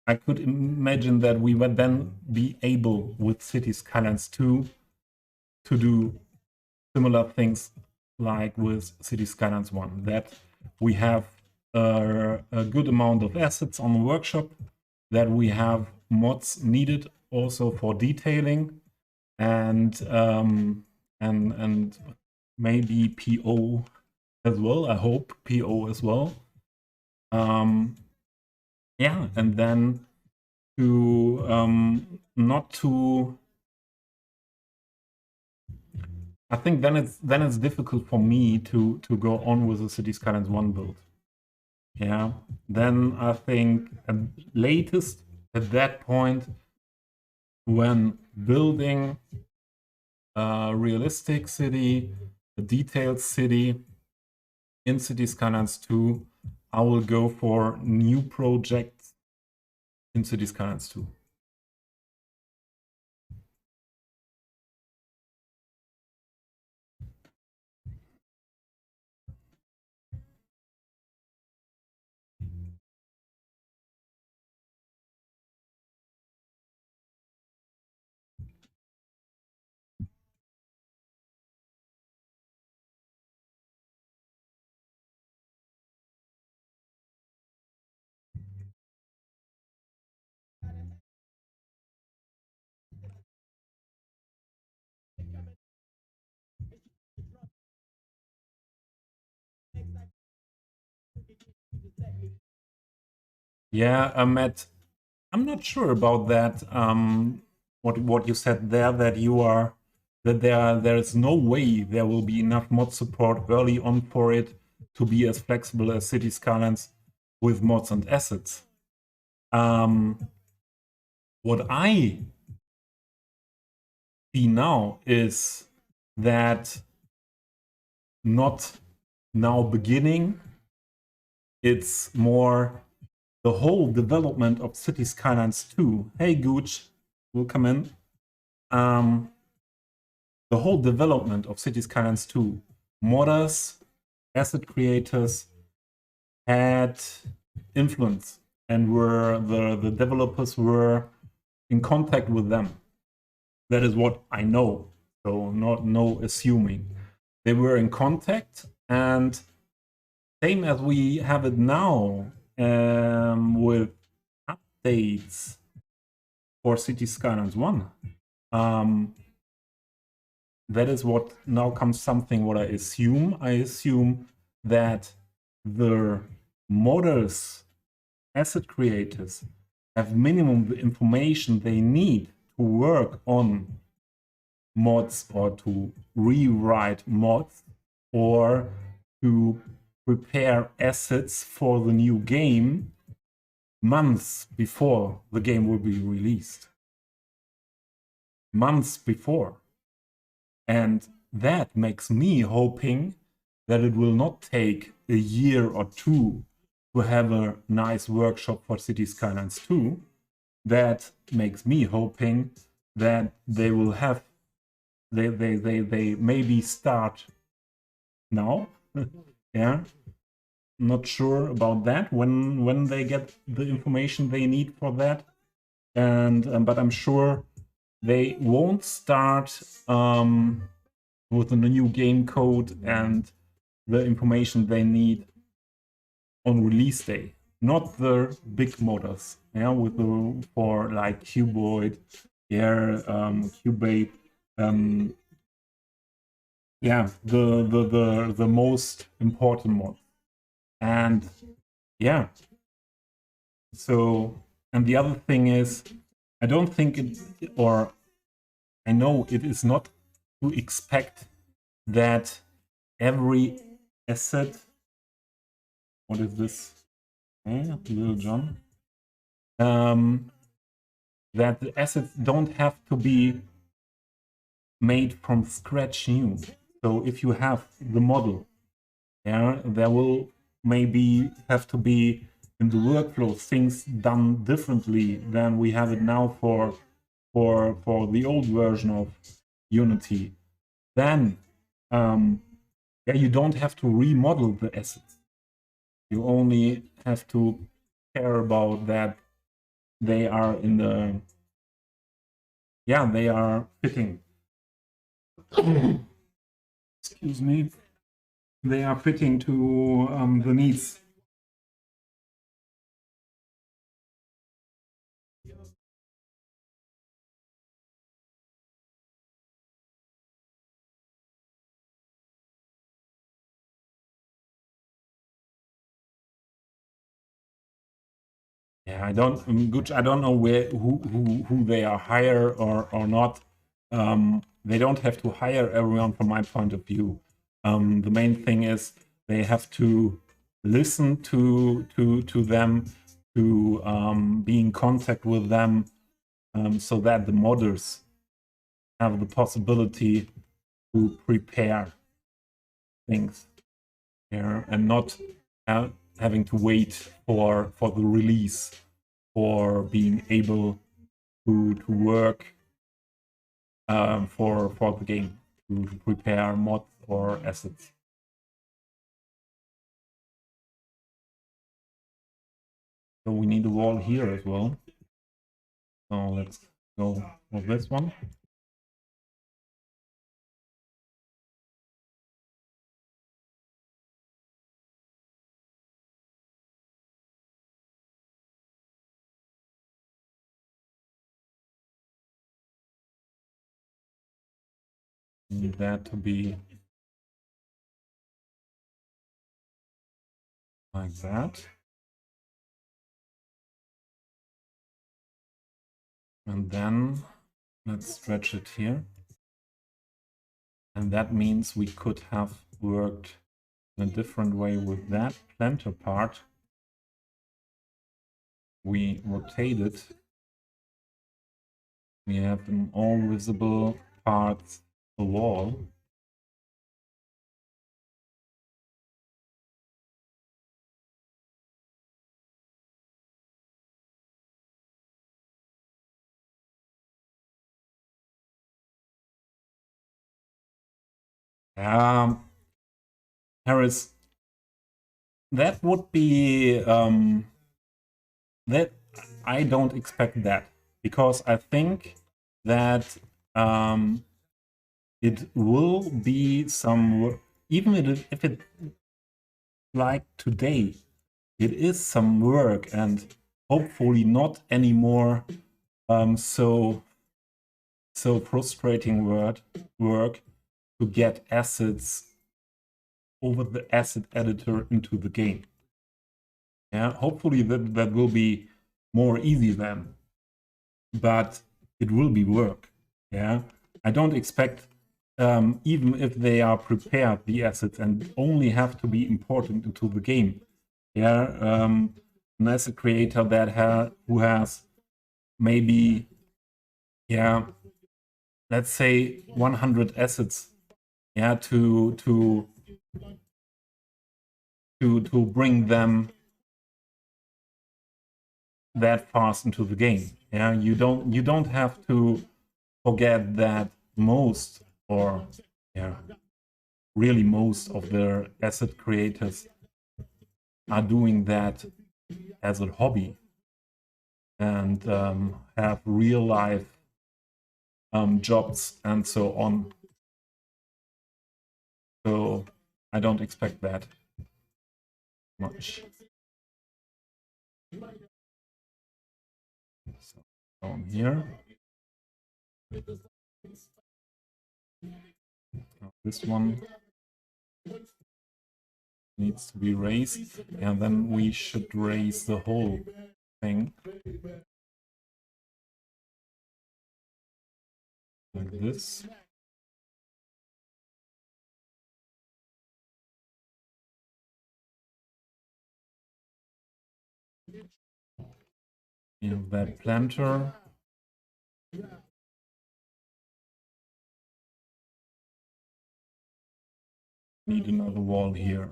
I could imagine that we would then be able with Cities Skylines 2 to do similar things like with Cities Skylines 1, that we have a good amount of assets on the workshop, that we have mods needed also for detailing, and maybe PO as well. I hope PO as well. Yeah, and then to not to. I think then it's difficult for me to go on with the Cities Skylines 1 build. Yeah, then I think at latest at that point, when building a realistic city, a detailed city in Cities Skylines 2, I will go for new projects in Cities Skylines 2. Yeah, Matt, I'm not sure about that. What you said there, that you are that there is no way there will be enough mod support early on for it to be as flexible as City Skylines with mods and assets. What I see now is that not now beginning, it's more the whole development of City Skylines 2. Hey Gooch, will come in. The whole development of Cities Skylines 2, modders, asset creators had influence, and were the developers were in contact with them. That is what I know. So no assuming. They were in contact, and same as we have it now with updates for Cities Skylines 1. That is what now comes something what I assume. I assume that the modders, asset creators, have minimum the information they need to work on mods or to rewrite mods or to prepare assets for the new game months before the game will be released. Months before. And that makes me hoping that it will not take a year or two to have a nice workshop for Cities Skylines 2. That makes me hoping that they will have they maybe start now. Yeah, not sure about that when they get the information they need for that, and but I'm sure they won't start with a new game code and the information they need on release day. Not the big modders, yeah, with the for like Cuboid, yeah, Cubase, yeah, the most important mods. And yeah, so, and the other thing is, I don't think it, or I know it is not to expect that every asset, what is this? Little John. That the assets don't have to be made from scratch new. So if you have the model, yeah, there will maybe have to be in the workflow things done differently than we have it now for the old version of Unity. Then yeah, you don't have to remodel the assets. You only have to care about that they are in the, yeah, they are fitting. Excuse me. They are fitting to the needs. Yeah, I don't know where who they are hire or not. They don't have to hire everyone from my point of view. The main thing is they have to listen to them, to be in contact with them, so that the modders have the possibility to prepare things here and not having to wait for the release or being able to work for the game, to prepare mods or assets. So we need a wall here as well. So let's go with this one. Need that to be like that. And then let's stretch it here. And that means we could have worked in a different way with that planter part. We rotate it. We have in all visible parts a wall. Harris, that would be that I don't expect that, because I think that it will be some, even if it like today, it is some work and hopefully not anymore so frustrating work to get assets over the asset editor into the game. Yeah, hopefully that will be more easy then. But it will be work. Yeah, I don't expect, even if they are prepared, the assets, and only have to be imported into the game. Yeah, an asset creator that who has maybe, yeah, let's say 100 assets, yeah, to bring them that fast into the game. Yeah, you don't have to forget that most, or yeah, really most of the asset creators are doing that as a hobby and have real life jobs and so on. So I don't expect that much. So down here. This one needs to be raised, and then we should raise the whole thing like this. You have that planter. Need another wall here.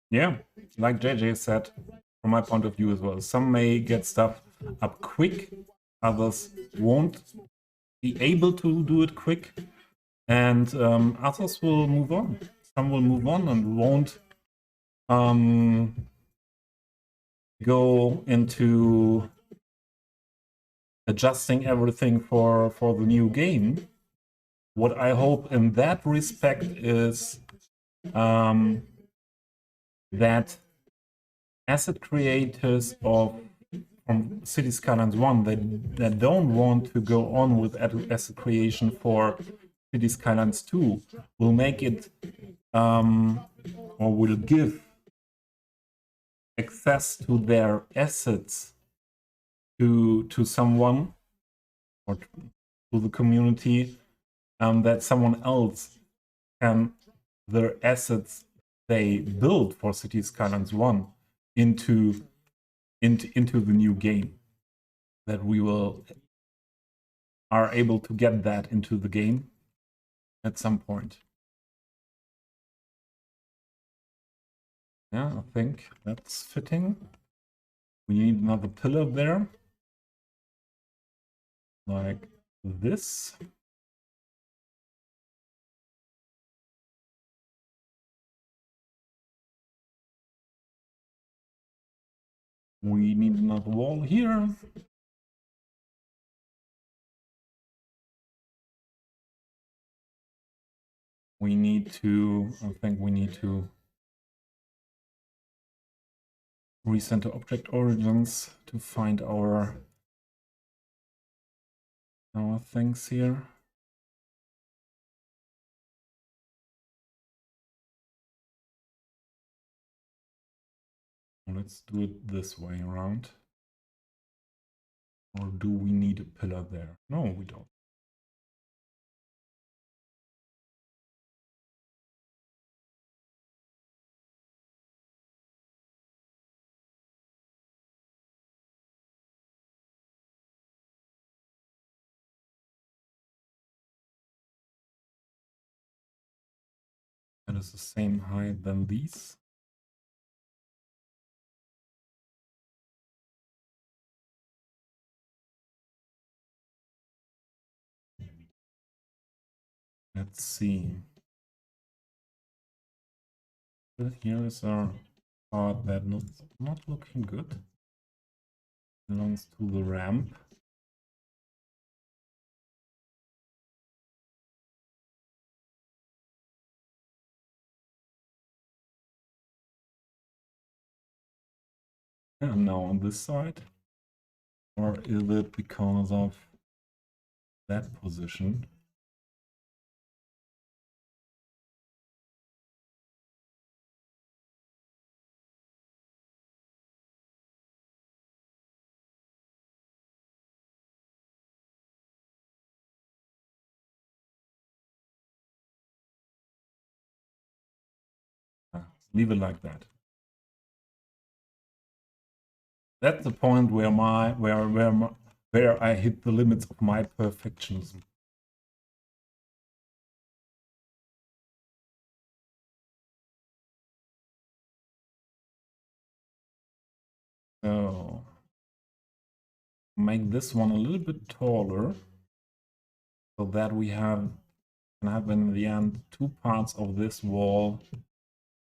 Yeah, like JJ said, from my point of view as well, some may get stuff up quick, others won't be able to do it quick, and others will move on. Some will move on and won't go into adjusting everything for the new game. What I hope in that respect is that asset creators from Cities Skylines 1 that don't want to go on with asset creation for Cities Skylines 2 will make it or will give access to their assets to someone or to the community, that someone else can their assets they build for Cities Skylines 1 into the new game, that we are able to get that into the game at some point. Yeah, I think that's fitting. We need another pillar there, like this. We need another wall here. We need to, I think we need to recenter object origins to find our things here. Let's do it this way around. Or do we need a pillar there? No, we don't. That is the same height than these. Let's see. Here is our part that not looking good. Belongs to the ramp. And now on this side. Or is it because of that position. Leave it like that. That's the point where where I hit the limits of my perfectionism. So make this one a little bit taller so that we can have in the end 2 parts of this wall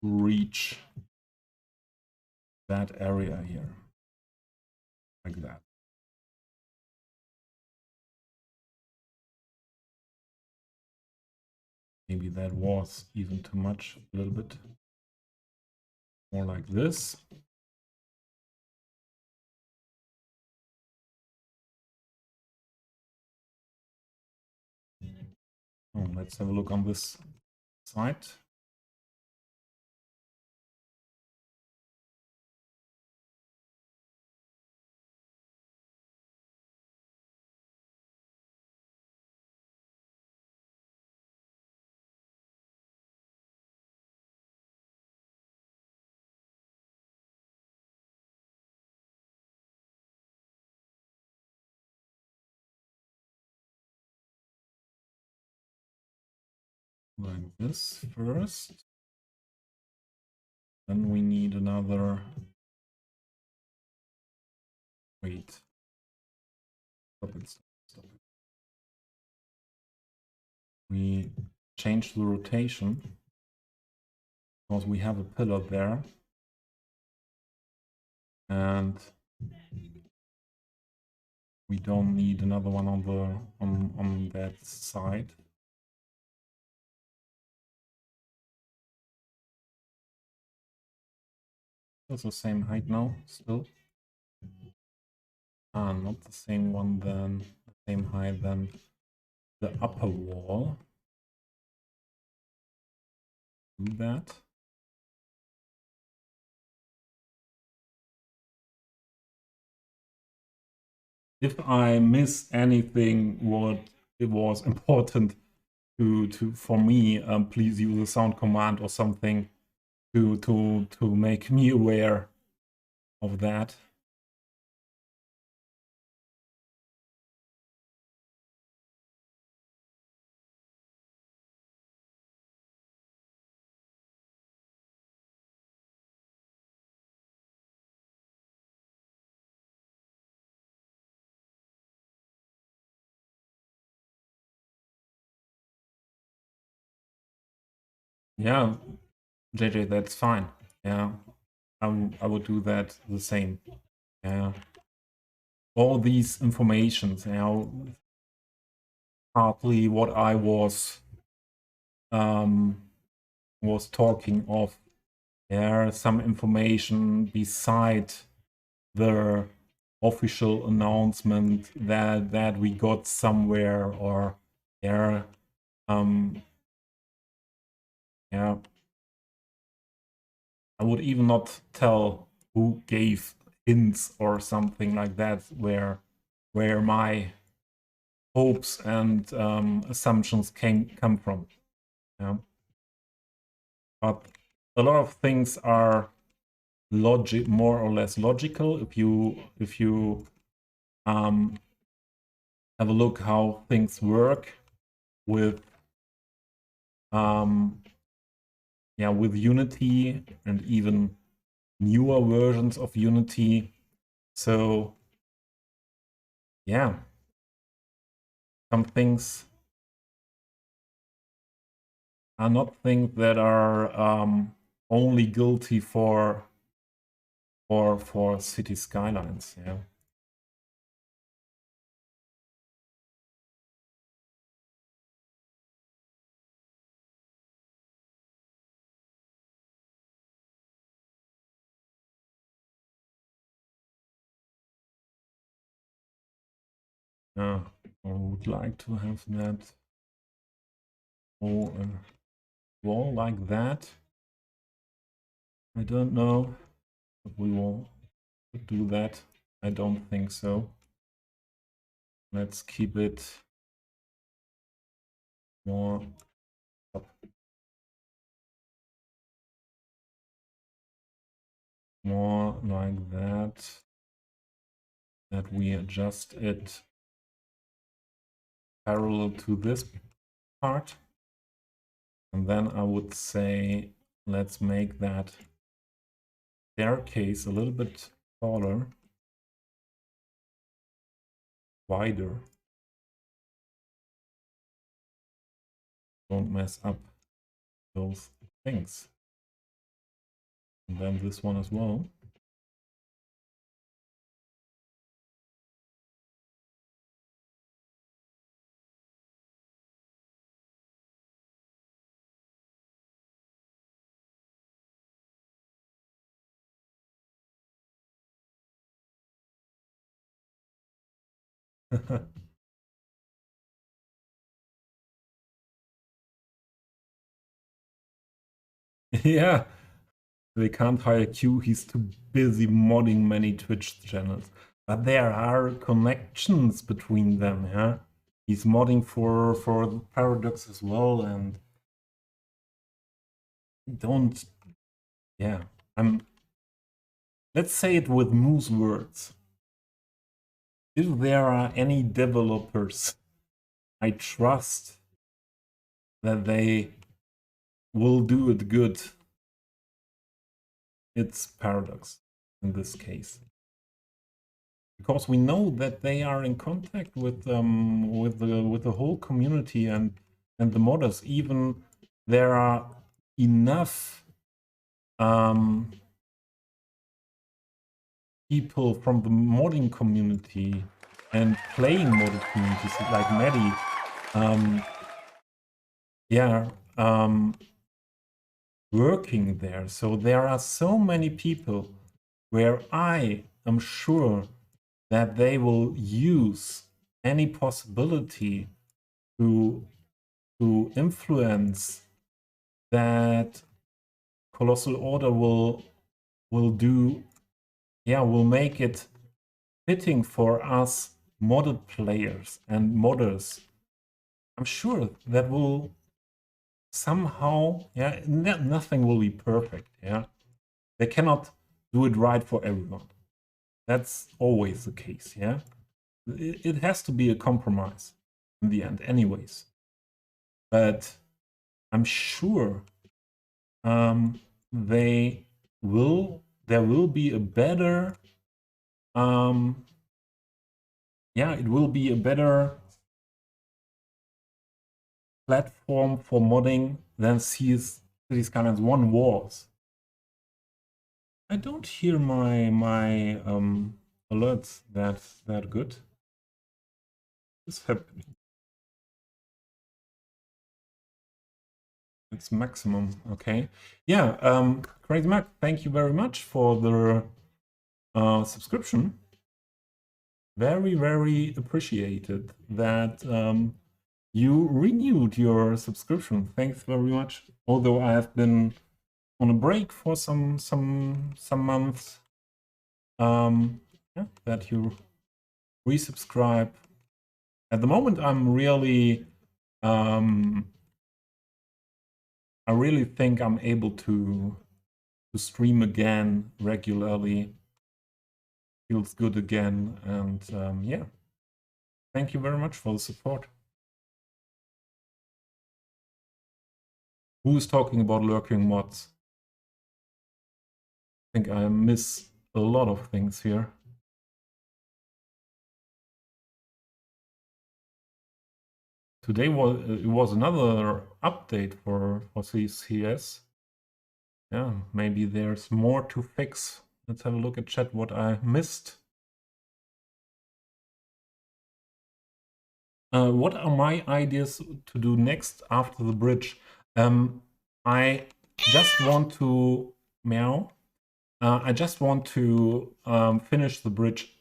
reach that area here, like that. Maybe that was even too much, a little bit more like this. Oh, let's have a look on this side. Like this first. Then we need another. Wait. Stop it. Stop it. We change the rotation because we have a pillar there. And we don't need another one on the on that side. It's the same height now, still. Ah, not the same one then, the same height than the upper wall. Do that. If I miss anything what it was important to for me, please use a sound command or something to make me aware of that. Yeah, JJ, that's fine. Yeah, I would do that the same. Yeah, all these informations, you know, partly what I was talking of. There some information beside the official announcement that we got somewhere, or there yeah, I would even not tell who gave hints or something like that, where my hopes and assumptions come from. Yeah. But a lot of things are more or less logical if you have a look how things work with with Unity and even newer versions of Unity. So yeah, some things are not things that are only guilty for Cities Skylines. Yeah. I would like to have that or a wall like that. I don't know if we will do that. I don't think so. Let's keep it more up. More like that. That we adjust it parallel to this part. And then I would say, let's make that staircase a little bit taller, wider. Don't mess up those things. And then this one as well. Yeah, they can't hire Q. He's too busy modding many Twitch channels. But there are connections between them, yeah? He's modding for Paradox as well, and don't... Yeah, let's say it with Moose words. If there are any developers I trust that they will do it good, it's Paradox in this case. Because we know that they are in contact with the whole community and the modders. Even there are enough people from the modding community and playing modded communities like Maddie, working there. So there are so many people where I am sure that they will use any possibility to influence that Colossal Order will do, will make it fitting for us modded players and modders. I'm sure that will somehow, nothing will be perfect, They cannot do it right for everyone. That's always the case, It has to be a compromise in the end anyways. But I'm sure there will be a better it will be a better platform for modding than Cities Skylines 1 was. I don't hear my alerts that good. What's happening? It's maximum, okay. Yeah, Crazy Mac, thank you very much for the subscription. Very, very appreciated that you renewed your subscription. Thanks very much. Although I have been on a break for some months, that you resubscribe. At the moment, I'm really, I really think I'm able to stream again regularly. Feels good again, and thank you very much for the support. Who is talking about lurking mods? I think I miss a lot of things here. Today was another update for CCS. Yeah, maybe there's more to fix. Let's have a look at chat what I missed. What are my ideas to do next after the bridge? I just want to I just want to finish the bridge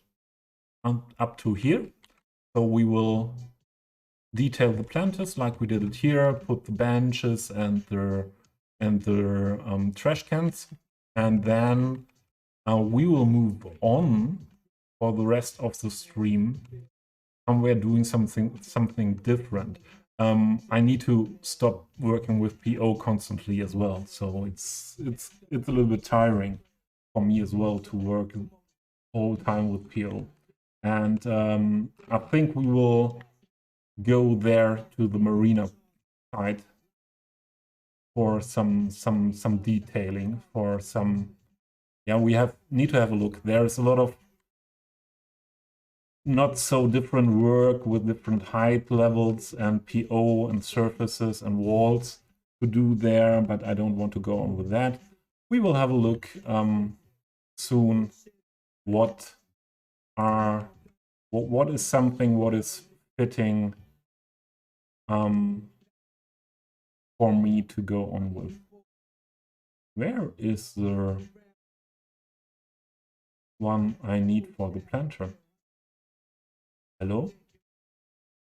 up to here. So we will detail the planters like we did it here, put the benches and the trash cans, and then we will move on for the rest of the stream. Somewhere doing something different. I need to stop working with PO constantly as well, so it's a little bit tiring for me as well to work all the time with PO. And I think we will go there to the marina side for some detailing, for some, yeah, we need to have a look. There's a lot of not so different work with different height levels and PO and surfaces and walls to do there, but I don't want to go on with that. We will have a look soon what is something what is fitting for me to go on with. Where is the one I need for the planter? Hello?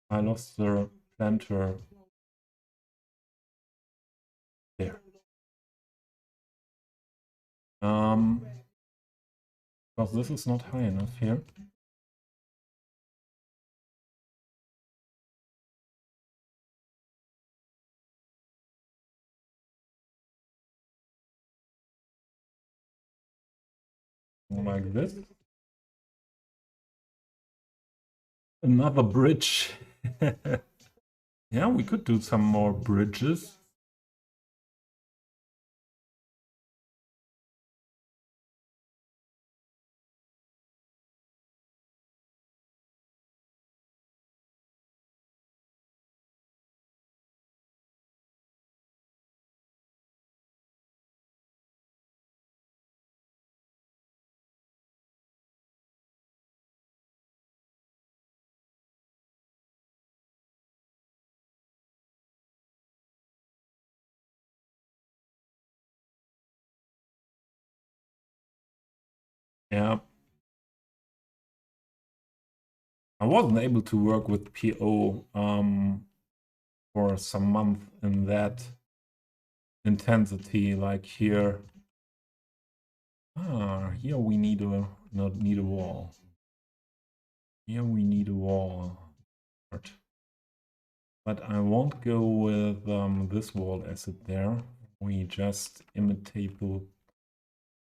I lost the planter there. Because this is not high enough here. Like this. Another bridge. Yeah, we could do some more bridges. Yeah. I wasn't able to work with PO for some month in that intensity, like here. Here we need not need a wall. Here we need a wall. But I won't go with this wall asset there. We just imitate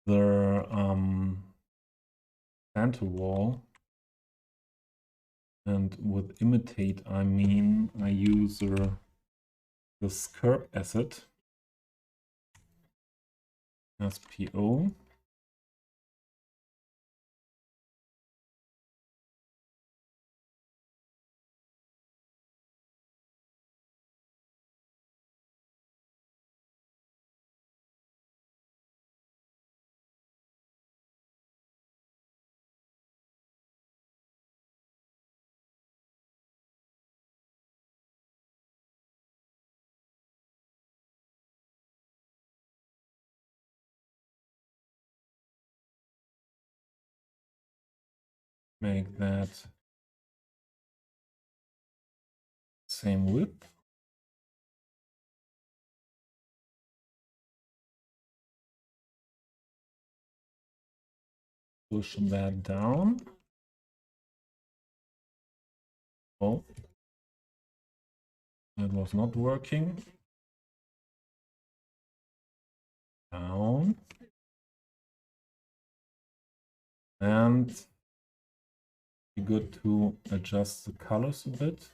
the center wall. And with imitate, I mean I use the skirp asset as PO. Make that same width. Push that down. Oh, that was not working. Down. And be good to adjust the colors a bit.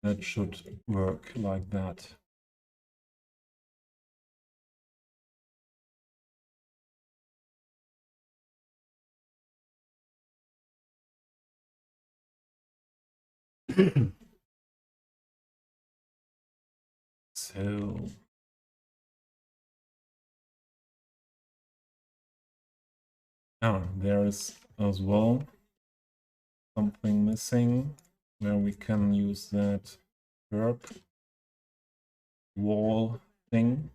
That should work like that. So there is as well something missing where we can use that curb wall thing.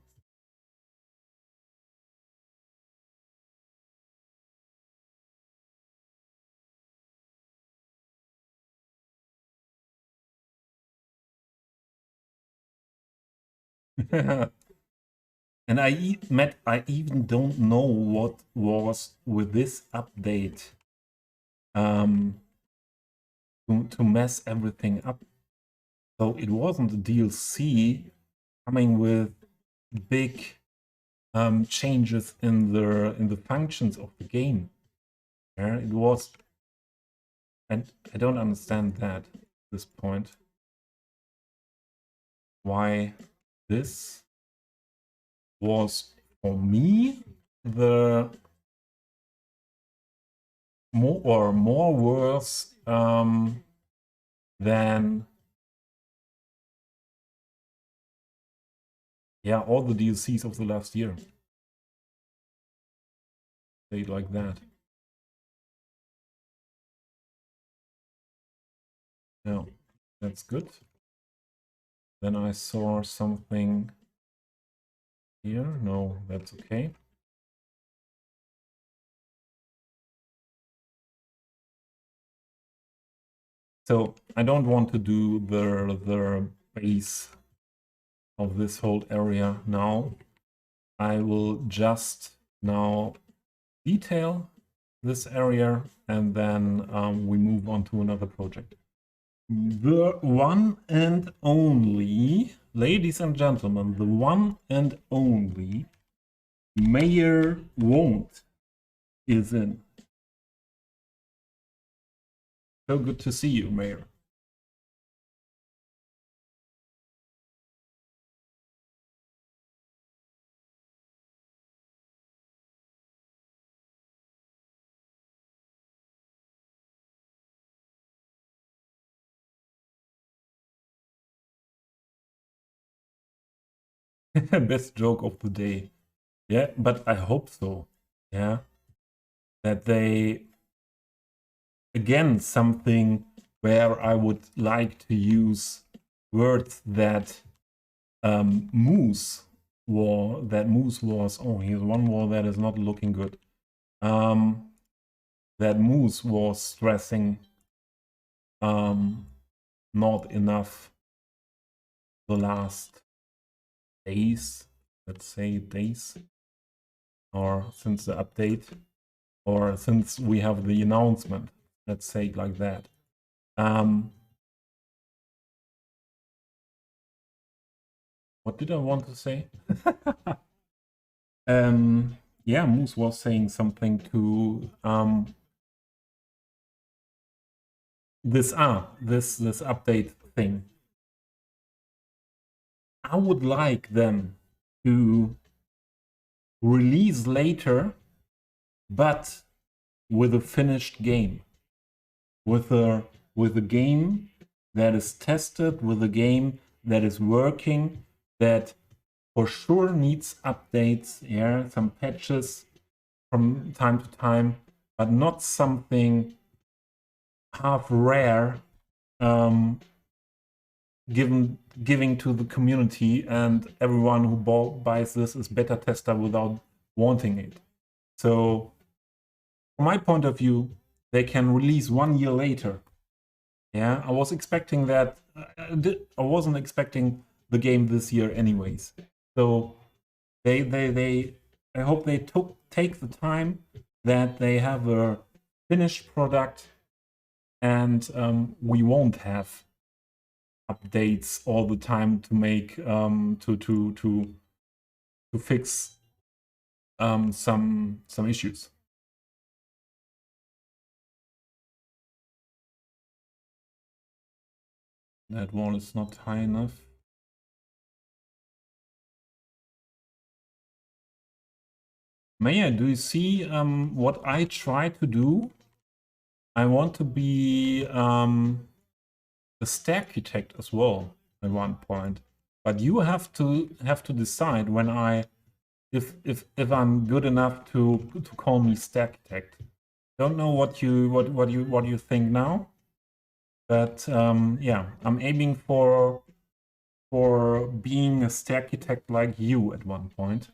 And I even don't know what was with this update to mess everything up. So it wasn't a DLC coming with big changes in the functions of the game. Yeah, it was, and I don't understand that at this point. Why this was for me the more worse than all the DLCs of the last year. Say it like that. Yeah, that's good. Then I saw something here. No, that's okay. So I don't want to do the base of this whole area now. I will just now detail this area and then we move on to another project. The one and only, ladies and gentlemen, the one and only Mayor Won't is in. So good to see you, Mayor. Best joke of the day. Yeah, but I hope so. Yeah. That they, again, something where I would like to use words that Moose was, oh, here's one more that is not looking good. That Moose was stressing not enough the last days, let's say days, or since the update, or since we have the announcement, let's say it like that. What did I want to say? Yeah, Moose was saying something to this update thing. I would like them to release later, but with a finished game, with a game that is tested, with a game that is working, that for sure needs updates, yeah, some patches from time to time, but not something half rare giving to the community, and everyone who buys this is beta tester without wanting it. So from my point of view, they can release 1 year later. Yeah, I was expecting that. I wasn't expecting the game this year anyways. So I hope they take the time that they have a finished product, and we won't have updates all the time to make to fix some issues. That wall is not high enough. Maya, do you see what I try to do? I want to be a stack architect as well at one point, but you have to decide when if I'm good enough to call me stack architect. Don't know what you think now, but yeah, I'm aiming for being a stack architect like you at one point.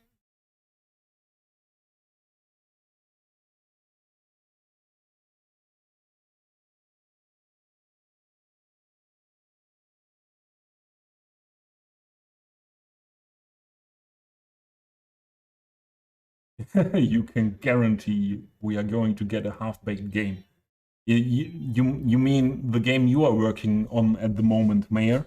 You can guarantee we are going to get a half-baked game. You mean the game you are working on at the moment, Mayor?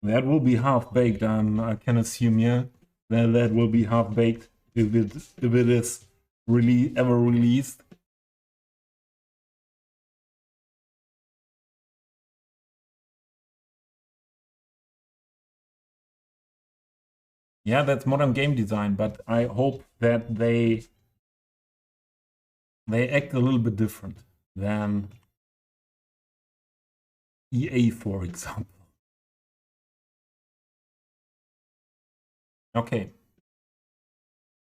That will be half-baked, and I can assume, yeah, that will be half-baked if it is really ever released. Yeah, that's modern game design, but I hope that they act a little bit different than EA, for example. Okay,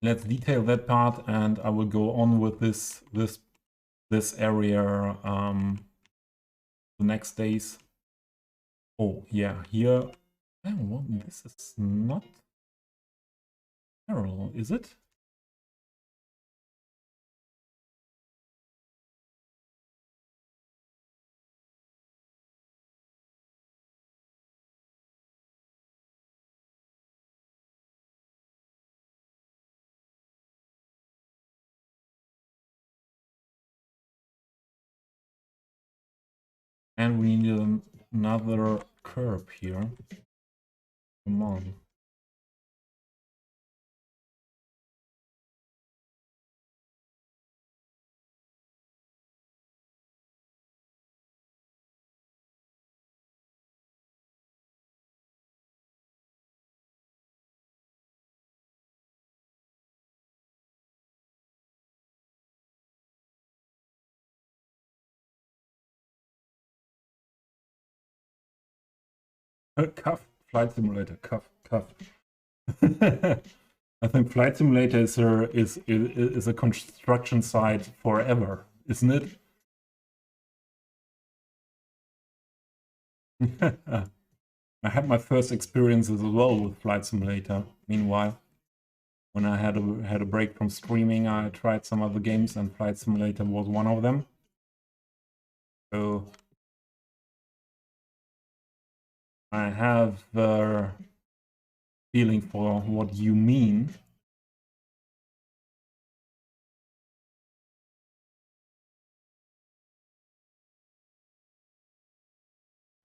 let's detail that part, and I will go on with this area the next days. Oh yeah, here. Oh, well, this is not parallel, is it? And we need another curb here. Come on. Cuff. Flight Simulator. Cuff. Cuff. I think Flight Simulator is a construction site forever, isn't it? I had my first experiences as well with Flight Simulator. Meanwhile, when I had a break from streaming, I tried some other games, and Flight Simulator was one of them. So I have the feeling for what you mean.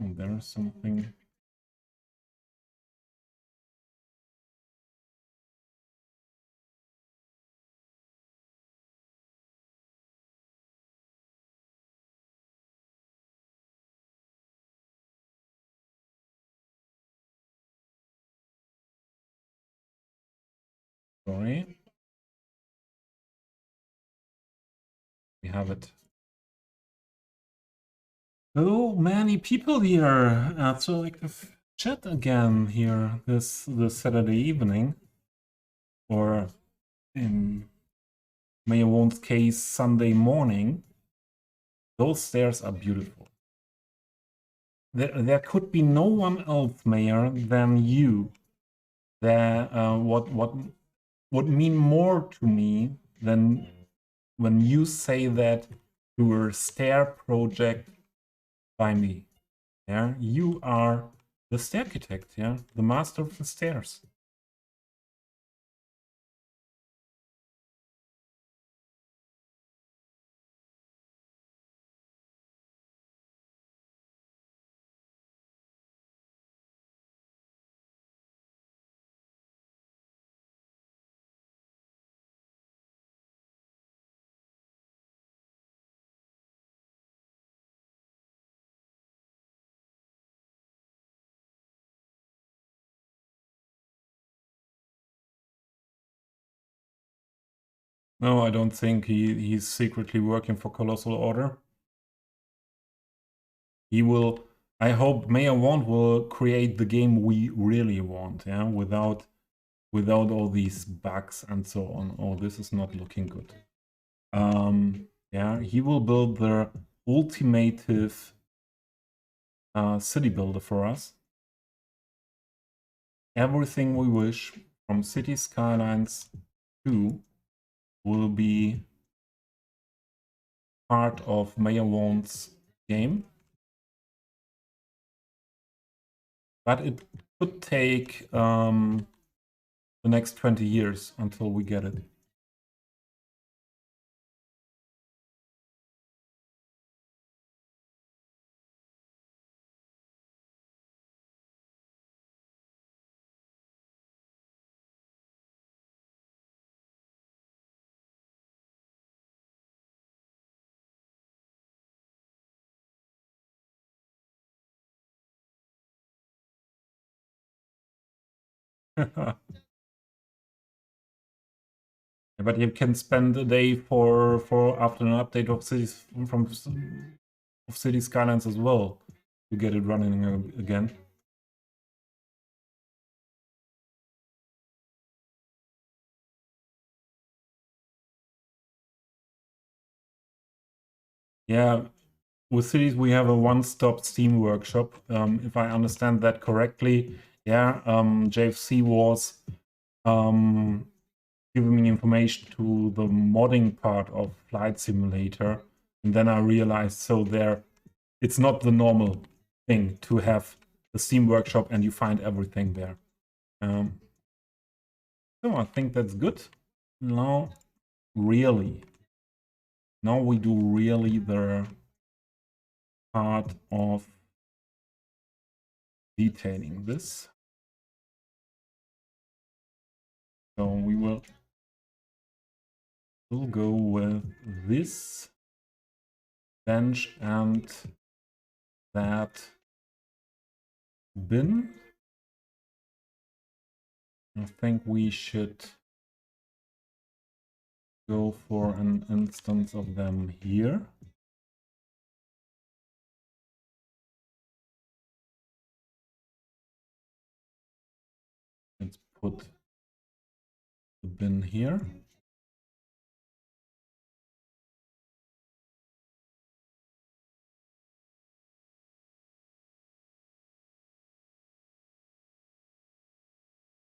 Oh, there's something. Sorry. We have it. So many people here. So active chat again here this Saturday evening, or in Mayor Won's case, Sunday morning. Those stairs are beautiful. There could be no one else, Mayor, than you. There, what would mean more to me than when you say that to a stair project by me. Yeah, you are the stair architect. Yeah, the master of the stairs. No, I don't think he's secretly working for Colossal Order. He will. I hope Mayor Want will create the game we really want. Yeah, without all these bugs and so on. Oh, this is not looking good. Yeah, he will build the ultimative city builder for us. Everything we wish from Cities Skylines 2 will be part of Mayor Won's game. But it could take the next 20 years until we get it. But you can spend a day for after an update of cities of City Skylines as well to get it running again. Yeah, with Cities we have a one-stop Steam workshop. If I understand that correctly, yeah, JFC was giving me information to the modding part of Flight Simulator, and then I realized it's not the normal thing to have the Steam workshop and you find everything there. So I think that's good. Now we do really the part of detailing this. So we'll go with this bench and that bin. I think we should go for an instance of them here. Let's put the bin here.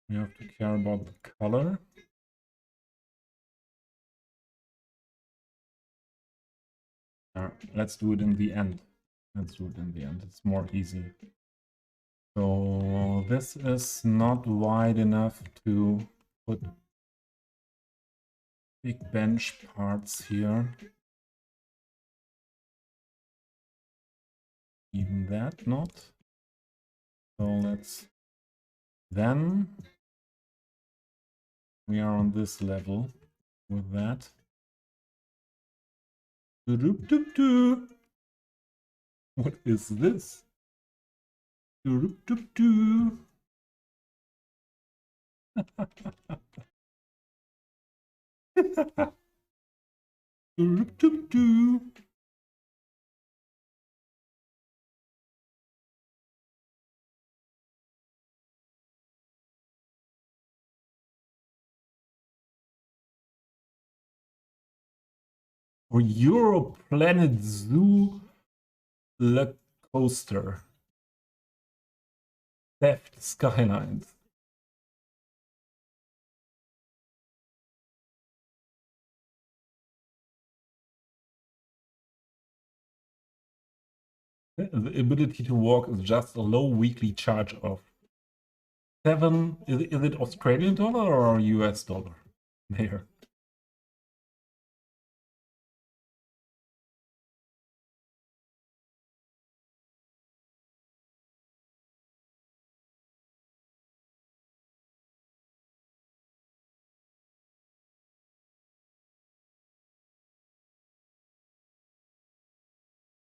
We have to care about the color. Let's do it in the end. It's more easy. So this is not wide enough to put big bench parts here. Even that not. So then we are on this level with that. What is this? Or Euro Planet Zoo Le Coaster. Theft Skylines. The ability to walk is just a low weekly charge of 7. Is it Australian dollar or US dollar? There.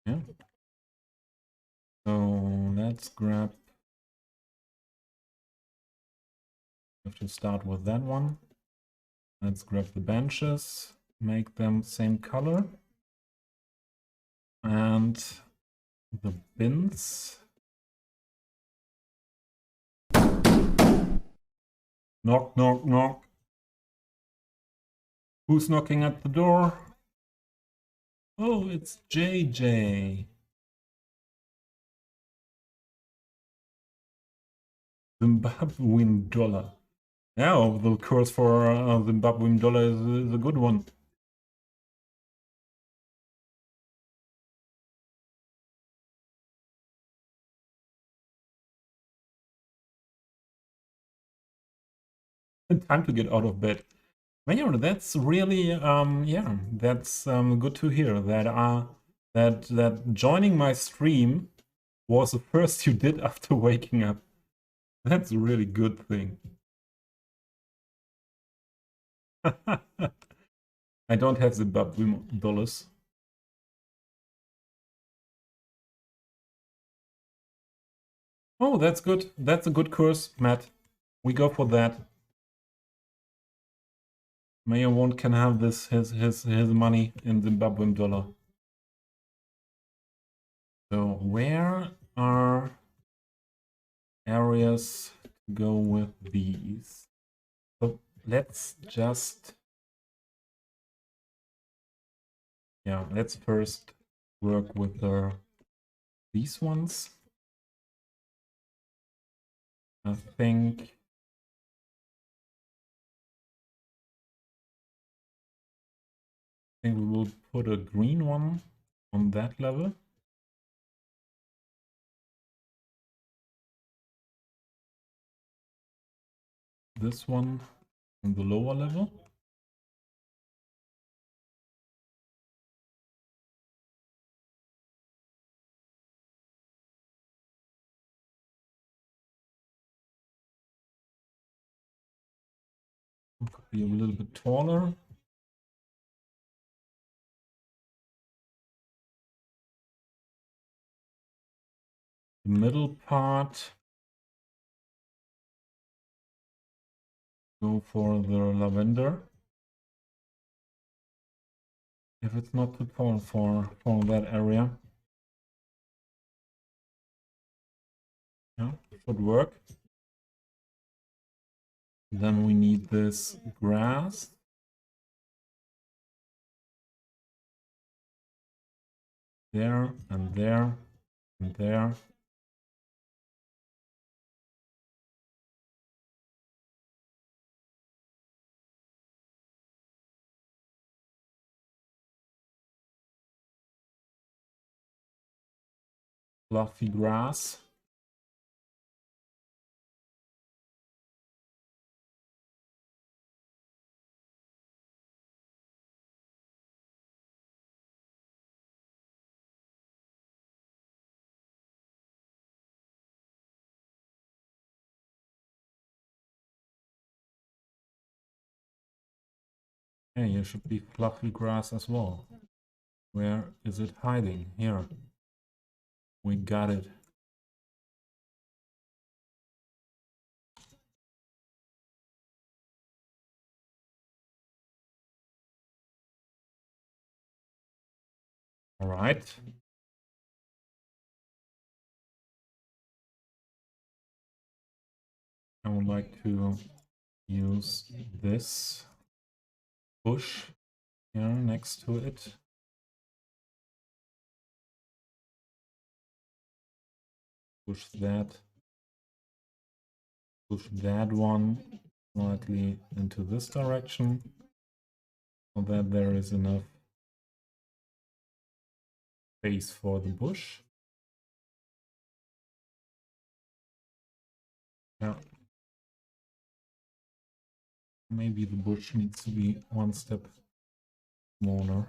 Yeah. So let's grab. We have to start with that one. Let's grab the benches, make them same color. And the bins. Knock, knock, knock. Who's knocking at the door? Oh, it's JJ. Zimbabwean dollar. Yeah, the curse for Zimbabwean dollar is a good one. Time to get out of bed. Well, that's really yeah, that's good to hear that that joining my stream was the first you did after waking up. That's a really good thing. I don't have Zimbabwean dollars. Oh, that's good. That's a good curse, Matt. We go for that. Mayor won't can have this his money in Zimbabwean dollar. So where are areas to go with these? So let's just let's first work with these ones. I think we will put a green one on that level. This one on the lower level. Could be a little bit taller. The middle part, go for the lavender. If it's not too tall for that area. Yeah, should work. Then we need this grass. There and there and there. Fluffy grass. Yeah, here should be fluffy grass as well. Where is it hiding? Here. We got it. All right. I would like to use this bush here next to it. Push that one slightly into this direction so that there is enough space for the bush. Yeah. Maybe the bush needs to be one step smaller.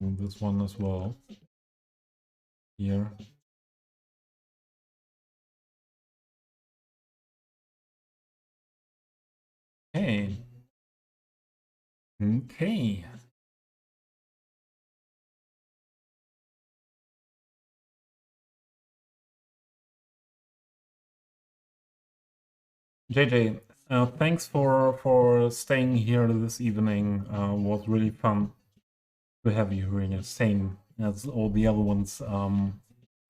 And this one as well. Here. Hey. Okay. JJ, thanks for staying here this evening. Was really fun to have you here. Same as all the other ones.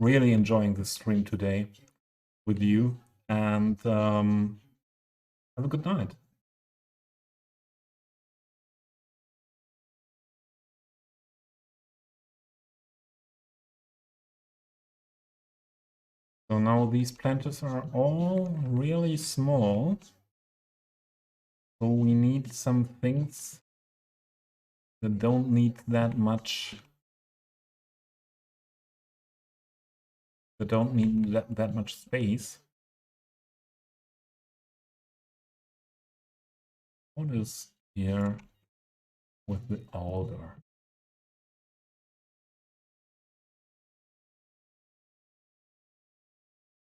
Really enjoying the stream today with you, and have a good night. So now these planters are all really small. So we need some things that don't need that much. That don't need that much space. What is here with the alder?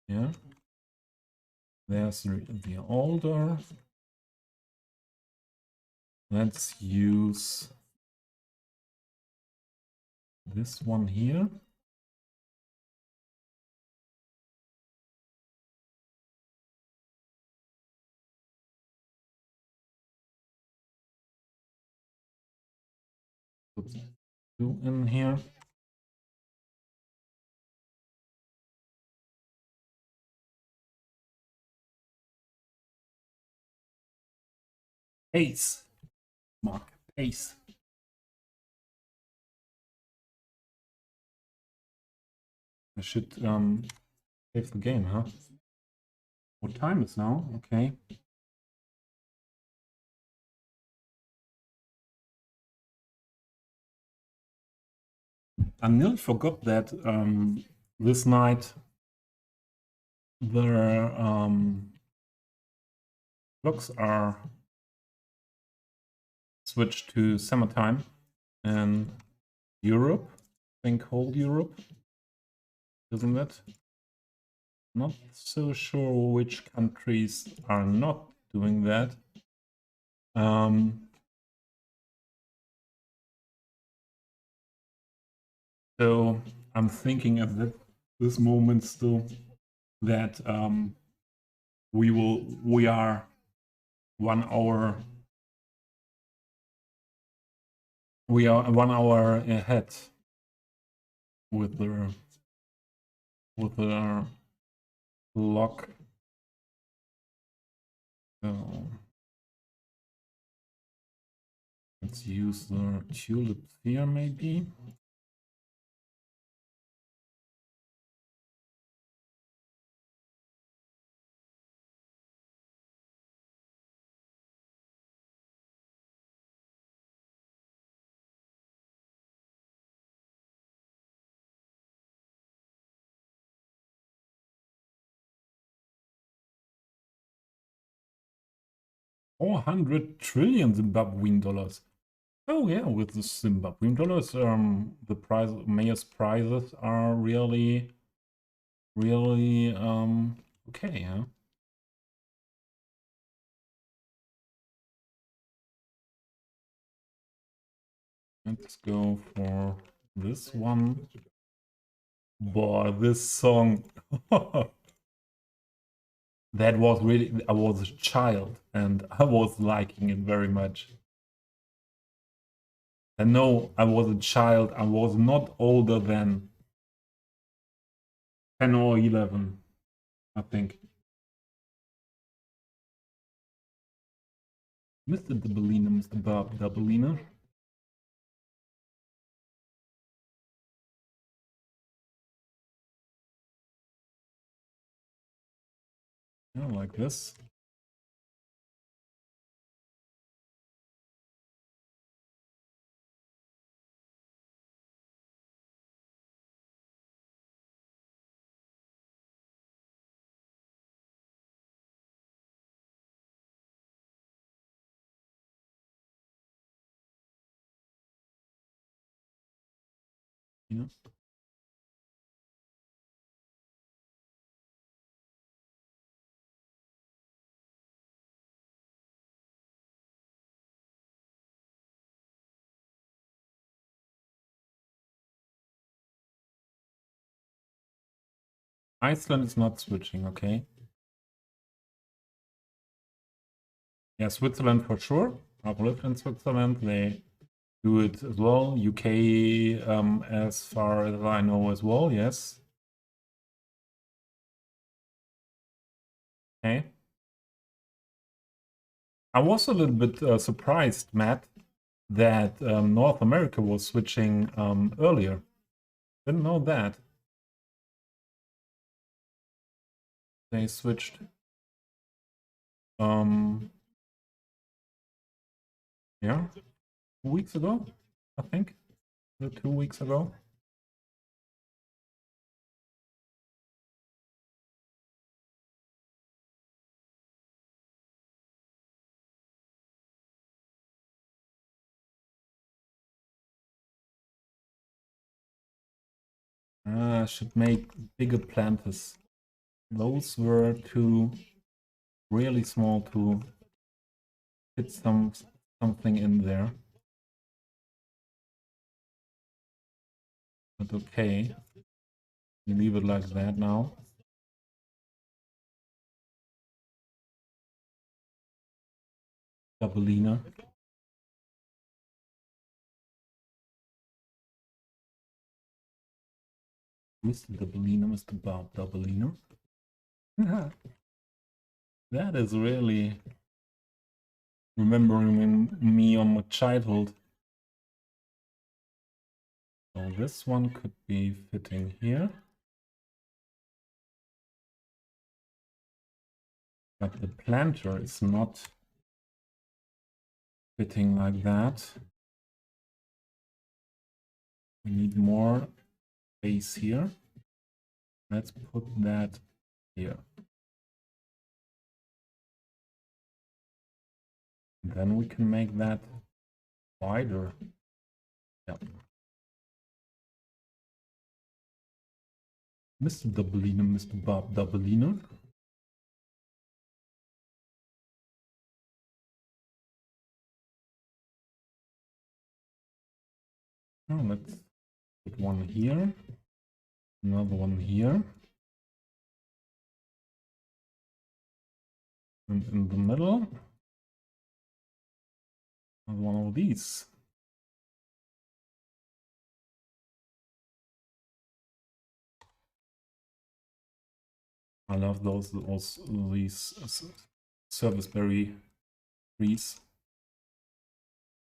Yeah. There's the alder. Let's use this one here. put 2 in here. Ace. Mark ace. I should save the game, huh? What time is now? Okay. I nearly forgot that this night the clocks are switched to summertime in Europe. I think whole Europe, isn't it? Not so sure which countries are not doing that. So I'm thinking at this moment still that we are 1 hour. We are 1 hour ahead with the clock. So let's use the tulip here, maybe. $400 trillion Zimbabwean dollars. Oh yeah, with the Zimbabwean dollars, the mayor's prizes are really okay, huh? Let's go for this one. Boy, this song. That was really, I was a child and I was liking it very much. And no, I was a child, I was not older than 10 or 11, I think. Mr. Dubelina, Mr. Bob Dubelina. Yeah, like this. Yeah. Iceland is not switching, okay. Yeah, Switzerland for sure. I've lived in Switzerland. They do it as well. UK, as far as I know as well, yes. Okay. I was a little bit surprised, Matt, that North America was switching earlier. Didn't know that. They switched yeah, 2 weeks ago, I think. 2 weeks ago. I should make bigger planters. Those were too really small to fit something in there. But okay. We leave it like that now. Gabellina. Mr. Doubleino, Mr. Bob Doubleino. That is really remembering me on my childhood. So this one could be fitting here. But the planter is not fitting like that. We need more space here. Let's put that here. And then we can make that wider. Yeah. Mr. Doubleino, Mr. Bob Doubleino. Oh, let's put one here, another one here, and in the middle, one of these. I love these serviceberry trees.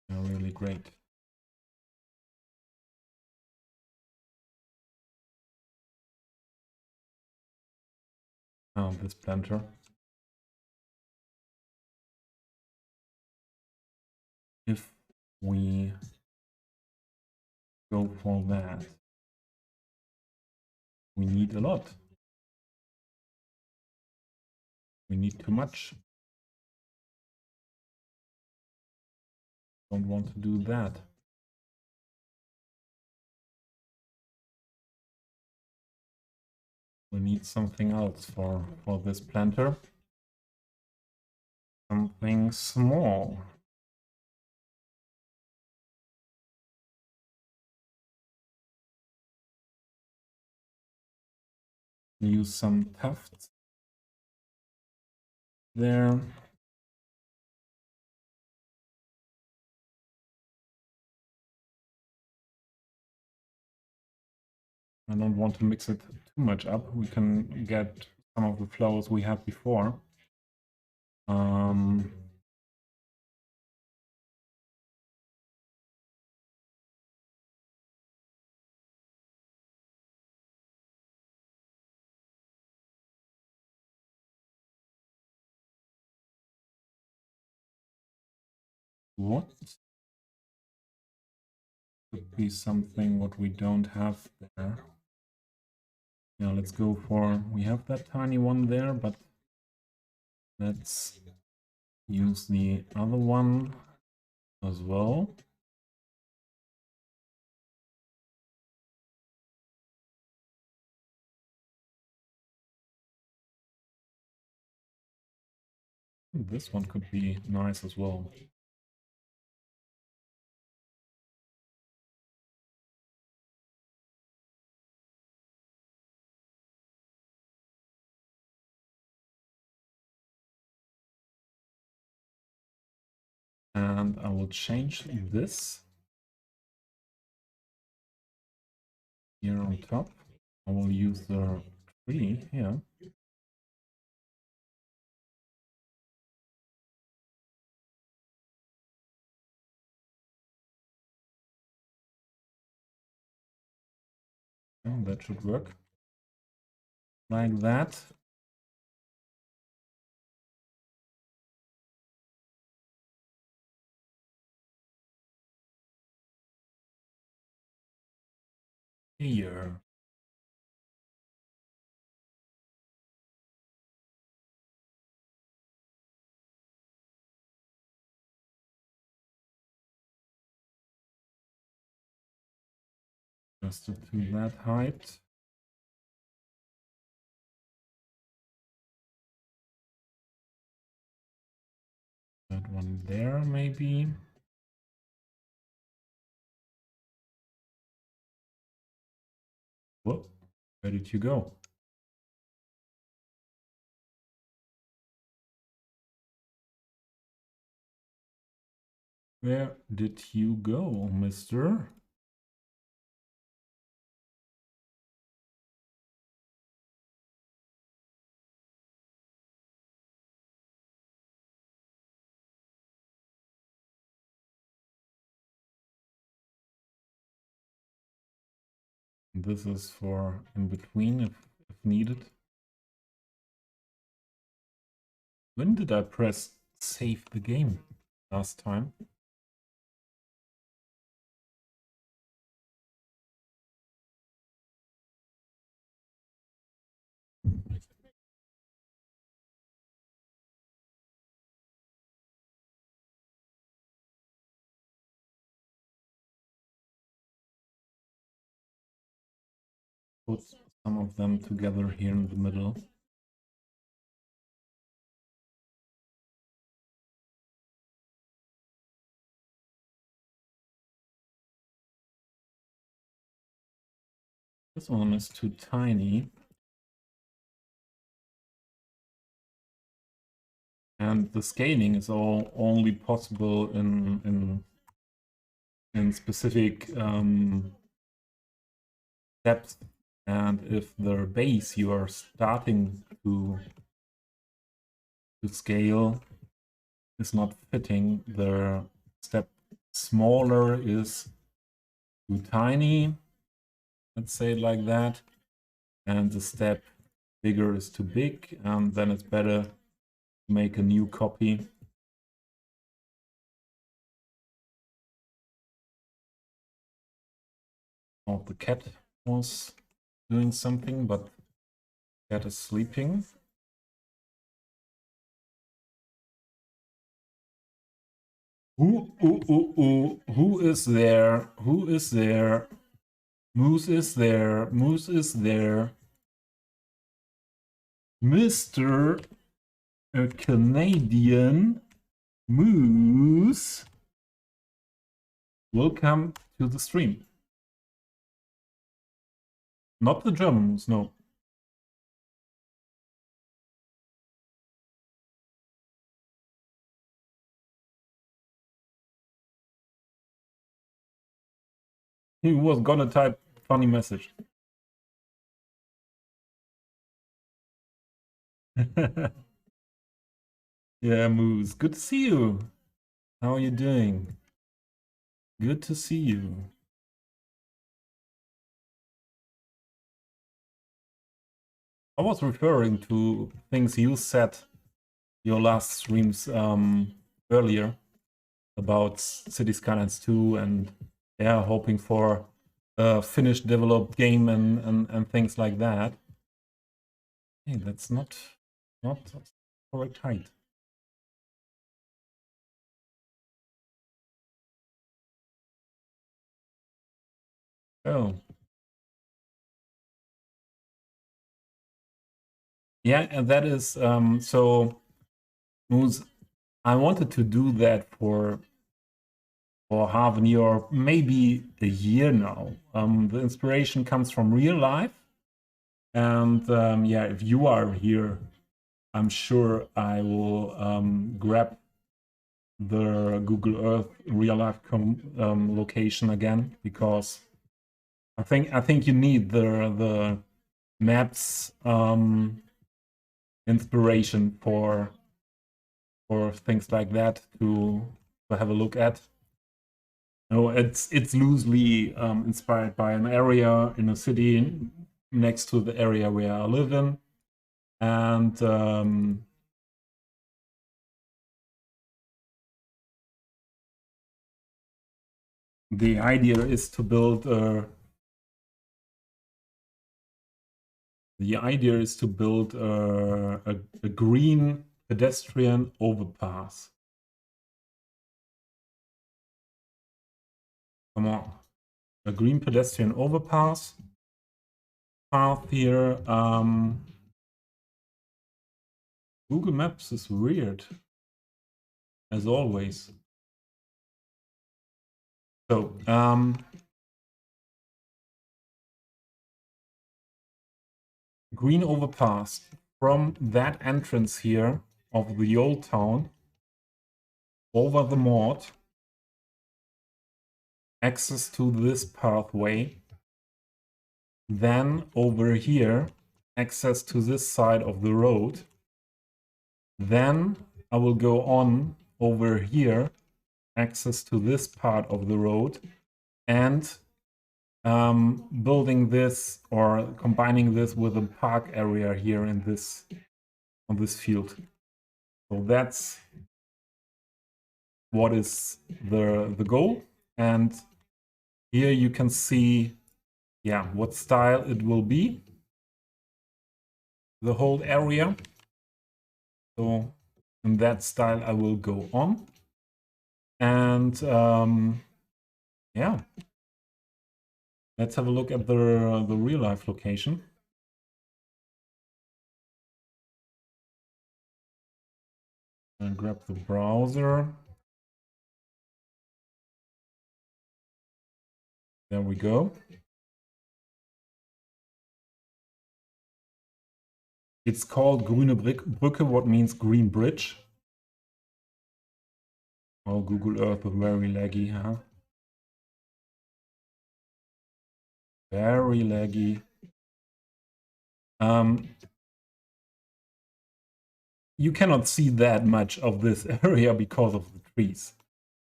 They're really great. This planter. If we go for that, we need a lot. We need too much. Don't want to do that. We need something else for this planter. Something small. Use some tufts there. I don't want to mix it too much up. We can get some of the flowers we had before. What could be something what we don't have there? Yeah, let's go for, we have that tiny one there, but let's use the other one as well. This one could be nice as well. And I will change this here on top. I will use the tree here. Oh, that should work. Like that. Here. Just to that height. That one there, maybe. Whoa, where did you go? Where did you go, mister? This is for in between if needed. When did I press save the game last time? Put some of them together here in the middle. This one is too tiny. And the scaling is only possible in specific depth. And if the base you are starting to scale is not fitting, the step smaller is too tiny, let's say it like that, and the step bigger is too big, and then it's better to make a new copy. Oh, the cat was doing something, but the cat is sleeping. Who is there? Who is there? Moose is there. Moose is there. Mr. Canadian Moose. Welcome to the stream. Not the German Moose, no. He was gonna type funny message. Yeah, Moose. Good to see you. How are you doing? Good to see you. I was referring to things you said your last streams earlier about Cities Skylines 2 and yeah, hoping for a finished developed game and things like that. Hey, that's not correct height. Oh. Yeah, and that is so Moose, I wanted to do that for half a year or maybe a year now. The inspiration comes from real life. And yeah, if you are here, I'm sure I will grab the Google Earth real life location again, because I think you need the maps inspiration for things like that to have a look at. No, it's loosely inspired by an area in a city next to the area where I live in, and the idea is to build a green pedestrian overpass. Come on, a green pedestrian overpass path here. Google Maps is weird, as always. So, green overpass from that entrance here of the old town over the moat, access to this pathway, then over here, access to this side of the road. Then I will go on over here, access to this part of the road, and building this or combining this with a park area here in this on this field. So that's what is the goal. And here you can see, yeah, what style it will be, the whole area. So in that style I will go on. And yeah, let's have a look at the real life location. And grab the browser. There we go. It's called Grüne Brücke, what means green bridge. Oh, Google Earth is very laggy, huh? Very laggy. You cannot see that much of this area because of the trees.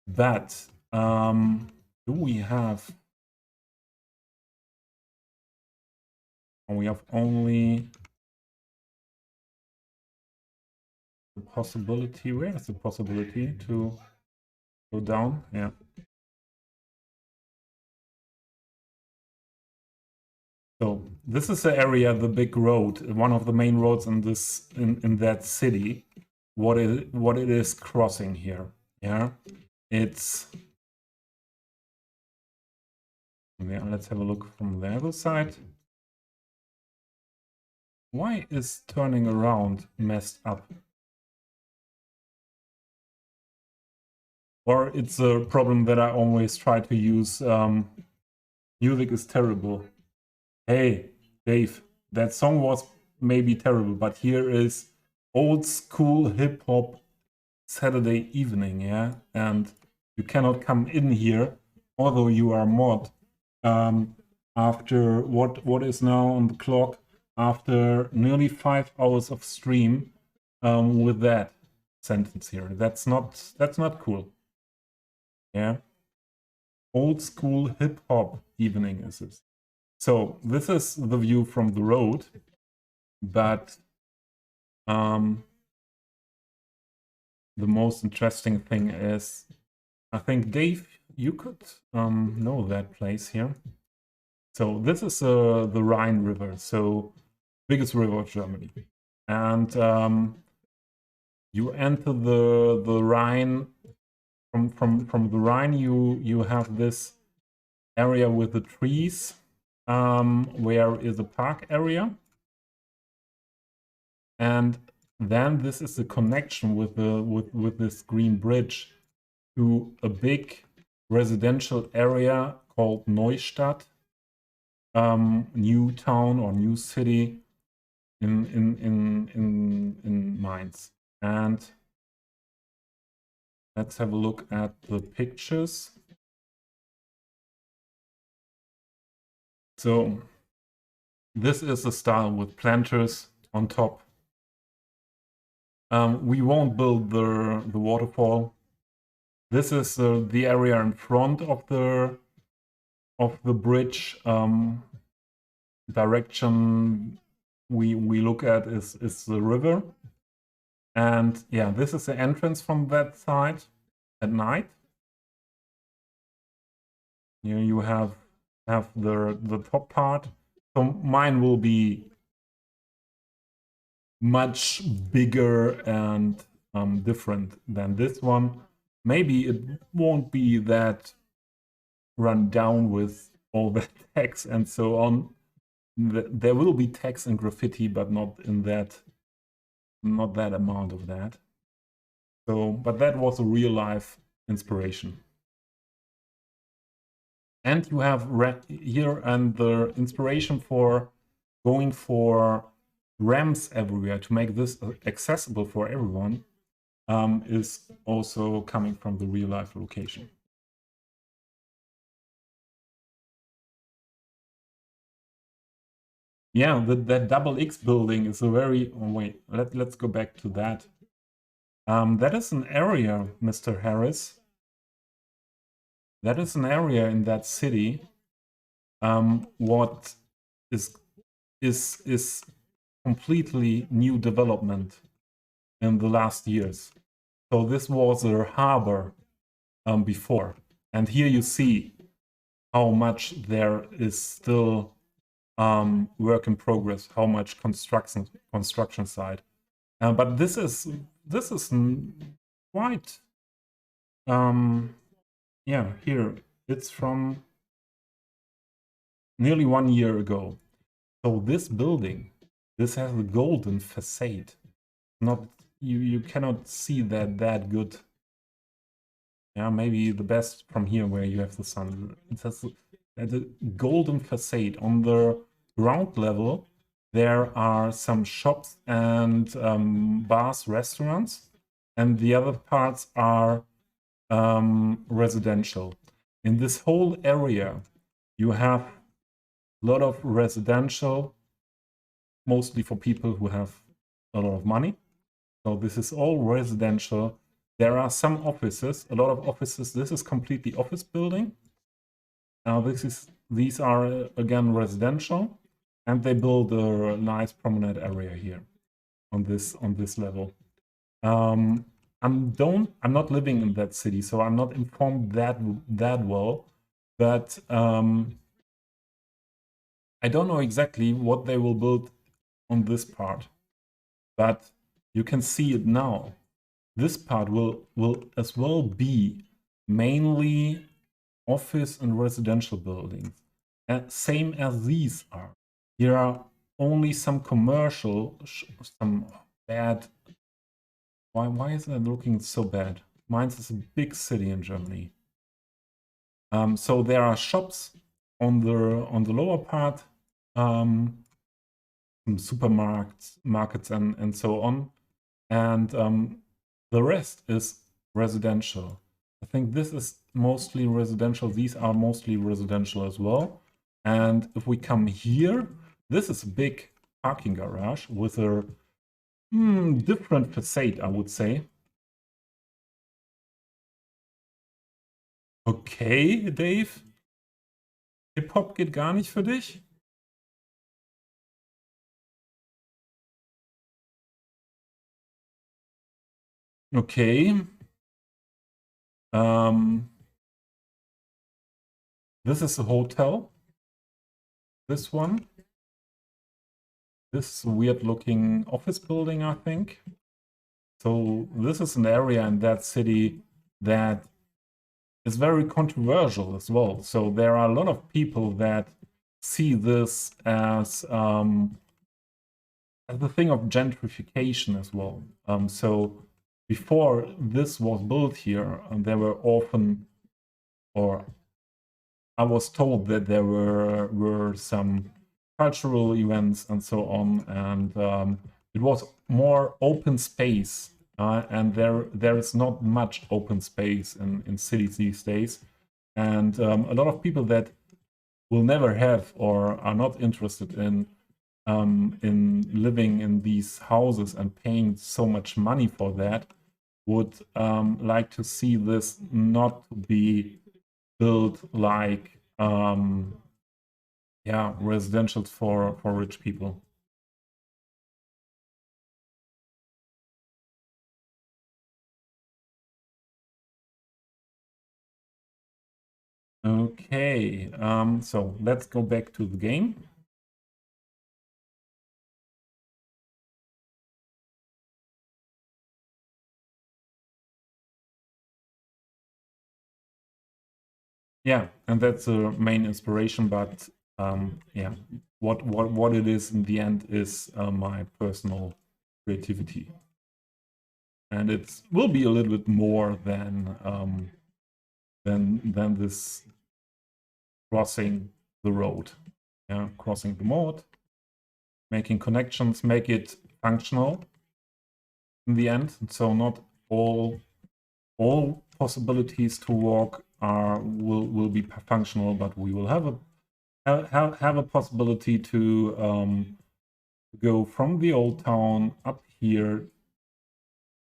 But do we have... Oh, we have only the possibility... Where is the possibility to go down? Yeah. So this is the area, the big road, one of the main roads in this in that city. What it is crossing here? Yeah, it's. Yeah, let's have a look from the other side. Why is turning around messed up? Or it's a problem that I always try to use. Music is terrible. Hey, Dave, that song was maybe terrible, but here is old school hip hop Saturday evening, yeah? And you cannot come in here, although you are mod, after what is now on the clock, after nearly 5 hours of stream, with that sentence here. That's not cool. Yeah. Old school hip hop evening is this. So this is the view from the road, but the most interesting thing is, I think, Dave, you could know that place here. So this is the Rhine River, so biggest river of Germany. And you enter the Rhine, from the Rhine you have this area with the trees, where is a park area. And then this is the connection with this green bridge to a big residential area called Neustadt, new town or new city in Mainz. And let's have a look at the pictures. So this is the style with planters on top. We won't build the waterfall. This is the area in front of the bridge. Direction we look at is the river. And yeah, this is the entrance from that side at night. Here you have the top part. So mine will be much bigger and different than this one. Maybe it won't be that run down with all the text and so on. There will be text and graffiti, but not that amount of that. So, but that was a real life inspiration. And you have here and the inspiration for going for ramps everywhere to make this accessible for everyone, is also coming from the real life location. Yeah, that double X building is a very... Oh, wait, let's go back to that. That is an area, Mr. Harris. That is an area in that city what is completely new development in the last years. So this was a harbor before, and here you see how much there is still work in progress, how much construction side. But this is quite yeah, here it's from nearly 1 year ago. So this building, this has a golden facade. Not you cannot see that good. Yeah, maybe the best from here where you have the sun. It has a golden facade. On the ground level, there are some shops and bars, restaurants, and the other parts are residential. In this whole area, you have a lot of residential, mostly for people who have a lot of money. So this is all residential. There are some offices, a lot of offices. This is completely office building. Now these are again residential, and they build a nice promenade area here on this level. I'm not living in that city, so I'm not informed that well. But I don't know exactly what they will build on this part. But you can see it now. This part will as well be mainly office and residential buildings, same as these are. Here are only some commercial, some bad. Why is it looking so bad? Mainz is a big city in Germany. So there are shops on the lower part, some supermarkets, markets, and so on, and the rest is residential. I think this is mostly residential. These are mostly residential as well. And if we come here, this is a big parking garage with a different facade, I would say. Okay, Dave. Hip-Hop geht gar nicht für dich? Okay. This is a hotel. This one. This weird-looking office building, I think. So this is an area in that city that is very controversial as well. So there are a lot of people that see this as the thing of gentrification as well. So before this was built here, there were often, or I was told that there were some cultural events and so on, and it was more open space. And there is not much open space in cities these days, and a lot of people that will never have or are not interested in living in these houses and paying so much money for that would like to see this not be built like yeah, residential for rich people. Okay, so let's go back to the game. Yeah, and that's the main inspiration, but yeah, what it is in the end is my personal creativity. And it will be a little bit more than this crossing the road. Yeah, crossing the moat, making connections, make it functional in the end. So not all possibilities to walk will be functional, but we will have a possibility to go from the old town up here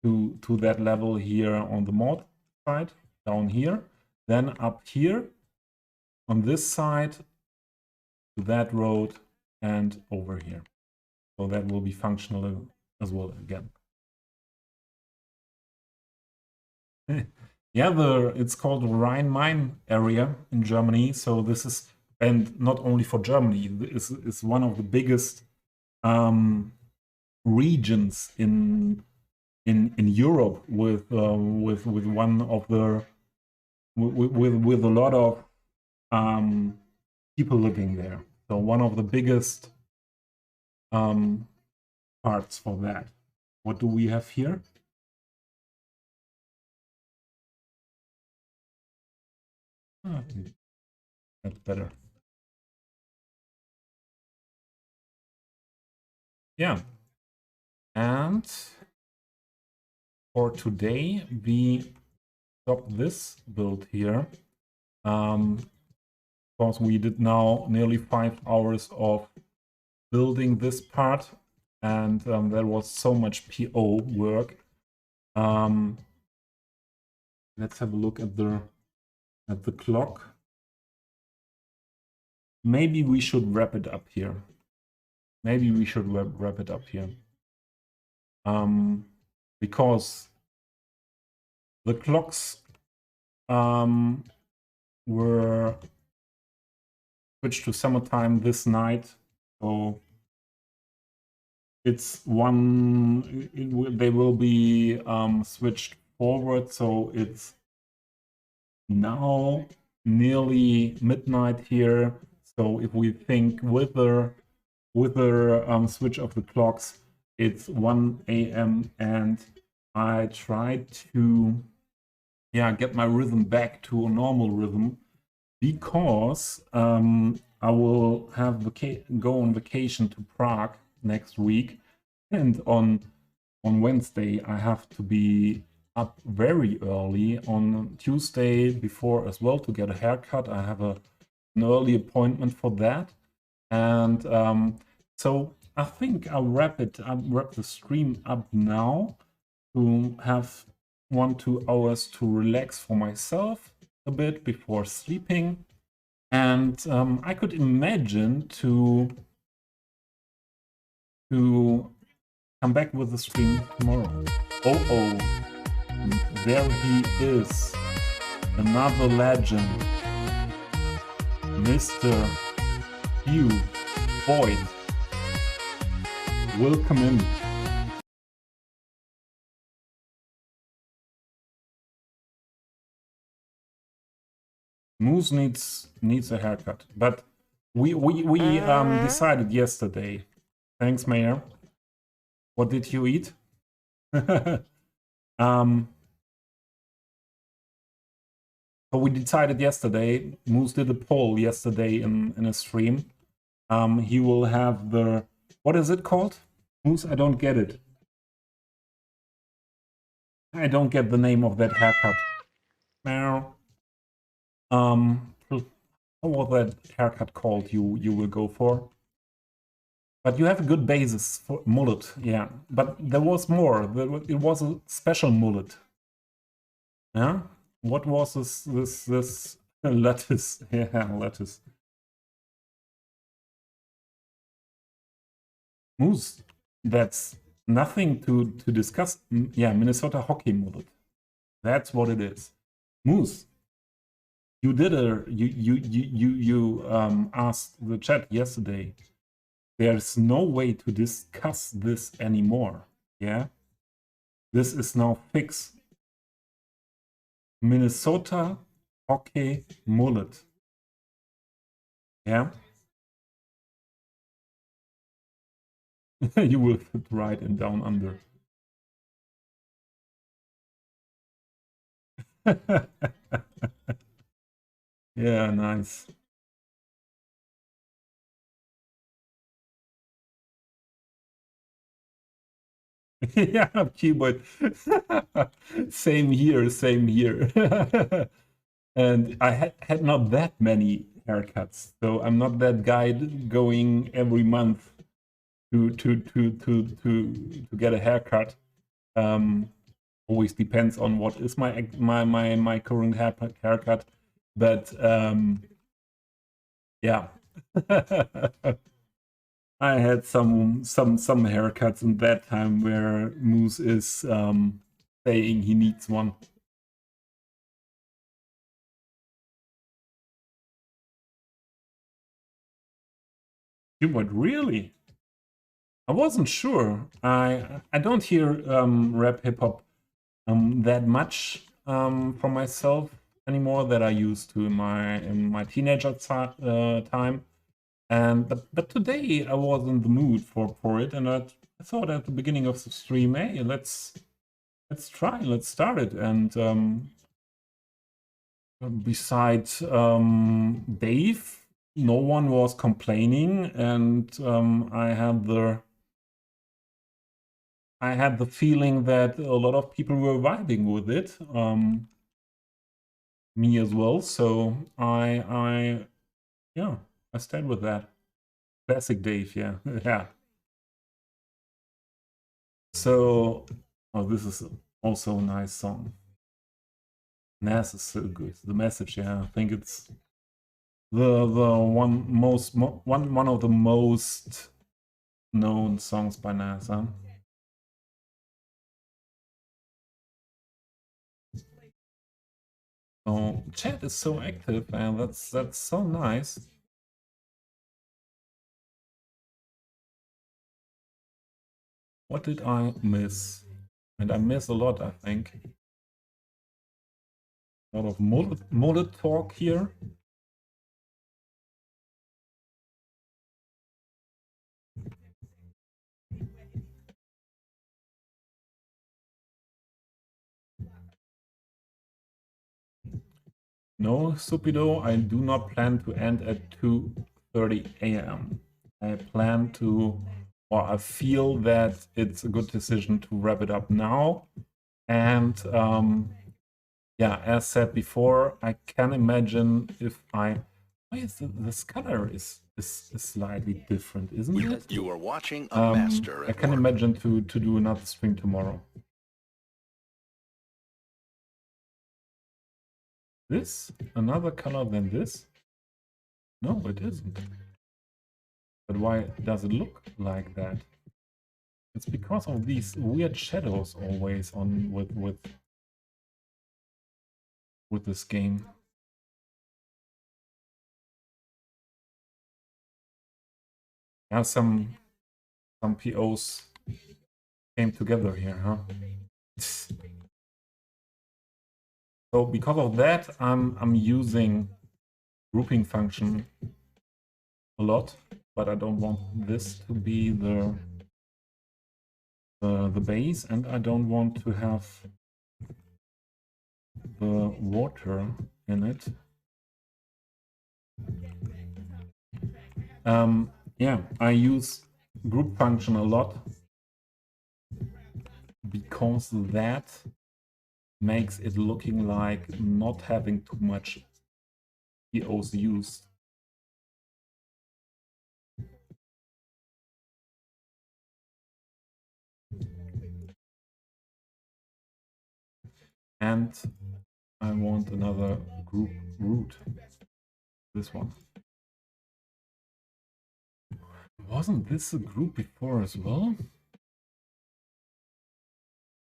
to that level here on the mod side, down here, then up here on this side to that road and over here. So that will be functional as well again. Yeah, it's called the Rhine-Main area in Germany. So this is, and not only for Germany, this is one of the biggest regions in Europe with one of the with a lot of people living there. So one of the biggest parts for that. What do we have here? That's better. Yeah. And for today, we stop this build here. Because we did now nearly 5 hours of building this part, and there was so much PO work. Let's have a look at the clock. Maybe we should wrap it up here. Maybe we should wrap it up here. Because the clocks were switched to summertime this night, so it's they will be switched forward, so it's now nearly midnight here. So if we think with the switch of the clocks, it's 1 a.m. and I tried to get my rhythm back to a normal rhythm, because I will have go on vacation to Prague next week, and on Wednesday I have to be up very early. On Tuesday before as well to get a haircut. I have an early appointment for that, and so I think I'll wrap the stream up now to have 1-2 hours to relax for myself a bit before sleeping. And I could imagine to come back with the stream tomorrow. Oh, there he is, another legend, Mr. Hugh Boyd. Welcome in. Moose needs a haircut, but we decided yesterday. Thanks, Mayor. What did you eat? So we decided yesterday. Moose did a poll yesterday in a stream. He will have the, what is it called? Moose, I don't get it. I don't get the name of that haircut. Meow. What was that haircut called you will go for? But you have a good basis for mullet, yeah. But there was more. It was a special mullet. Yeah? What was this lettuce? Yeah, lettuce. Moose, that's nothing to discuss. Yeah, Minnesota hockey mullet. That's what it is. Moose, you did you asked the chat yesterday. There's no way to discuss this anymore. Yeah, this is now fixed. Minnesota hockey mullet. Yeah. You will fit right in down under. Yeah, nice. Yeah, keyboard. Same here, same here. And I had not that many haircuts, so I'm not that guy going every month to get a haircut. Always depends on what is my current haircut, but yeah, I had some haircuts in that time where Moose is saying he needs one. But really? I wasn't sure. I don't hear rap hip hop that much from myself anymore that I used to in my teenager time. And but today I was in the mood for it, and I thought at the beginning of the stream, hey, let's start it. And besides Dave, no one was complaining, and I had the feeling that a lot of people were vibing with it. Me as well. So yeah, I stayed with that. Classic Dave, yeah. Yeah. So this is also a nice song. Nas is so good. The message, yeah, I think it's the one of the most known songs by Nas, huh? Oh, chat is so active, and that's so nice. What did I miss? And I miss a lot, I think. A lot of mullet talk here. No, Stupido, I do not plan to end at 2:30 a.m. I plan to, or I feel that it's a good decision to wrap it up now. And yeah, as said before, I can imagine if I. Why is this color is slightly different, isn't it? You are watching a master I can imagine to do another stream tomorrow. This another color than this? No, it isn't. But why does it look like that? It's because of these weird shadows always on with this game. Yeah, some POs came together here, huh? So because of that, I'm using grouping function a lot, but I don't want this to be the base, and I don't want to have the water in it. Yeah, I use group function a lot because that makes it looking like not having too much POs used. And I want another group root. This one. Wasn't this a group before as well?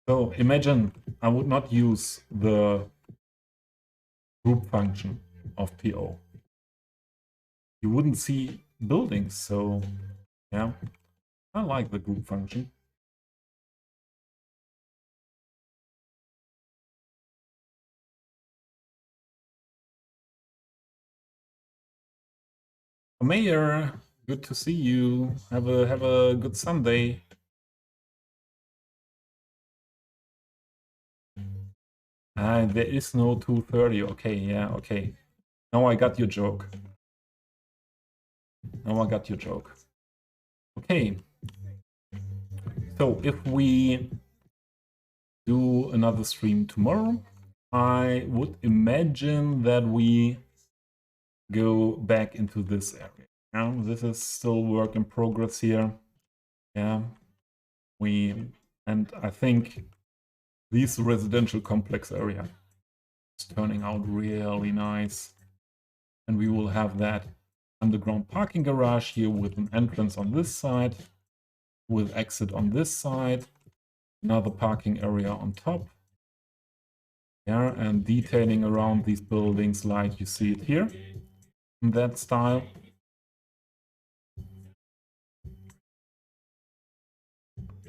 So imagine I would not use the group function of PO. You wouldn't see buildings, so yeah, I like the group function. Mayor, good to see you. Have a good Sunday. There is no 2:30. Okay, yeah, okay. Now I got your joke. Now I got your joke. Okay. So if we do another stream tomorrow, I would imagine that we go back into this area. Yeah, this is still work in progress here. Yeah, and I think this residential complex area is turning out really nice, and we will have that underground parking garage here with an entrance on this side, with exit on this side, another parking area on top. Yeah, and detailing around these buildings like you see it here, in that style.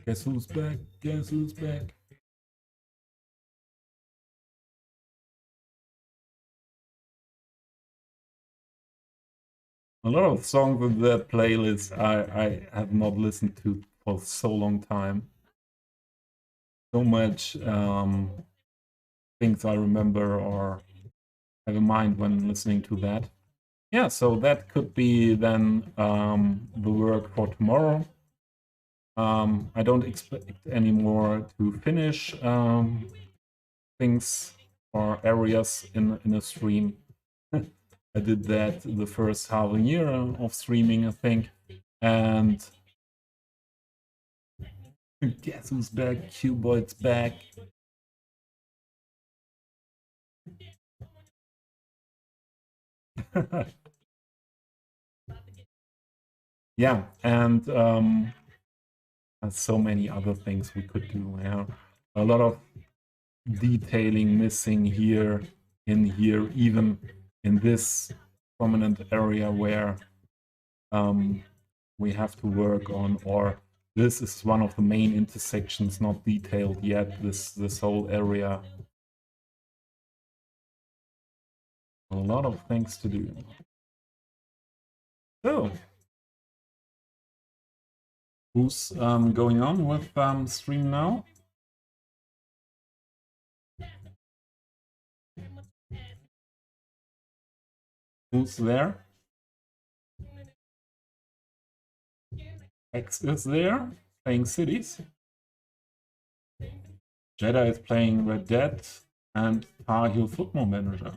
Guess who's back? Guess who's back? A lot of songs in that playlist I have not listened to for so long time. So much things I remember or have in mind when listening to that. Yeah, so that could be then the work for tomorrow. I don't expect anymore to finish things or areas in a stream. I did that the first half a year of streaming, I think. And guess who's back? Q-Boyd's back. Yeah, and so many other things we could do. Yeah, a lot of detailing missing here, in here, even in this prominent area where we have to work on, or this is one of the main intersections not detailed yet, this whole area. A lot of things to do. So, who's going on with stream now? Who's there? X is there, playing Cities. Jedi is playing Red Dead, and Tar Heel Football Manager.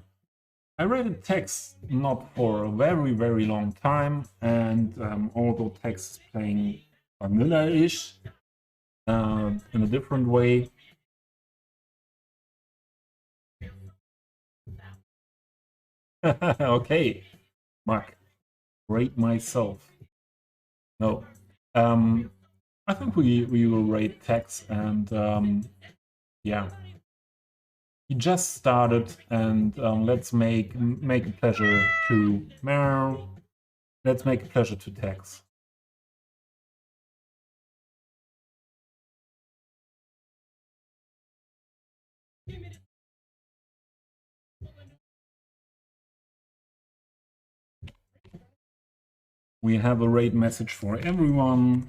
I read a text not for a very, very long time, and although text is playing vanilla-ish in a different way. Okay, Mark, rate myself. No, I think we will rate text, and yeah. He just started, and let's make a pleasure to Meow. Let's make a pleasure to Tex. We have a rate message for everyone.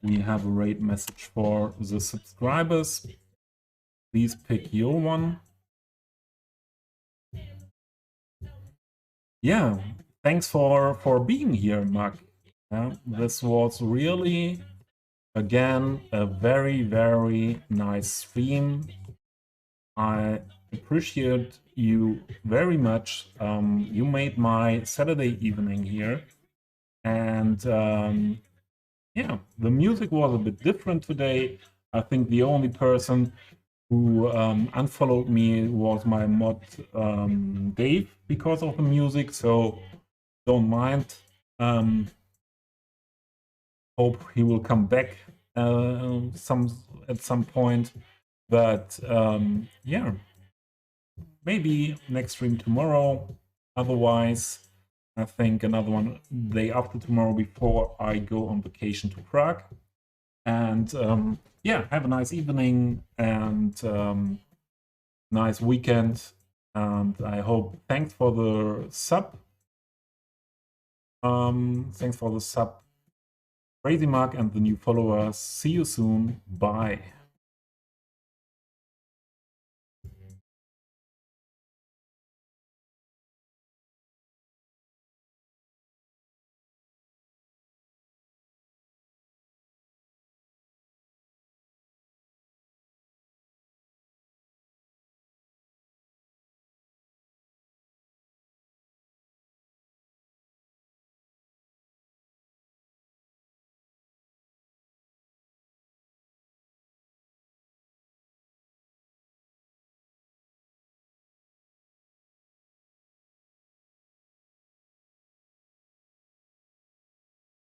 We have a rate message for the subscribers. Please pick your one. Yeah, thanks for being here, Mark. This was really, again, a very, very nice stream. I appreciate you very much. You made my Saturday evening here. And yeah, the music was a bit different today. I think the only person who unfollowed me was my mod Dave because of the music, so don't mind. Hope he will come back at some point. But yeah, maybe next stream tomorrow. Otherwise, I think another one day after tomorrow before I go on vacation to Prague. And yeah, have a nice evening and nice weekend. And I hope, thanks for the sub. Thanks for the sub, Crazy Mark, and the new followers. See you soon. Bye.